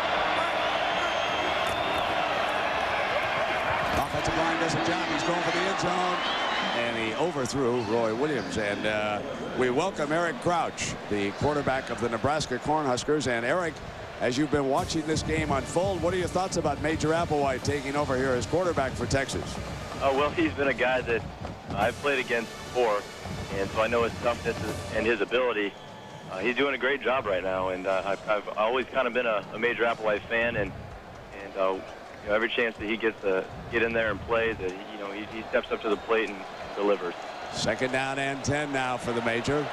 Offensive line does a job. He's going for the end zone. And he overthrew Roy Williams. And we welcome Eric Crouch, the quarterback of the Nebraska Cornhuskers. And Eric, as you've been watching this game unfold, what are your thoughts about Major Applewhite taking over here as quarterback for Texas? Well, he's been a guy that I've played against before, and so I know his toughness and his ability. He's doing a great job right now, and I've always kind of been a Major Applewhite fan, and you know, every chance that he gets to get in there and play, that he steps up to the plate and delivers. Second down and 10 now for the Major.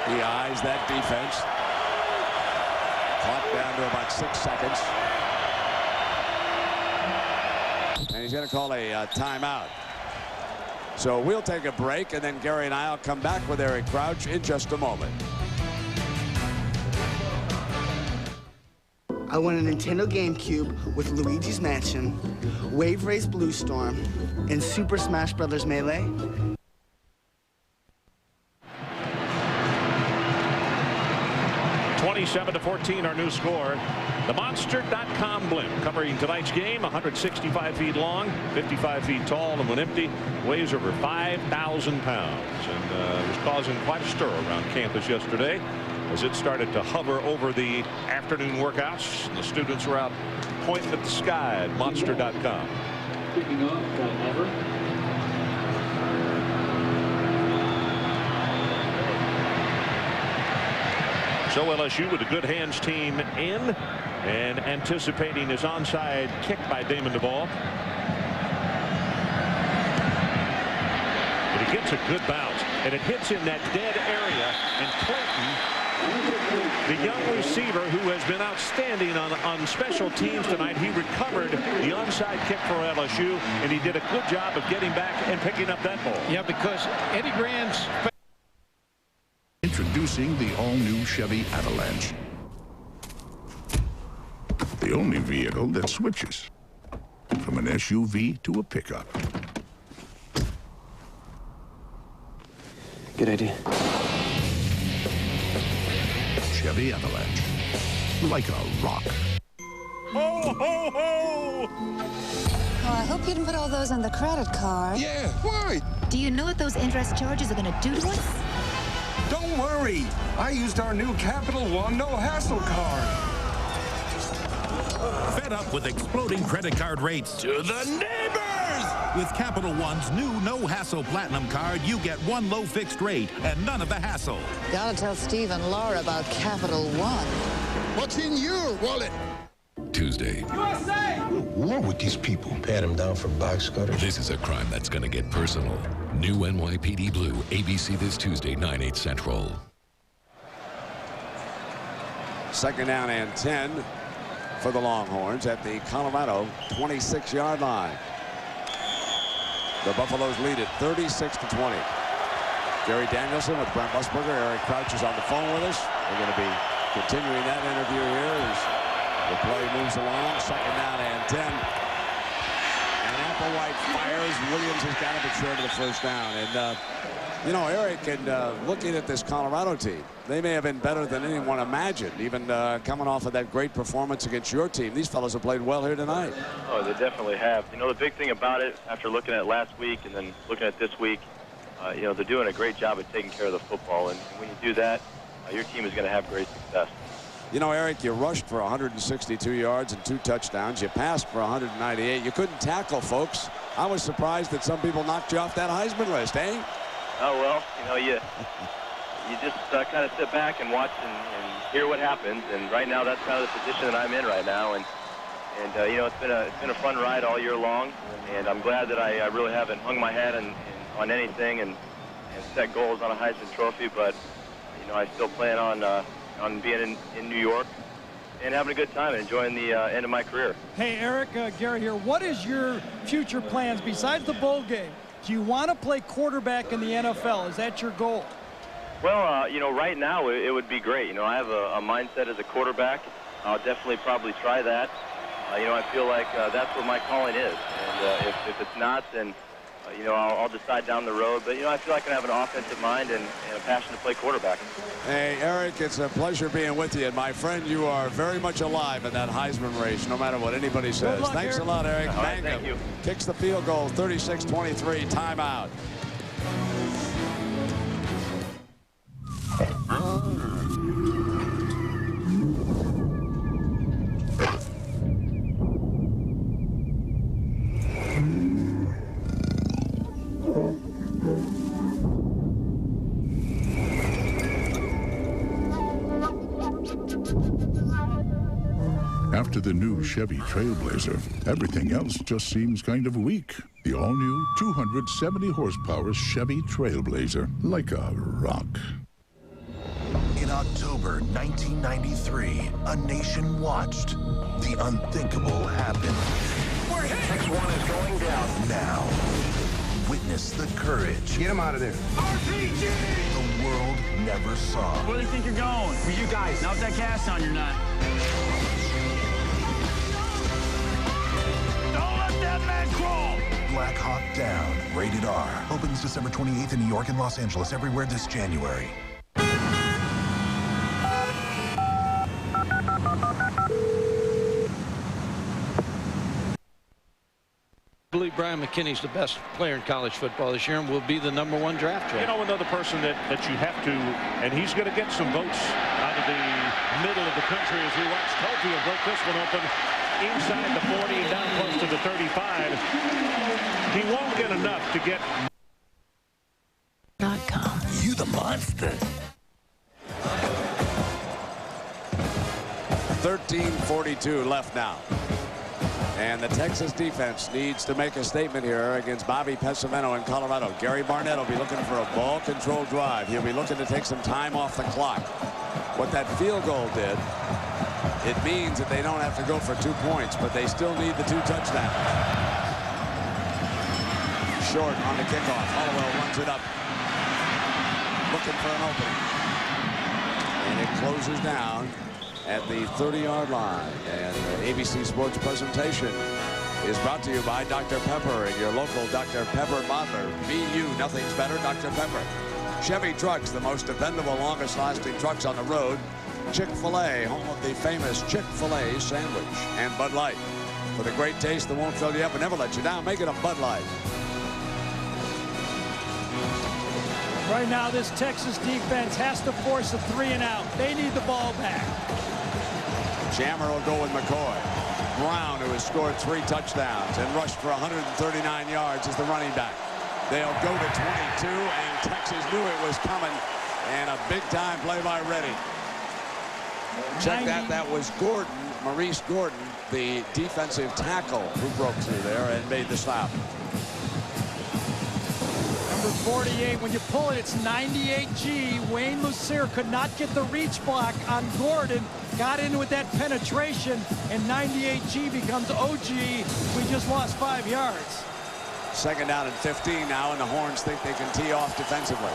He eyes that defense. Clock down to about 6 seconds. And he's going to call a timeout. So we'll take a break, and then Gary and I will come back with Eric Crouch in just a moment. I won a Nintendo GameCube with Luigi's Mansion, Wave Race Blue Storm, and Super Smash Bros. Melee. (27-14) our new score. The Monster.com blimp covering tonight's game, 165 feet long, 55 feet tall, and when empty, weighs over 5,000 pounds. And was causing quite a stir around campus yesterday as it started to hover over the afternoon workouts. And the students were out pointing at the sky at Monster.com. Kicking off, Ever. So LSU with a good hands team in and anticipating his onside kick by Damon DeVault. But he gets a good bounce, and it hits in that dead area. And Clayton, the young receiver who has been outstanding on special teams tonight, he recovered the onside kick for LSU, and he did a good job of getting back and picking up that ball. Yeah, because Eddie Grant's... Introducing the all-new Chevy Avalanche. The only vehicle that switches from an SUV to a pickup. Good idea. Chevy Avalanche. Like a rock. Ho, ho, ho! Oh, I hope you didn't put all those on the credit card. Yeah, why? Do you know what those interest charges are going to do to us? Don't worry. I used our new Capital One No Hassle card. Fed up with exploding credit card rates? To the neighbors! With Capital One's new No Hassle Platinum card, you get one low fixed rate and none of the hassle. Gotta tell Steve and Laura about Capital One. What's in your wallet? Tuesday. USA! What's wrong with these people? Pat him down for box cutters. This is a crime that's going to get personal. New NYPD Blue, ABC this Tuesday, 9/8 Central. Second down and 10 for the Longhorns at the Colorado 26-yard line. The Buffaloes lead it 36-20. Gary Danielson with Brent Musburger. Eric Crouch is on the phone with us. We're going to be continuing that interview here as the play moves along. Second down and 10. And Applewhite fires. Williams has got to be sure to the first down. And, you know, Eric, and looking at this Colorado team, they may have been better than anyone imagined, even coming off of that great performance against your team. These fellows have played well here tonight. Oh, they definitely have. You know, the big thing about it, after looking at last week and then looking at this week, you know, they're doing a great job of taking care of the football. And when you do that, your team is going to have great success. You know, Eric, you rushed for 162 yards and 2 touchdowns. You passed for 198. You couldn't tackle, folks. I was surprised that some people knocked you off that Heisman list, eh? Oh, well, you know, you just kind of sit back and watch and hear what happens. And right now, that's kind of the position that I'm in right now. And you know, it's been a fun ride all year long. And I'm glad that I really haven't hung my head on anything and set goals on a Heisman Trophy. But you know, I still plan on being in New York and having a good time and enjoying the end of my career. Hey, Eric, Gary here. What is your future plans besides the bowl game? Do you want to play quarterback in the NFL? Is that your goal? Well, you know, right now it would be great. You know, I have a mindset as a quarterback. I'll definitely probably try that. You know, I feel like that's what my calling is. And if it's not, then, you know, I'll decide down the road. But, you know, I feel like I have an offensive mind and a passion to play quarterback. Hey, Eric, it's a pleasure being with you. And, my friend, you are very much alive in that Heisman race, no matter what anybody says. Luck, Thanks Eric. a lot, Eric. All right, thank you. Kicks the field goal, 36-23, timeout. After the new Chevy Trailblazer, everything else just seems kind of weak. The all-new 270 horsepower Chevy Trailblazer, like a rock. In October 1993, a nation watched. The unthinkable happened. We're hit! X1 is going down. Now, witness the courage. Get him out of there. RPG! The world never saw. Where do you think you're going? For you guys. Now with that cast on, you're not. Don't let that man crawl! Black Hawk Down, rated R. Opens December 28th in New York and Los Angeles, everywhere this January. I believe Brian McKinney's the best player in college football this year and will be the #1 draft choice. You know, another person that you have to, and he's going to get some votes out of the middle of the country as we watch Cofield break this one open inside the 40 and down close to the 35. He won't get enough to get. You the monster. 13:42 left now. And the Texas defense needs to make a statement here against Bobby Pesavento in Colorado. Gary Barnett will be looking for a ball control drive. He'll be looking to take some time off the clock. What that field goal did, it means that they don't have to go for 2 points, but they still need the 2 touchdowns. Short on the kickoff. Hollowell runs it up, looking for an opening. And it closes down at the 30-yard line. And the ABC Sports presentation is brought to you by Dr. Pepper and your local Dr. Pepper bottler. Me, you, nothing's better, Dr. Pepper. Chevy Trucks, the most dependable, longest-lasting trucks on the road. Chick-fil-A, home of the famous Chick-fil-A sandwich. And Bud Light. For the great taste that won't fill you up and never let you down, make it a Bud Light. Right now, this Texas defense has to force a 3-and-out. They need the ball back. Jammer will go with McCoy. Brown, who has scored 3 touchdowns and rushed for 139 yards, is the running back. They'll go to 22, and Texas knew it was coming. And a big-time play by Reddy. Check that. That was Gordon, Maurice Gordon, the defensive tackle, who broke through there and made the stop. Number 48, when you pull it, it's 98G. Wayne Lucier could not get the reach block on Gordon. Got in with that penetration, and 98G becomes OG. We just lost 5 yards. 2nd down and 15 now, and the Horns think they can tee off defensively.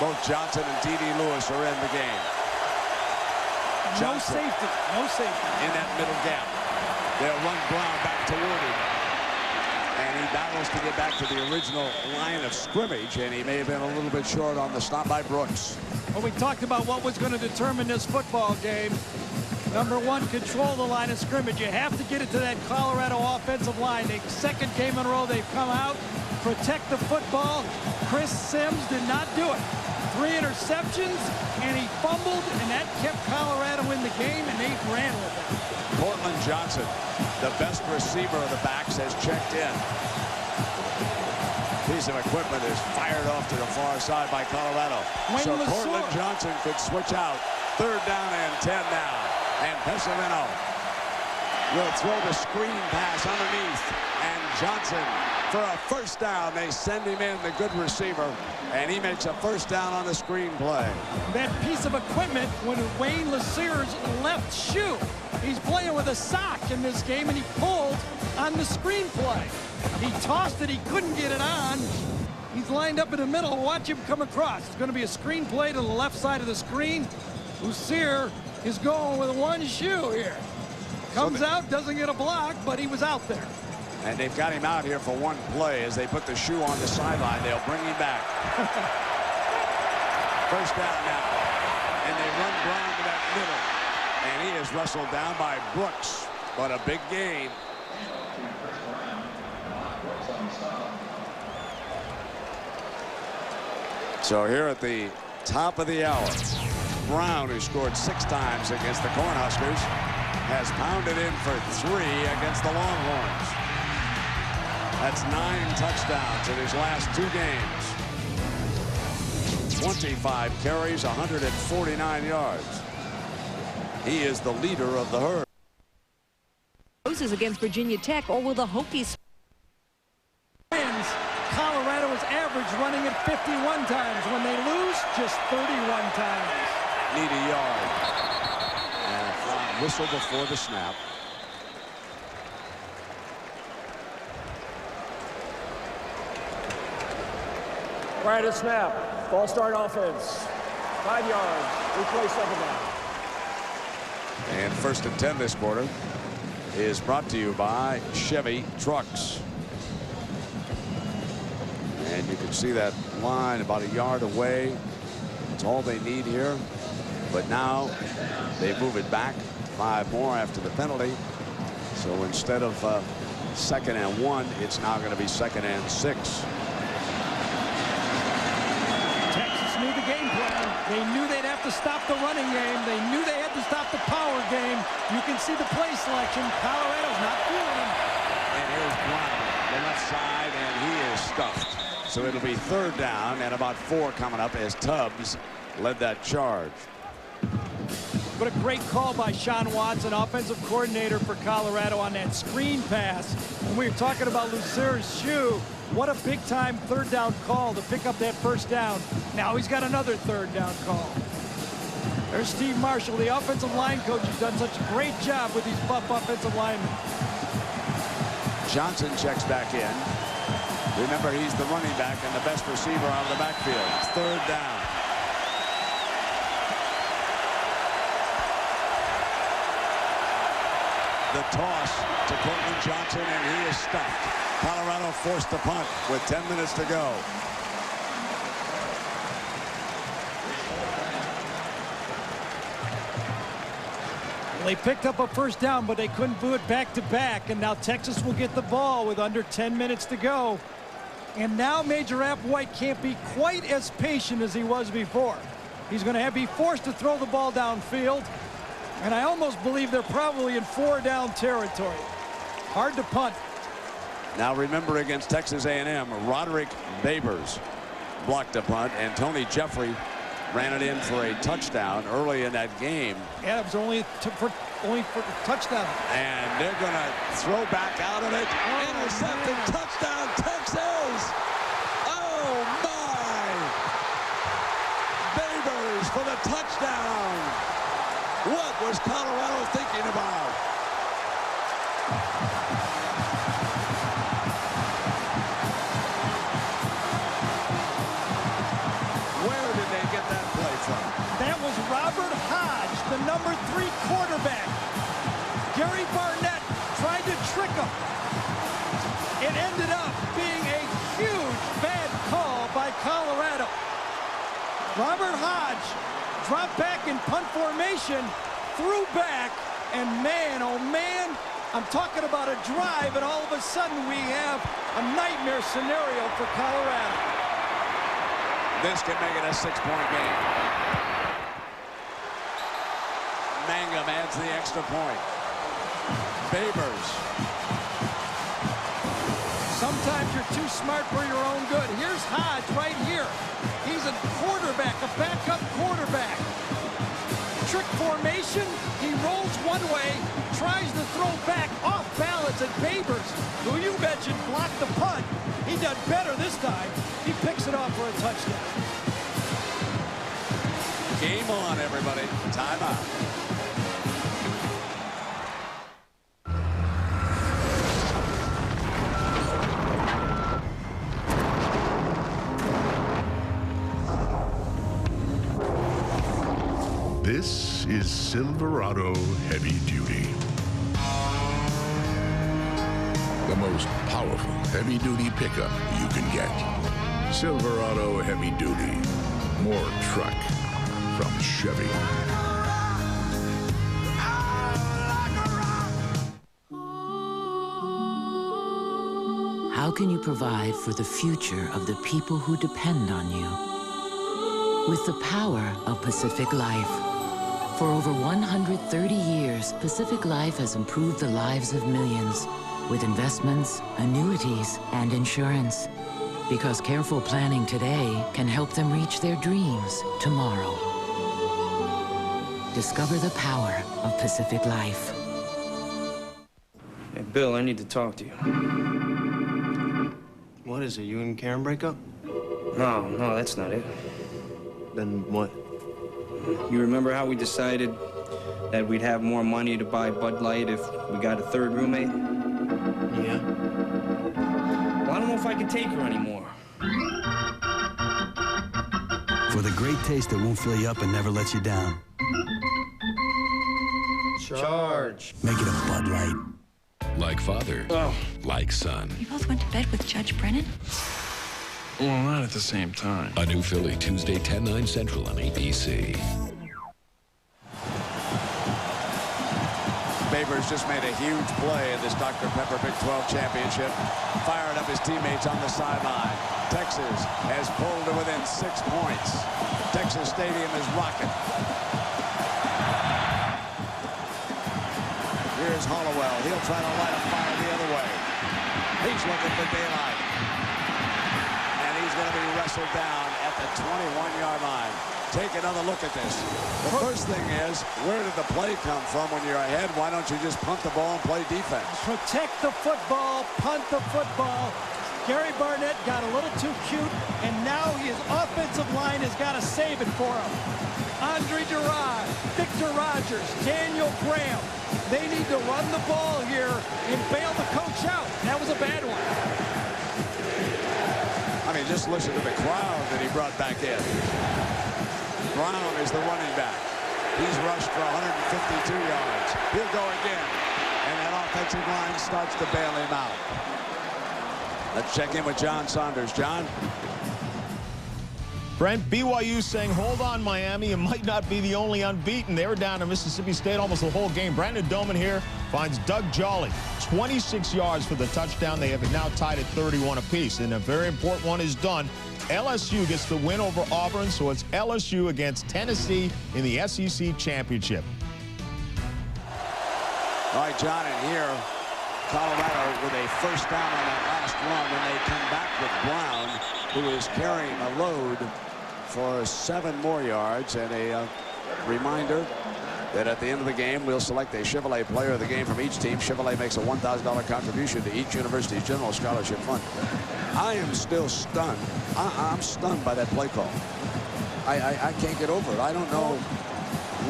Both Johnson and T.D. Lewis are in the game. Johnson, no safety. No safety. In that middle gap. They'll run Brown back toward him. And he battles to get back to the original line of scrimmage, and he may have been a little bit short on the stop by Brooks. Well, we talked about what was going to determine this football game. Number 1, control the line of scrimmage. You have to get it to that Colorado offensive line. The 2nd game in a row they've come out, protect the football. Chris Sims did not do it. 3 interceptions, and he fumbled, and that kept Colorado in the game, and they ran with it. Cortland Johnson, the best receiver of the backs, has checked in. Piece of equipment is fired off to the far side by Colorado. So Cortland Johnson could switch out. 3rd down and 10 now. And Pesavento will throw the screen pass underneath. And Johnson for a 1st down. They send him in, the good receiver. And he makes a 1st down on the screen play. That piece of equipment when Wayne Lucier's left shoe. He's playing with a sock in this game, and he pulled on the screen play. He tossed it. He couldn't get it on. He's lined up in the middle. Watch him come across. It's going to be a screen play to the left side of the screen. Lucier is going with 1 shoe here. Comes out, doesn't get a block, but he was out there. And they've got him out here for 1 play as they put the shoe on the sideline. They'll bring him back. 1st down now. And they run Brown to that middle. And he is wrestled down by Brooks. But a big gain. So here at the top of the hour, Brown, who scored 6 times against the Cornhuskers, has pounded in for 3 against the Longhorns. That's 9 touchdowns in his last 2 games. 25 carries, 149 yards. He is the leader of the herd. loses against Virginia Tech, or will the Hokies wins? Colorado is average running it 51 times. When they lose, just 31 times. Need a yard. And a flag whistle before the snap. Right at snap. Ball start offense. 5 yards. Replay second down. And 1st and 10 this quarter is brought to you by Chevy Trucks. And you can see that line about a yard away. It's all they need here. But now they move it back 5 more after the penalty. So instead of 2nd and 1, it's now going to be 2nd and 6. Texas knew the game plan. They knew they'd have to stop the running game. They knew they had to stop the power game. You can see the play selection. Colorado's not fooling them. And here's Brown, the left side, and he is stuffed. So it'll be 3rd down and about 4 coming up as Tubbs led that charge. What a great call by Sean Watson, offensive coordinator for Colorado, on that screen pass. When we were talking about Lucer's shoe, what a big-time 3rd down call to pick up that 1st down. Now he's got another 3rd down call. There's Steve Marshall, the offensive line coach, who's done such a great job with these buff offensive linemen. Johnson checks back in. Remember, he's the running back and the best receiver out of the backfield. It's 3rd down. The toss to Courtland Johnson, and he is stuffed. Colorado forced the punt with 10 minutes to go. They picked up a 1st down, but they couldn't do it back-to-back, and now Texas will get the ball with under 10 minutes to go. And now Major Applewhite can't be quite as patient as he was before. He's going to be forced to throw the ball downfield. And I almost believe they're probably in 4-down territory. Hard to punt. Now remember, against Texas A&M, Roderick Babers blocked a punt, and Tony Jeffrey ran it in for a touchdown early in that game. Yeah, it was only for touchdown. And they're going to throw back out of it. Intercepted, touchdown, Texas! Oh, my! Babers for the touchdown! What was Colorado thinking about? Where did they get that play from? That was Robert Hodge, the number 3 quarterback. Gary Barnett tried to trick him. It ended up being a huge bad call by Colorado. Robert Hodge dropped back in punt formation, threw back, and man, oh man, I'm talking about a drive, and all of a sudden we have a nightmare scenario for Colorado. This can make it a 6-point game. Mangum adds the extra point. Babers. Sometimes you're too smart for your own good. Here's Hodge right here. He's a quarterback, a backup quarterback. Trick formation, he rolls one way, tries to throw back off balance, and Babers, who you mentioned blocked the punt, he done better this time. He picks it off for a touchdown. Game on, everybody. Timeout. This is Silverado Heavy Duty. The most powerful heavy-duty pickup you can get. Silverado Heavy Duty. More truck from Chevy. How can you provide for the future of the people who depend on you? With the power of Pacific Life. For over 130 years, Pacific Life has improved the lives of millions with investments, annuities, and insurance. Because careful planning today can help them reach their dreams tomorrow. Discover the power of Pacific Life. Bill, I need to talk to you. What is it? You and Karen break up? No, that's not it. Then what? You remember how we decided that we'd have more money to buy Bud Light if we got a third roommate? Yeah. Well, I don't know if I can take her anymore. For the great taste that won't fill you up and never lets you down. Charge. Make it a Bud Light. Like father, like son. You both went to bed with Judge Brennan? Well, not at the same time. A New Philly, Tuesday, 10/9 Central on ABC. Babers just made a huge play in this Dr. Pepper Big 12 championship. Fired up his teammates on the sideline. Texas has pulled to within 6 points. Texas Stadium is rocking. Here's Hollowell. He'll try to light a fire the other way. He's looking for daylight. And he's going to be wrestled down at the 21-yard line. Take another look at this. The first thing is, where did the play come from when you're ahead? Why don't you just punt the ball and play defense? Protect the football, punt the football. Gary Barnett got a little too cute, and now his offensive line has got to save it for him. Andre Durand, Victor Rogers, Daniel Graham. They need to run the ball here and bail the coach out. That was a bad one. I mean, just listen to the crowd that he brought back in. Brown is the running back. He's rushed for 152 yards. He'll go again. And that offensive line starts to bail him out. Let's check in with John Saunders. John? Brent, BYU saying, hold on, Miami. It might not be the only unbeaten. They were down to Mississippi State almost the whole game. Brandon Doman here finds Doug Jolly. 26 yards for the touchdown. They have it now tied at 31 apiece. And a very important one is done. LSU gets the win over Auburn, so it's LSU against Tennessee in the SEC Championship. All right, John, and here, Colorado with a first down on that last run when they come back with Brown, who is carrying a load for 7 more yards. And a reminder that at the end of the game, we'll select a Chevrolet player of the game from each team. Chevrolet makes a $1,000 contribution to each university's general scholarship fund. I am still stunned. I'm stunned by that play call. I can't get over it. I don't know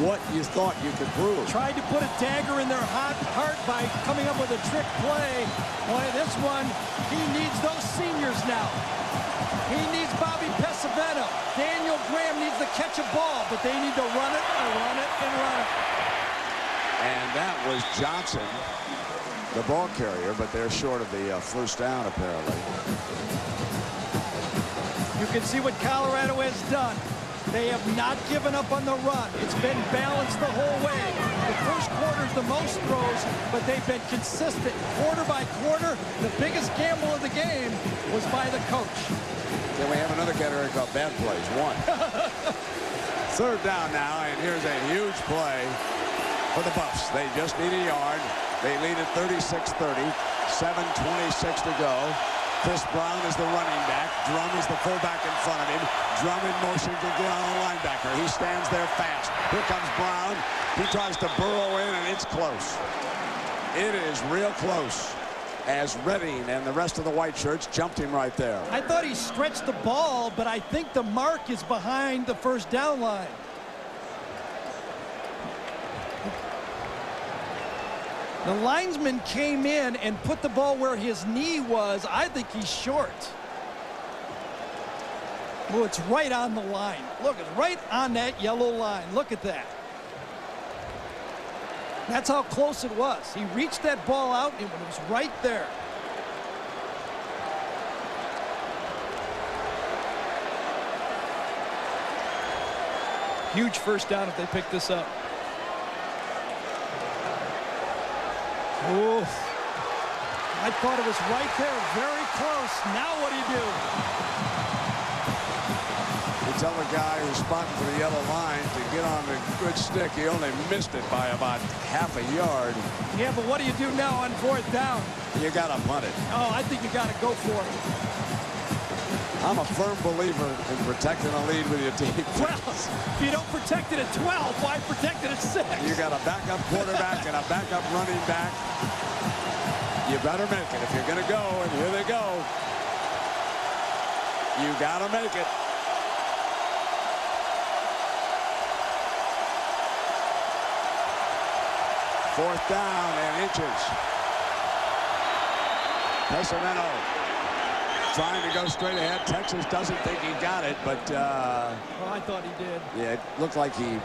what you thought you could prove. Tried to put a dagger in their heart by coming up with a trick play. Boy, this one, he needs those seniors now. He needs Bobby Pesavento. Daniel Graham needs to catch a ball, but they need to run it and run it and run it. And that was Johnson, the ball carrier, but they're short of the first down, apparently. You can see what Colorado has done. They have not given up on the run. It's been balanced the whole way. The first quarter's the most throws, but they've been consistent quarter by quarter. The biggest gamble of the game was by the coach. Then we have another category called bad plays. 1. Third down now, and here's a huge play for the Buffs. They just need a yard. They lead at 36-30. 7:26 to go. Chris Brown is the running back. Drum is the fullback in front of him. Drum in motion to get on the linebacker. He stands there fast. Here comes Brown. He tries to burrow in, and it's close. It is real close, as Redding and the rest of the white shirts jumped him right there. I thought he stretched the ball, but I think the mark is behind the first down line. The linesman came in and put the ball where his knee was. I think he's short. Well, it's right on the line. Look, it's right on that yellow line. Look at that. That's how close it was. He reached that ball out and it was right there. Huge first down if they pick this up. Ooh. I thought it was right there, very close. Now what do you do? You tell the guy who's spotting for the yellow line to get on the good stick. He only missed it by about half a yard. Yeah, but what do you do now on 4th down? You got to punt it. Oh, I think you got to go for it. I'm a firm believer in protecting a lead with your team. Well, if you don't protect it at 12, why protect it at 6? You got a backup quarterback and a backup running back. You better make it if you're going to go, and here they go. You got to make it. Fourth down and inches. Pesavento trying to go straight ahead. Texas doesn't think he got it, but well, I thought he did. Yeah, it looked like he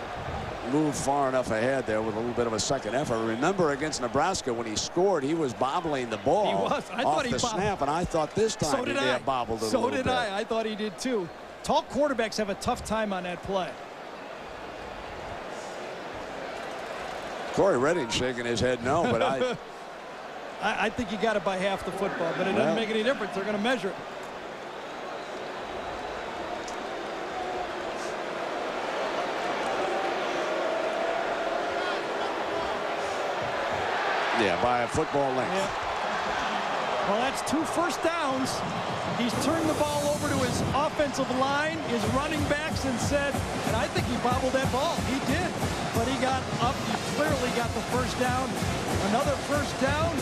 moved far enough ahead there with a little bit of a second effort. Remember, against Nebraska, when he scored, he was bobbling the ball. He was. I off thought he the snap, and I thought this time he may have bobbled it a little bit. So did I. I thought he did too. Tall quarterbacks have a tough time on that play. Corey Redding shaking his head no, but I think you got it by half the football, but it doesn't make any difference. They're going to measure it. Yeah, by a football length. Yeah. Well, that's 2 first downs. He's turned the ball over to his offensive line, his running backs, and said, and I think he bobbled that ball. He did, but he got up. He clearly got the first down. Another first down.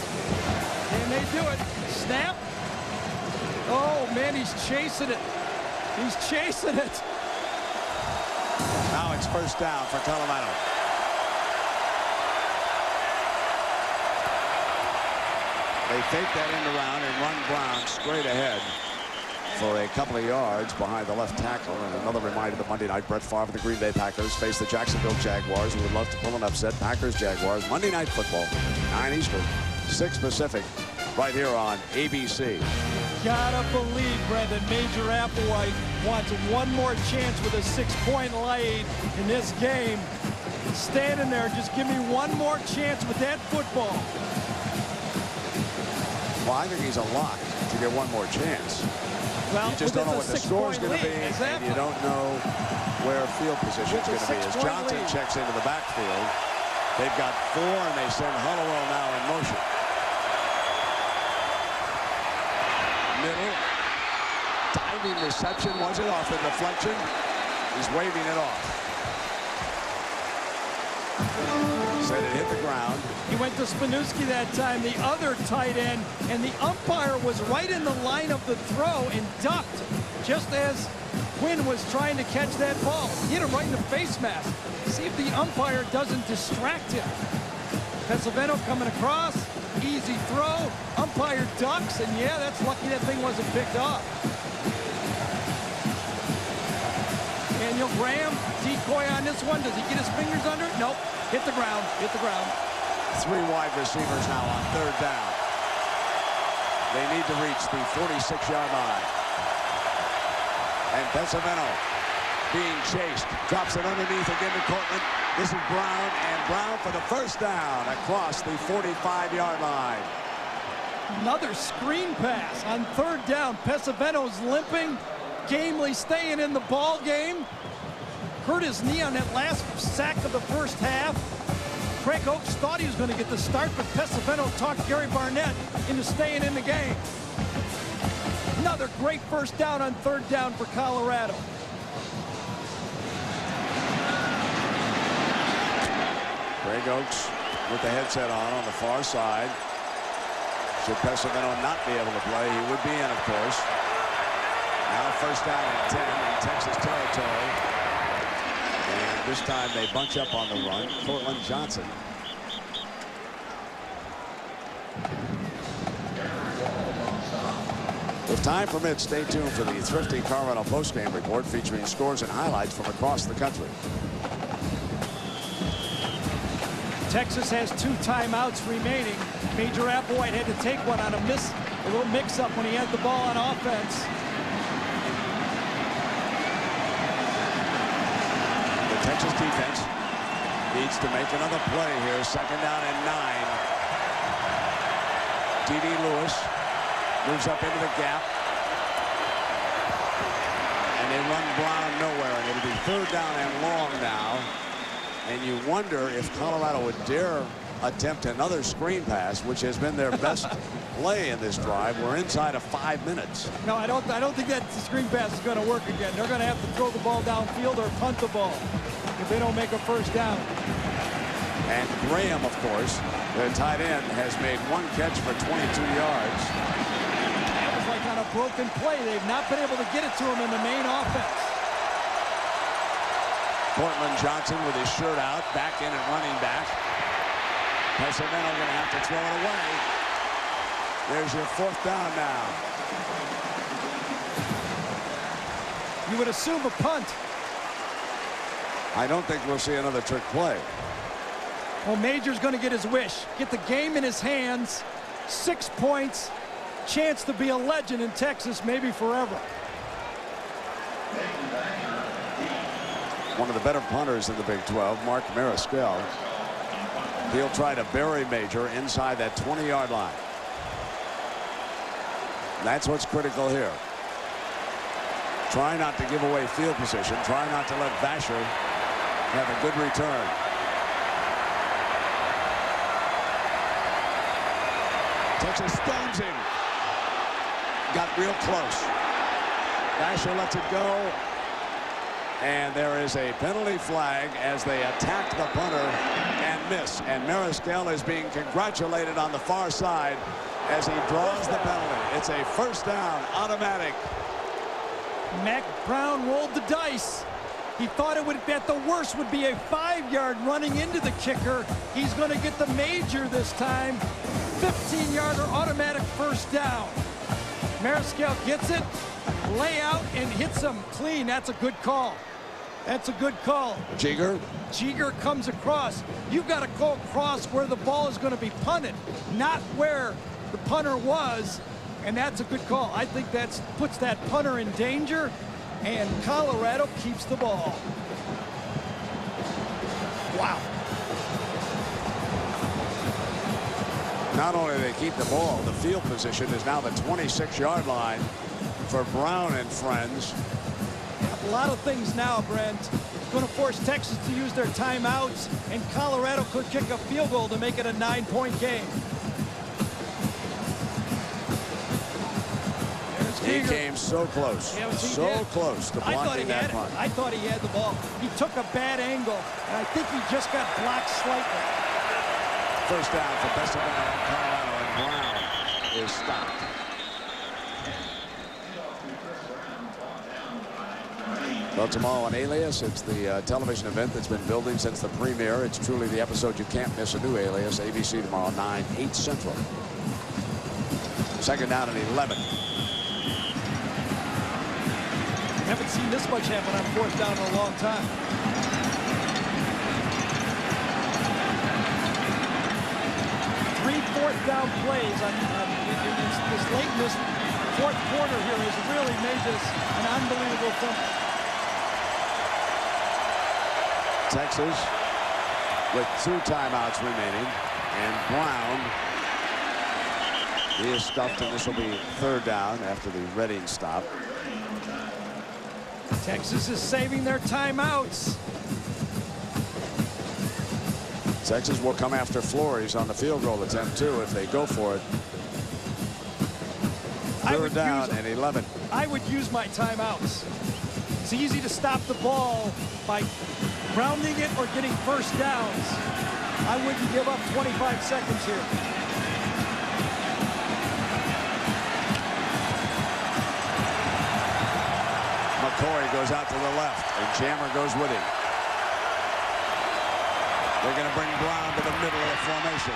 Can they do it? Snap. Oh, man, he's chasing it. He's chasing it. Now it's first down for Colorado. They fake that end around and run Brown straight ahead for a couple of yards behind the left tackle. And another reminder that Monday night, Brett Favre and the Green Bay Packers face the Jacksonville Jaguars, who would love to pull an upset. Packers-Jaguars, Monday Night Football, 9 Eastern, 6 Pacific, right here on ABC. Gotta believe, Brendan, Major Applewhite wants one more chance with a 6-point lead in this game. Standing there, just give me one more chance with that football. Well, I think he's a lock to get one more chance. Well, you just don't know what the score's going to be, exactly. and you don't know where field position's going to be. As Johnson checks into the backfield, they've got 4, and they send Hollowell now in motion. Middle. Diving reception. Was it off the deflection? He's waving it off. Said it hit the ground. He went to Spanuski that time, the other tight end, and the umpire was right in the line of the throw and ducked just as Quinn was trying to catch that ball. Hit him right in the face mask. See if the umpire doesn't distract him. Pesavento coming across, easy throw, umpire ducks, and yeah, that's lucky that thing wasn't picked off. Daniel Graham, decoy on this one. Does he get his fingers under it? Nope. Hit the ground. Hit the ground. 3 wide receivers now on 3rd down. They need to reach the 46-yard line. And Pesavento being chased. Drops it underneath again to Cortland. This is Brown, and Brown for the first down across the 45-yard line. Another screen pass on 3rd down. Pesavento's limping. Gamely staying in the ball game. Hurt his knee on that last sack of the first half. Craig Oaks thought he was going to get the start, but Pesavento talked Gary Barnett into staying in the game. Another great first down on 3rd down for Colorado. Craig Oaks with the headset on the far side. Should Pesavento not be able to play, he would be in, of course. Now first down and 10 in Texas territory. And this time they bunch up on the run. Cortland Johnson. If time permits, stay tuned for the Thrifty Colorado postgame report featuring scores and highlights from across the country. Texas has 2 timeouts remaining. Major Applewhite had to take one on a little mix-up when he had the ball on offense. The Texas defense needs to make another play here. 2nd down and 9. D.D. Lewis moves up into the gap. And they run Brown nowhere, and it'll be 3rd down and long now. And you wonder if Colorado would dare attempt another screen pass, which has been their best play in this drive. We're inside of 5 minutes. No, I don't think that screen pass is going to work again. They're going to have to throw the ball downfield or punt the ball if they don't make a first down. And Graham, of course, The tight end has made 1 catch for 22 yards. That was like on a broken play. They've not been able to get it to him in the main offense. Portland Johnson with his shirt out, back in and running back. Pesavento going to have to throw it away. There's your 4th down now. You would assume a punt. I don't think we'll see another trick play. Well, Major's going to get his wish. Get the game in his hands. 6 points. Chance to be a legend in Texas, maybe forever. One of the better punters in the Big 12, Mark Mariscal. He'll try to bury Major inside that 20-yard line. That's what's critical here. Try not to give away field position. Try not to let Vasher have a good return. Texas stones him. Got real close. Vasher lets it go. And there is a penalty flag as they attack the punter and miss. And Mariscal is being congratulated on the far side as he draws the penalty. It's a 1st down, automatic. Mac Brown rolled the dice. He thought it would, at the worst, would be a 5-yard running into the kicker. He's going to get the Major this time. 15-yarder automatic 1st down. Mariscal gets it, lay out, and hits him clean. That's a good call. That's a good call. Jeager. Jeager comes across. You've got to go across where the ball is going to be punted, not where the punter was. And that's a good call. I think that puts that punter in danger, and Colorado keeps the ball. Wow. Not only do they keep the ball, the field position is now the 26-yard line for Brown and friends. A lot of things now, Brent. Going to force Texas to use their timeouts, and Colorado could kick a field goal to make it a 9-point game. He came so close, so close to blocking that punt. I thought he had the ball. He took a bad angle, and I think he just got blocked slightly. 1st down for Pesavento, Colorado, and Brown is stopped. Well, tomorrow on Alias, it's the television event that's been building since the premiere. It's truly the episode you can't miss. A new Alias, ABC tomorrow, 9, 8 Central. 2nd down and 11. Haven't seen this much happen on 4th down in a long time. Three 4th down plays this late in this 4th quarter here has really made this an unbelievable thing. Texas with 2 timeouts remaining, and Brown, he is stuffed, and this will be 3rd down after the Reading stop. Texas is saving their timeouts. Texas will come after Flores on the field goal attempt too if they go for it. 3rd down and 11. I would use my timeouts. It's easy to stop the ball by grounding it or getting 1st downs. I wouldn't give up 25 seconds here. McCoy goes out to the left, and Jammer goes with him. They're going to bring Brown to the middle of the formation,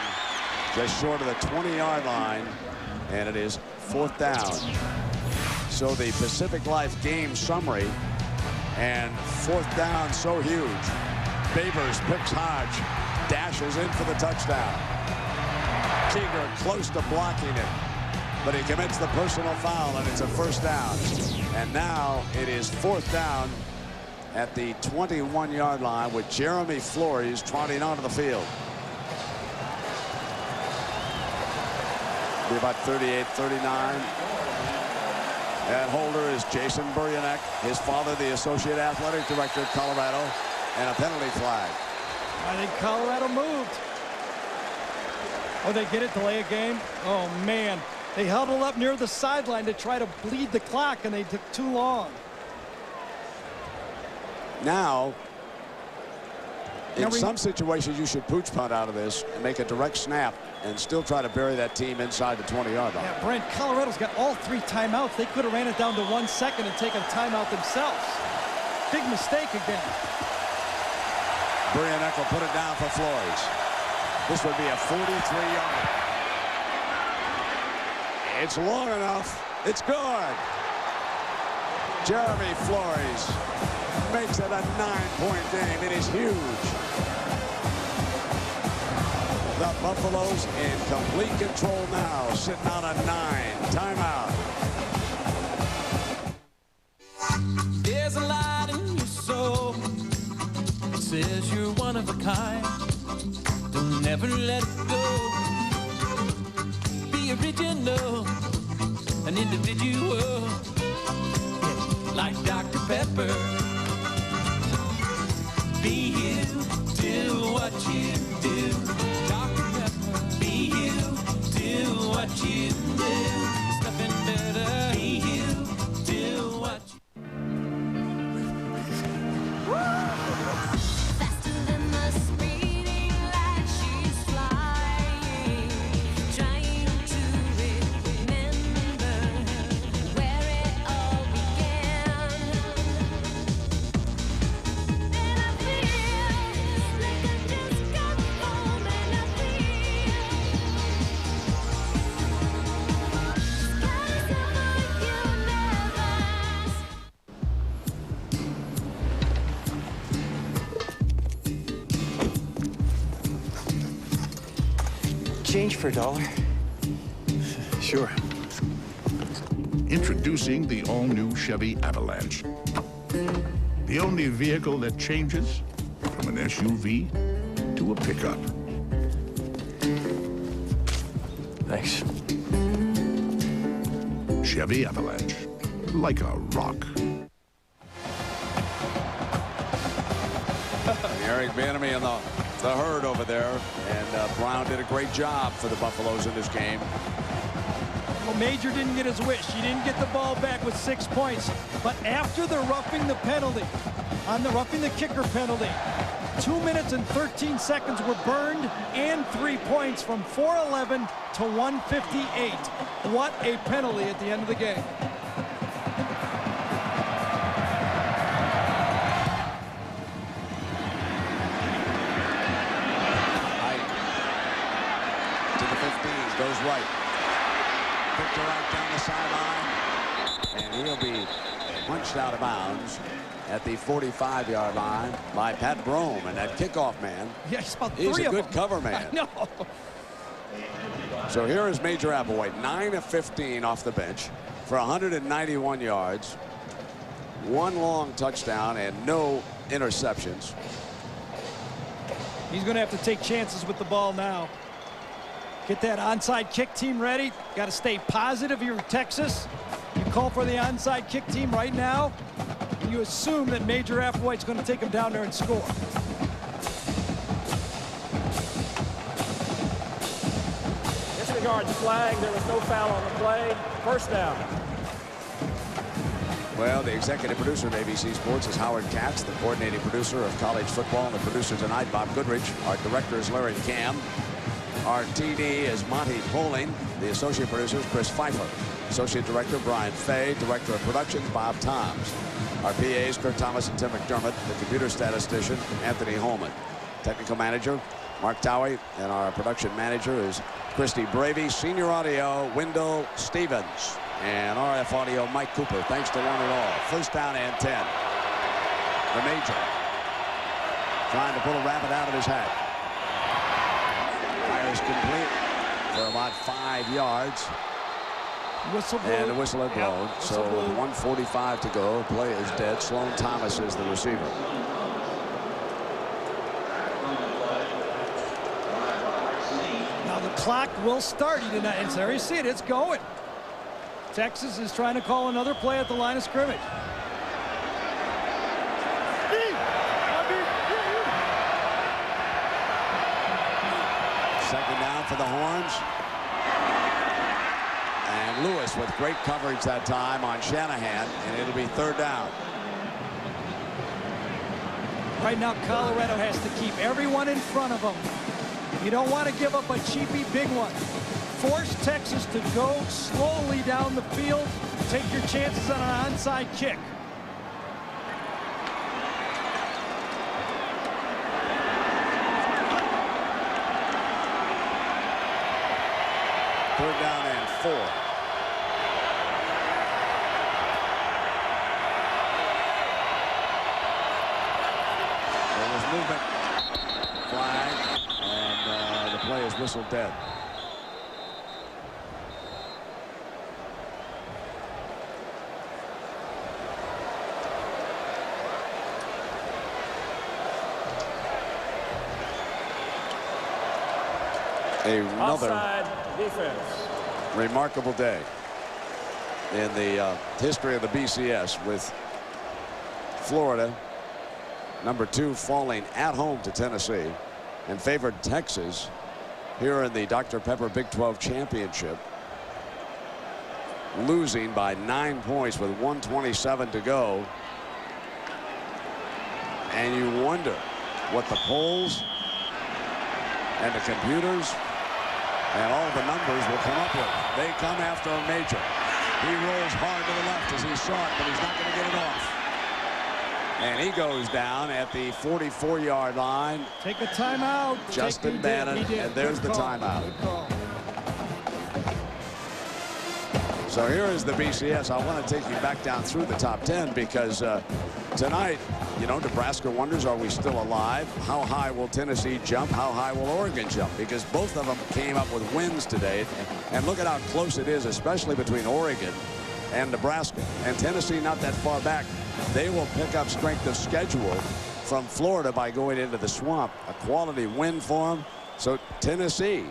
just short of the 20-yard line, and it is 4th down. So the Pacific Life game summary, and 4th down so huge. Babers picks Hodge, dashes in for the touchdown. Jeager close to blocking it, but he commits the personal foul, and it's a 1st down. And now it is 4th down at the 21-yard line with Jeremy Flores trotting onto the field. Be about 38-39. And holder is Jason Buryanek, his father, the Associate Athletic Director at Colorado, and a penalty flag. I think Colorado moved. Oh, they get it, delay a game? Oh, man. They huddled up near the sideline to try to bleed the clock, and they took too long. Now, In some situations, you should pooch punt out of this and make a direct snap and still try to bury that team inside the 20-yard line. Yeah, Brent, Colorado's got all 3 timeouts. They could have ran it down to 1 second and taken a timeout themselves. Big mistake again. Brian Eckel put it down for Flores. This would be a 43-yarder. It's long enough. It's good. Jeremy Flores makes it a 9-point game. It is huge. The Buffaloes in complete control now, sitting on a 9 timeout. There's a light in your soul. It says you're one of a kind. Don't never let it go. Be original, an individual, like Dr. Pepper. Be you, do what you do. Dr. Pepper. Be you, do what you do. There's nothing better. Be you, do what you do. Faster than the speeding light, she's flying, trying to remember where it all began. And I feel like I just got home, and I feel skies over you never. Change for $1. Sure. Introducing the all-new Chevy Avalanche. The only vehicle that changes from an SUV to a pickup. Thanks. Chevy Avalanche. Like a rock. Eric Bieniemy in the herd over there, and Brown did a great job for the Buffaloes in this game. Well, Major didn't get his wish. He didn't get the ball back with 6 points. But after the roughing the penalty, on the roughing the kicker penalty, 2 minutes and 13 seconds were burned and 3 points from 4:11 to 1:58. What a penalty at the end of the game. Goes right. Victor right down the sideline. And he'll be punched out of bounds at the 45-yard line by Pat Brome. And that kickoff man, yeah, he's about 3 he's a of good them. cover man. No. So here is Major Applewhite, 9 of 15 off the bench for 191 yards, 1 long touchdown, and no interceptions. He's going to have to take chances with the ball now. Get that onside kick team ready. Got to stay positive. You're Texas. You call for the onside kick team right now. And you assume that Major Applewhite's going to take him down there and score. Disregard the flag. There was no foul on the play. First down. Well, the executive producer of ABC Sports is Howard Katz, the coordinating producer of college football, and the producer tonight, Bob Goodrich. Our director is Larry Cam. Our TD is Monty Poling. The associate producer is Chris Pfeiffer. Associate director Brian Fay. Director of production Bob Toms. Our PAs Kurt Thomas and Tim McDermott. The computer statistician Anthony Holman. Technical manager Mark Towie. And our production manager is Christy Bravey. Senior audio Wendell Stevens. And RF audio Mike Cooper. Thanks to one and all. First down and 10. The Major trying to pull a rabbit out of his hat. Fires complete for about 5 yards. Whistle blown. And the whistle had blown. Yep, so with 1:45 to go, play is dead. Sloan Thomas is the receiver. Now the clock will start tonight. And there you see it. It's going. Texas is trying to call another play at the line of scrimmage. Second down for the Horns. And Lewis with great coverage that time on Shanahan, and it'll be third down. Right now, Colorado has to keep everyone in front of them. You don't want to give up a cheapy big one. Force Texas to go slowly down the field. Take your chances on an onside kick. Third down and 4. There was movement. Flag. And the play is whistled dead. Another Offside defense. Remarkable day in the history of the BCS, with Florida, #2, falling at home to Tennessee and favored Texas here in the Dr. Pepper Big 12 Championship, losing by 9 points with 1:27 to go. And you wonder what the polls and the computers and all the numbers will come up with. They come after a major. He rolls hard to the left as he saw it, but he's not going to get it off. And he goes down at the 44-yard line. Take a timeout. Justin Bannon, and there's the timeout. So here is the BCS. I want to take you back down through the top 10 because tonight, you know, Nebraska wonders, are we still alive? How high will Tennessee jump? How high will Oregon jump? Because both of them came up with wins today. And look at how close it is, especially between Oregon and Nebraska. And Tennessee not that far back. They will pick up strength of schedule from Florida by going into the swamp. A quality win for them. So Tennessee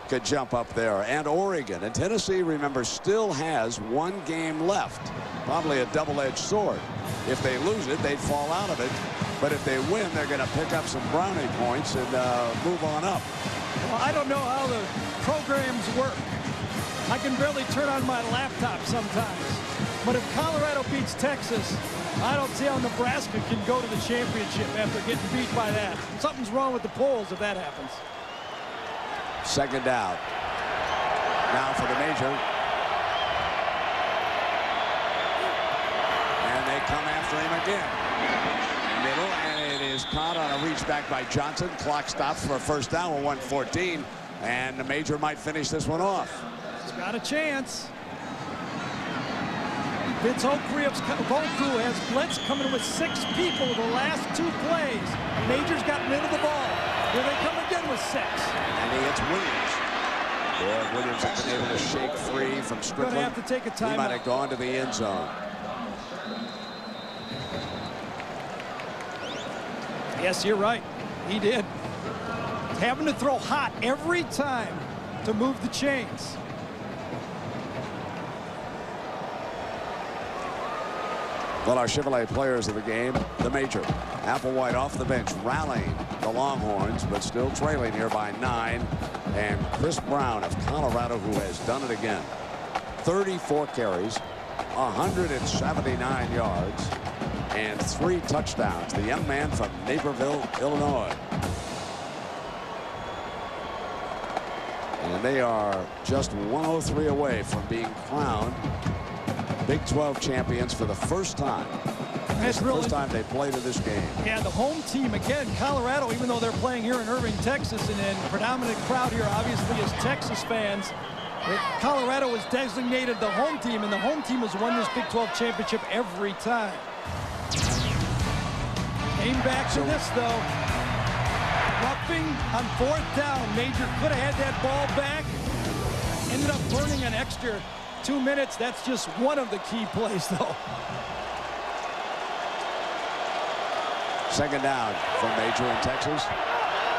could jump up there, and Oregon. And Tennessee, remember, still has 1 game left. Probably a double-edged sword. If they lose it, they'd fall out of it. But if they win, they're going to pick up some brownie points and move on up. Well, I don't know how the programs work. I can barely turn on my laptop sometimes. But if Colorado beats Texas, I don't see how Nebraska can go to the championship after getting beat by that. Something's wrong with the polls if that happens. Second down. Now for the major. And they come after him again. Middle, and it is caught on a reach back by Johnson. Clock stops for a first down with 1:14. And the major might finish this one off. He's got a chance. Vince O'Creef's crew has blitz coming with 6 people the last 2 plays. Major's got rid of the ball. Here they come again with 6. And he hits Williams. Yeah, Williams has been able to shake free from Strickland. Going to have to take a timeout. He might have gone to the end zone. Yes, you're right. He did. Having to throw hot every time to move the chains. Well, our Chevrolet players of the game, the major. Applewhite off the bench, rallying the Longhorns, but still trailing here by 9. And Chris Brown of Colorado, who has done it again. 34 carries, 179 yards, and 3 touchdowns. The young man from Naperville, Illinois. And they are just 103 away from being crowned Big 12 champions for the first time. It's the first time they played in this game. Yeah, the home team, again, Colorado, even though they're playing here in Irving, Texas, and then predominant crowd here obviously is Texas fans. Colorado was designated the home team, and the home team has won this Big 12 championship every time. Came back to this, though. Roughing on 4th down. Major could have had that ball back. Ended up burning an extra 2 minutes. That's just one of the key plays, though. Second down for Major in Texas.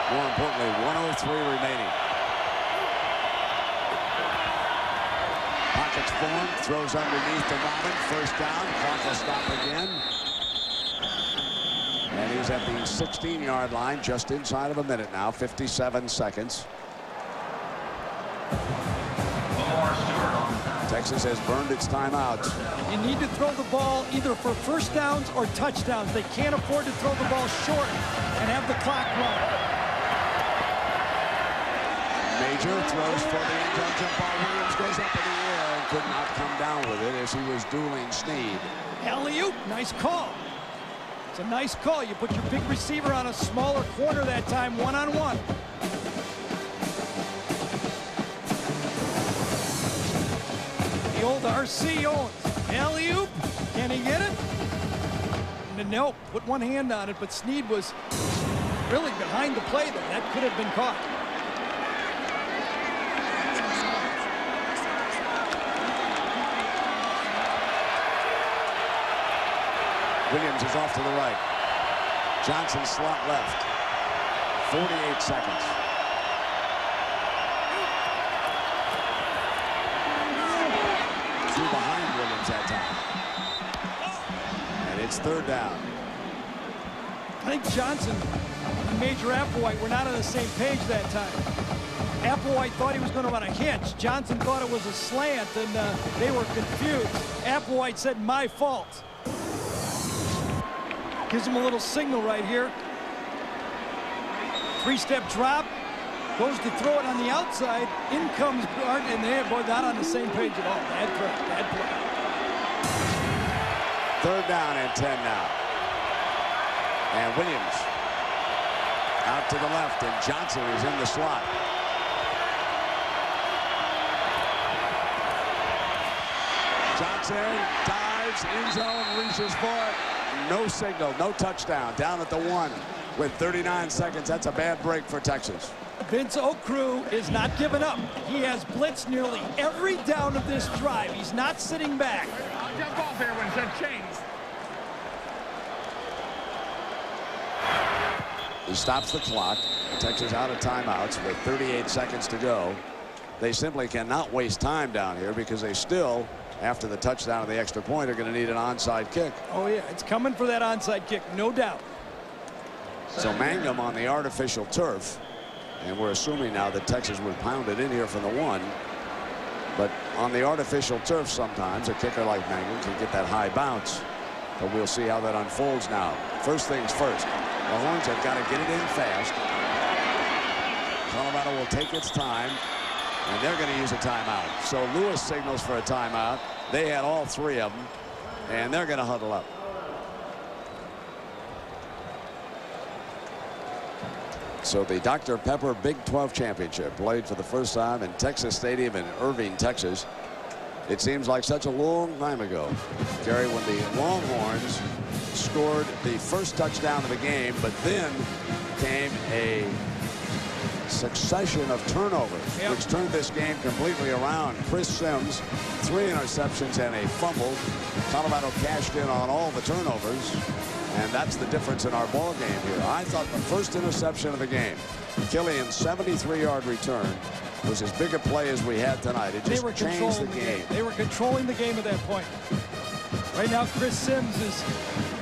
More importantly, 103 remaining. Pockets formed, throws underneath to Robin. First down, clock will stop again. And he's at the 16-yard line, just inside of a minute now, 57 seconds. Texas has burned its timeouts. You need to throw the ball either for first downs or touchdowns. They can't afford to throw the ball short and have the clock run. Major throws for the end zone. Jump ball. Williams goes up in the air and could not come down with it as he was dueling Snead. Alley-oop, nice call. It's a nice call. You put your big receiver on a smaller corner that time, one-on-one. The old RC Owens. Alley-oop. Can he get it? Nope. Put one hand on it, but Snead was really behind the play there. That could have been caught. Williams is off to the right. Johnson slot left. 48 seconds. Threw behind Williams that time. And it's third down. I think Johnson and Major Applewhite were not on the same page that time. Applewhite thought he was going to run a hitch. Johnson thought it was a slant, and they were confused. Applewhite said, "My fault." Gives him a little signal right here. Three-step drop. Goes to throw it on the outside. In comes Bart, and they boy not on the same page at all. Bad play. Bad play. Third down and 10 now. And Williams out to the left, and Johnson is in the slot. Johnson dives, end zone, reaches for it. No signal, no touchdown. Down at the 1 with 39 seconds. That's a bad break for Texas. Vince Okru is not giving up. He has blitzed nearly every down of this drive. He's not sitting back. I'll jump off here when it's changed. He stops the clock. Texas out of timeouts with 38 seconds to go. They simply cannot waste time down here because they still, after the touchdown of the extra point, are going to need an onside kick. Oh, yeah, it's coming for that onside kick, no doubt. So Mangum on the artificial turf. And we're assuming now that Texas would pound it in here from the 1. But on the artificial turf, sometimes a kicker like Mangum can get that high bounce. But we'll see how that unfolds now. First things first. The Horns have got to get it in fast. Colorado will take its time. And they're going to use a timeout. So Lewis signals for a timeout. They had all 3 of them. And they're going to huddle up. So the Dr. Pepper Big 12 Championship played for the first time in Texas Stadium in Irving, Texas. It seems like such a long time ago, Gary, when the Longhorns scored the first touchdown of the game, but then came a succession of turnovers, which turned this game completely around. Chris Sims, 3 interceptions and a fumble. Colorado cashed in on all the turnovers, and that's the difference in our ball game here. I thought the first interception of the game, Killian's 73-yard return, was as big a play as we had tonight. It just changed the game. They were controlling the game at that point. Right now, Chris Sims is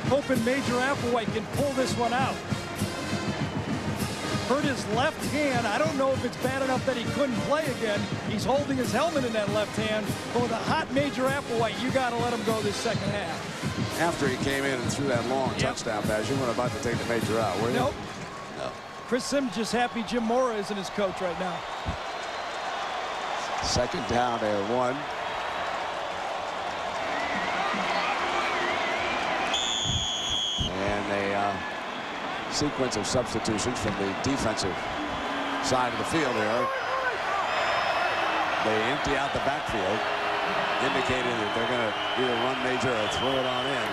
hoping Major Applewhite can pull this one out. Hurt his left hand. I don't know if it's bad enough that he couldn't play again. He's holding his helmet in that left hand. But with a hot Major Applewhite, you got to let him go this second half. After he came in and threw that long touchdown pass, you weren't about to take the Major out, were you? Nope. No. Chris Sims just happy Jim Mora isn't his coach right now. Second down and 1. And a sequence of substitutions from the defensive side of the field here. They empty out the backfield, indicating that they're going to either run Major or throw it on in.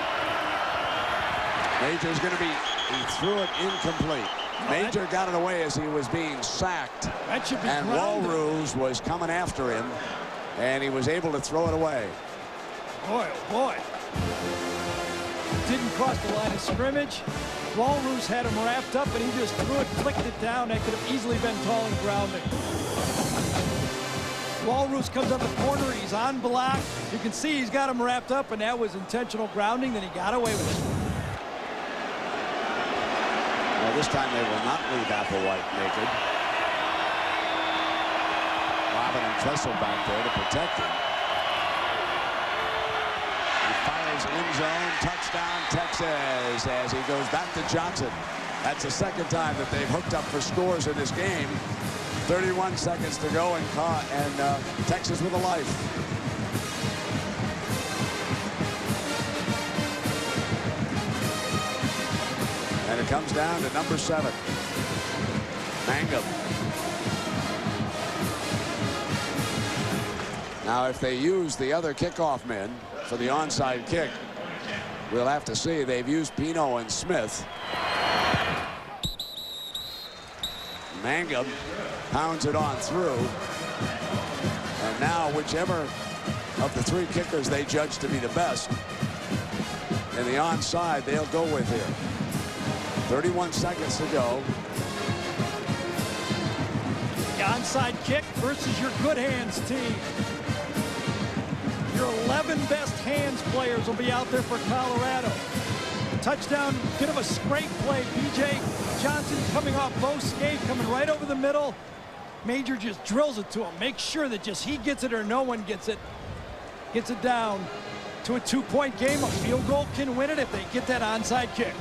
Major's going to be, he threw it incomplete. Major got it away as he was being sacked. That should be and Walruse was coming after him, and he was able to throw it away. Boy, oh boy. Didn't cross the line of scrimmage. Walruse had him wrapped up, and he just threw it, flicked it down. That could have easily been tall and grounding. Walruse comes up the corner. He's on block. You can see he's got him wrapped up, and that was intentional grounding. Then he got away with it. Well, this time they will not leave Applewhite naked. Robin and Tressel back there to protect him. fires end zone. Touchdown, Texas, as he goes back to Johnson. That's the second time that they've hooked up for scores in this game. 31 seconds to go, and Texas with a life. And it comes down to number 7, Mangum. Now, if they use the other kickoff men for the onside kick, we'll have to see. They've used Pino and Smith. Mangum pounds it on through. And now, whichever of the 3 kickers they judge to be the best in the onside, they'll go with here. 31 seconds to go. The onside kick versus your good hands team. Your 11 best hands players will be out there for Colorado. Touchdown, bit of a scrape play. P.J. Johnson coming off low skate, coming right over the middle. Major just drills it to him. Make sure that just he gets it or no one gets it. Gets it down to a 2-point game. A field goal can win it if they get that onside kick.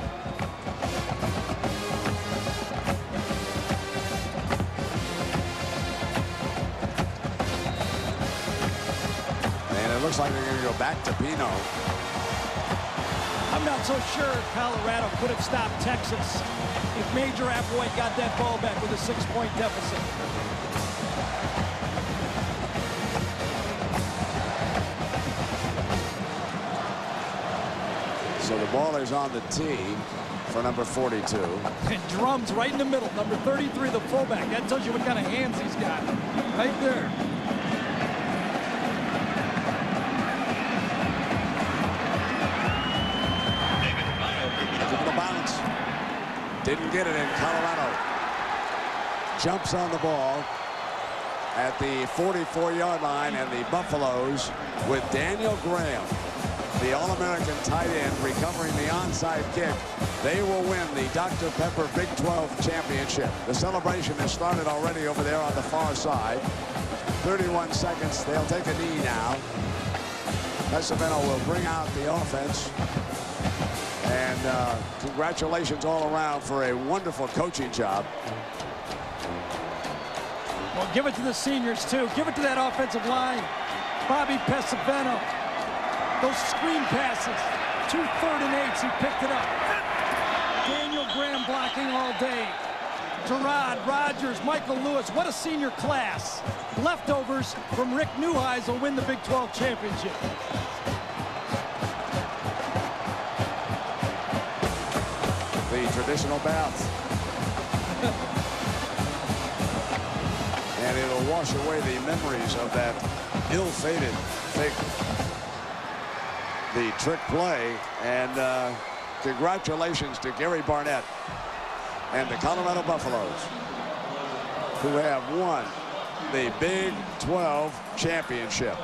And it looks like they're going to go back to Pino. I'm not so sure Colorado could have stopped Texas if Major Applewhite got that ball back with a 6-point deficit. So the ball is on the tee for number 42. And Drums right in the middle, number 33, the fullback. That tells you what kind of hands he's got. Right there. Didn't get it in. Colorado jumps on the ball at the 44-yard line, and the Buffaloes with Daniel Graham, the All-American tight end, recovering the onside kick. They will win the Dr. Pepper Big 12 championship. The celebration has started already over there on the far side. 31 seconds. They'll take a knee now. Pesavento will bring out the offense. And congratulations all around for a wonderful coaching job. Well, give it to the seniors, too. Give it to that offensive line. Bobby Pesavento. Those screen passes. 2 3rd and 8s. He picked it up. Daniel Graham blocking all day. Gerard, Rogers, Michael Lewis. What a senior class. Leftovers from Rick Neuheis will win the Big 12 championship. The traditional bounce. And it'll wash away the memories of that ill-fated fake, the trick play. And congratulations to Gary Barnett and the Colorado Buffaloes, who have won the Big 12 championship.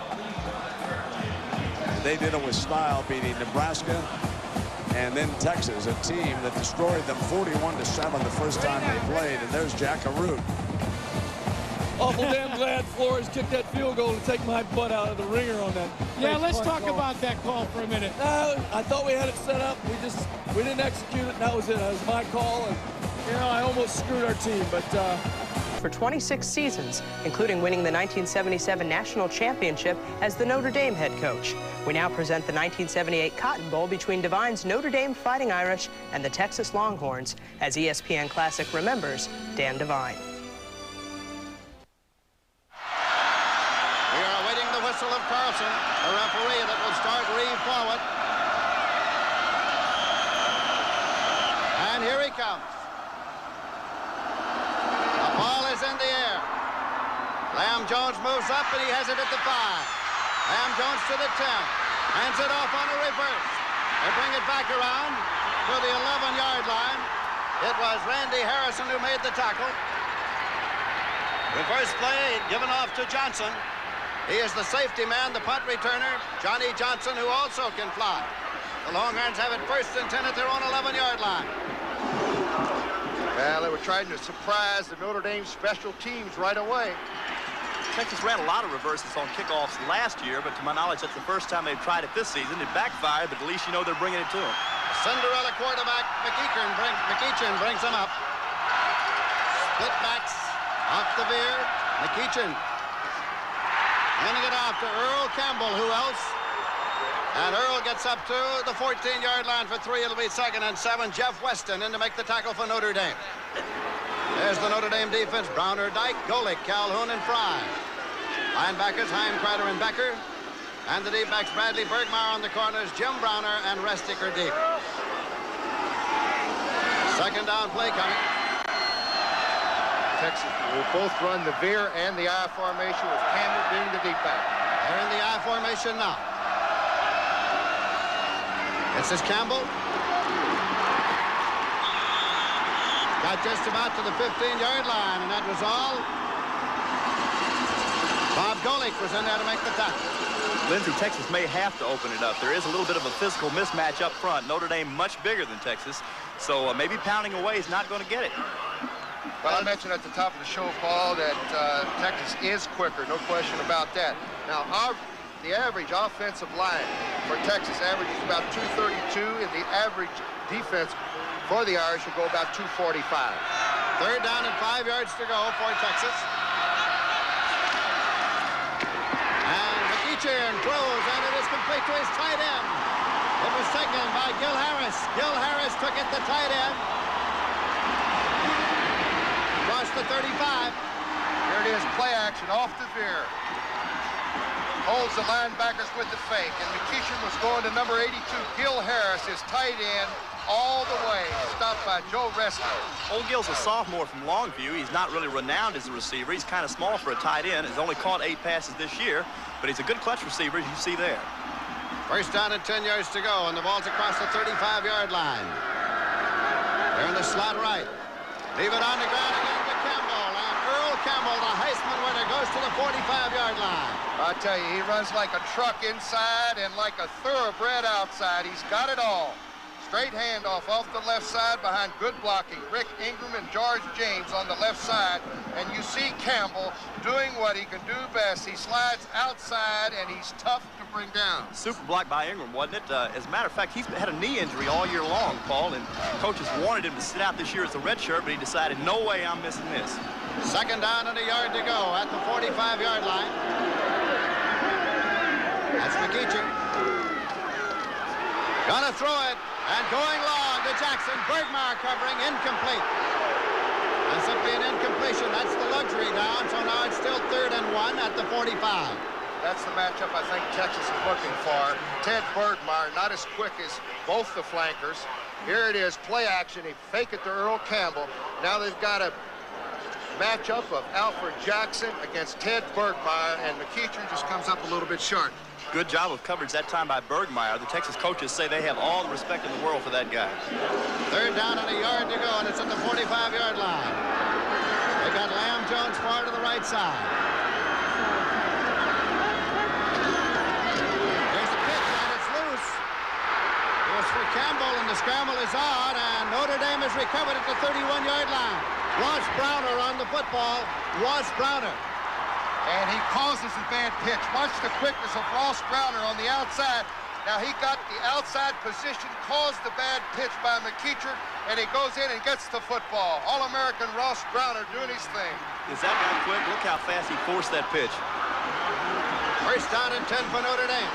And they did it with style, beating Nebraska and then Texas, a team that destroyed them 41-7 the first time they played. And there's Jack Arute. Awful damn glad Flores kicked that field goal to take my butt out of the ringer on that. Yeah, let's talk about that call for a minute. No, I thought we had it set up. We didn't execute it, and that was it. That was my call, and you know, I almost screwed our team, but for 26 seasons, including winning the 1977 National Championship as the Notre Dame head coach. We now present the 1978 Cotton Bowl between Divine's Notre Dame Fighting Irish and the Texas Longhorns, as ESPN Classic remembers Dan Devine. We are awaiting the whistle of Carlson, a referee that will start Reeve forward. And here he comes. The ball is in the air. Lamb Jones moves up, and he has it at the 5. Lamb Jones to the 10. Hands it off on a reverse. They bring it back around to the 11-yard line. It was Randy Harrison who made the tackle. The first play given off to Johnson. He is the safety man, the punt returner, Johnny Johnson, who also can fly. The Longhorns have it 1st and 10 at their own 11-yard line. Well, they were trying to surprise the Notre Dame special teams right away. Texas ran a lot of reverses on kickoffs last year, but to my knowledge, that's the first time they've tried it this season. It backfired, but at least you know they're bringing it to him. Cinderella quarterback McEachin brings him up. Split backs off the veer. McEachin handing it off to Earl Campbell. Who else? And Earl gets up to the 14-yard line for 3. It'll be 2nd and 7. Jeff Weston in to make the tackle for Notre Dame. There's the Notre Dame defense. Browner, Dyke, Golick, Calhoun, and Fry. Linebackers, Heim, Kreider, and Becker. And the D-backs, Bradley Bergmeyer on the corners, Jim Browner, and Resticker deep. 2nd down play coming. Texas will both run the veer and the I formation with Campbell being the deep back. They're in the I formation now. This is Campbell. Got just about to the 15-yard line, and that was all. Bob Golick was in there to make the tackle. Lindsey, Texas may have to open it up. There is a little bit of a physical mismatch up front. Notre Dame much bigger than Texas, so maybe pounding away is not going to get it. Well, I mentioned at the top of the show, Paul, that Texas is quicker, no question about that. Now, the average offensive line for Texas averages about 232, and the average defense for the Irish will go about 245. 3rd down and 5 yards to go for Texas. And McEachin throws, and it is complete to his tight end. It was taken by Gil Harris. Gil Harris took it to tight end. Across the 35. Here it is, play action off the veer. Holds the linebackers with the fake, and McEachin was going to number 82. Gil Harris is tight end all the way, stopped by Joe Restick. Old Gil's a sophomore from Longview. He's not really renowned as a receiver. He's kind of small for a tight end. He's only caught 8 passes this year, but he's a good clutch receiver, as you see there. 1st down and 10 yards to go, and the ball's across the 35-yard line. They're in the slot right. Leave it on the ground again to Campbell, and Earl Campbell, the Heisman winner, goes to the 45-yard line. I tell you, he runs like a truck inside and like a thoroughbred outside. He's got it all. Straight handoff off the left side behind good blocking. Rick Ingram and George James on the left side. And you see Campbell doing what he can do best. He slides outside, and he's tough to bring down. Super block by Ingram, wasn't it? As a matter of fact, he's had a knee injury all year long, Paul, and coaches wanted him to sit out this year as a redshirt, but he decided, no way I'm missing this. 2nd down and a yard to go at the 45-yard line. That's McEachin. Gonna throw it. And going long to Jackson. Bergmeyer covering, incomplete. And simply an incompletion. That's the luxury down. So now it's still 3rd and 1 at the 45. That's the matchup I think Texas is looking for. Ted Bergmeyer, not as quick as both the flankers. Here it is, play action. They fake it to Earl Campbell. Now they've got a matchup of Alfred Jackson against Ted Bergmeyer, and McEachin just comes up a little bit short. Good job of coverage that time by Bergmeyer. The Texas coaches say they have all the respect in the world for that guy. 3rd down and a yard to go, and it's at the 45-yard line. They got Lamb Jones far to the right side. There's a pitch, and it's loose. It was for Campbell, and the scramble is on, and Notre Dame has recovered at the 31-yard line. Ross Browner on the football. Ross Browner. And he causes a bad pitch. Watch the quickness of Ross Browner on the outside. Now he got the outside position, caused the bad pitch by McEachin, and he goes in and gets the football. All-American Ross Browner doing his thing. Is that guy quick? Look how fast he forced that pitch. 1st down and 10 for Notre Dame.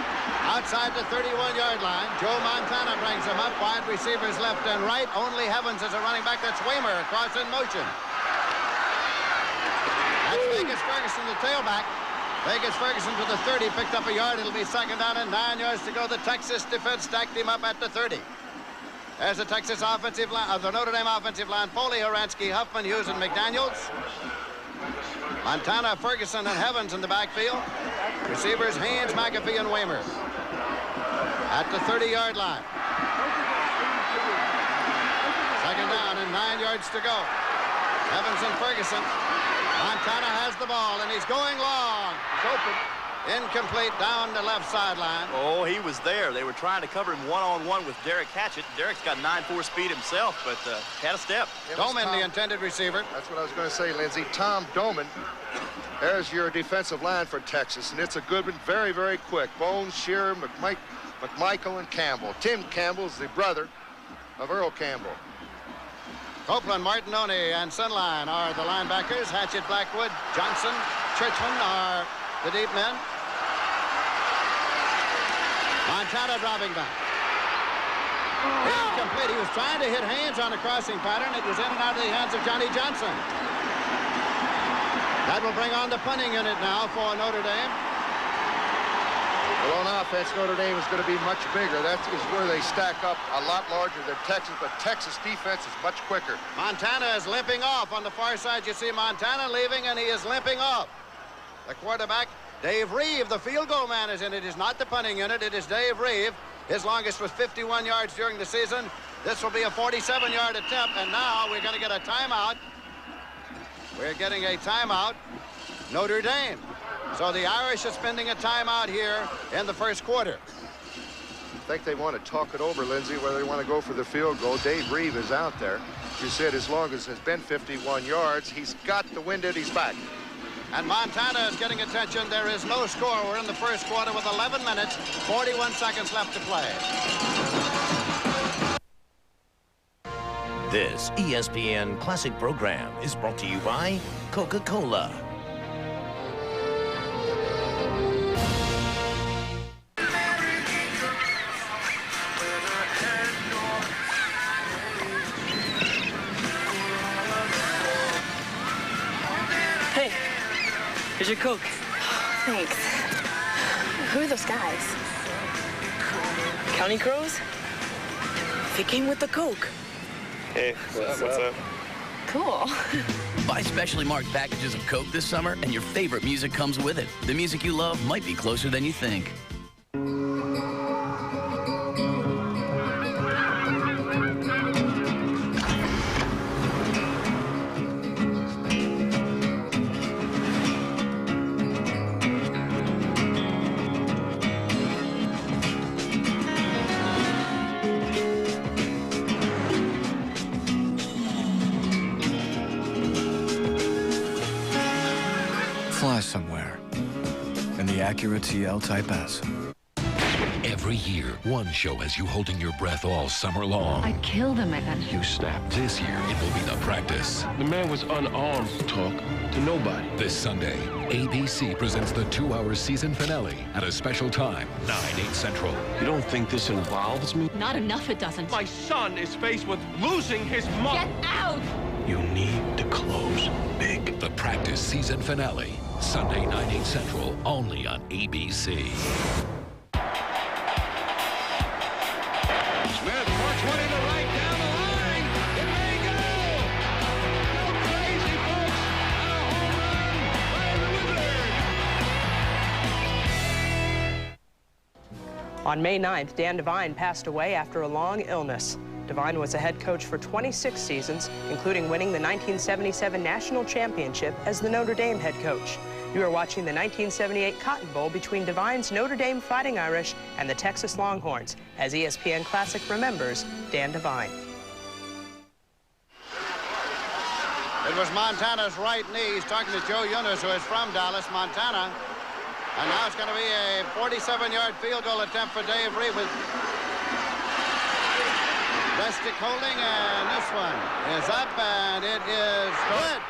Outside the 31-yard line, Joe Montana brings him up. Wide receivers left and right. Only Heavens is a running back. That's Waymer across in motion. That's Vegas Ferguson, the tailback. Vegas Ferguson to the 30, picked up a yard. It'll be 2nd down and 9 yards to go. The Texas defense stacked him up at the 30. There's the Texas offensive line, the Notre Dame offensive line. Foley, Horansky, Huffman, Hughes, and McDaniels. Montana, Ferguson, and Heavens in the backfield. Receivers, Haynes, McAfee, and Waymer. At the 30-yard line. 2nd down and 9 yards to go. Heavens and Ferguson. Montana has the ball, and he's going long. It's open. Incomplete down the left sideline. Oh, he was there. They were trying to cover him one-on-one with Derek Hatchett. Derek's got 9.4 speed himself, but had a step. Doman, the intended receiver. That's what I was going to say, Lindsey. Tom Doman There's your defensive line for Texas, and it's a good one, very, very quick. Bones, Shearer, McMichael, and Campbell. Tim Campbell's the brother of Earl Campbell. Copeland, Martinoni, and Sunline are the linebackers. Hatchett, Blackwood, Johnson, Churchman are the deep men. Montana dropping back. Incomplete. He was trying to hit Haynes on a crossing pattern. It was in and out of the hands of Johnny Johnson. That will bring on the punting unit now for Notre Dame. Well, on offense, Notre Dame is going to be much bigger. That is where they stack up a lot larger than Texas, but Texas defense is much quicker. Montana is limping off. On the far side, you see Montana leaving, and he is limping off. The quarterback, Dave Reeve, the field goal man, is in. It is not the punting unit. It is Dave Reeve. His longest was 51 yards during the season. This will be a 47-yard attempt, and now we're going to get a timeout. We're getting a timeout, Notre Dame. So the Irish are spending a timeout here in the first quarter. I think they want to talk it over, Lindsey, whether they want to go for the field goal. Dave Reeve is out there. You said as long as it's been 51 yards, he's got the wind at his back. And Montana is getting attention. There is no score. We're in the first quarter with 11 minutes, 41 seconds left to play. This ESPN Classic program is brought to you by Coca-Cola. Hey, here's your Coke. Thanks. Who are those guys? County Crows? They came with the Coke. Hey, what's up? Cool. Buy specially marked packages of Coke this summer, and your favorite music comes with it. The music you love might be closer than you think. Fly somewhere in the Acura TL Type S. Every year, one show has you holding your breath all summer long. I killed him, Megan. You snapped. This year, it will be The Practice. The man was unarmed to talk to nobody. This Sunday, ABC presents the 2-hour season finale at a special time, 9/8 Central. You don't think this involves me? Not enough it doesn't. My son is faced with losing his mother. Get out! You need to close big. The Practice season finale, Sunday, 9/8 Central, only on ABC. Smith works one into right down the line. It may go. Go crazy, folks. And a home run by the Wizard. On May 9th, Dan Devine passed away after a long illness. Devine was a head coach for 26 seasons, including winning the 1977 National Championship as the Notre Dame head coach. You are watching the 1978 Cotton Bowl between Devine's Notre Dame Fighting Irish and the Texas Longhorns, as ESPN Classic remembers Dan Devine. It was Montana's right knee. He's talking to Joe Eunice, who is from Dallas, Montana. And now it's going to be a 47-yard field goal attempt for Dave Reeve with Bestick holding, and this one is up, and it is good.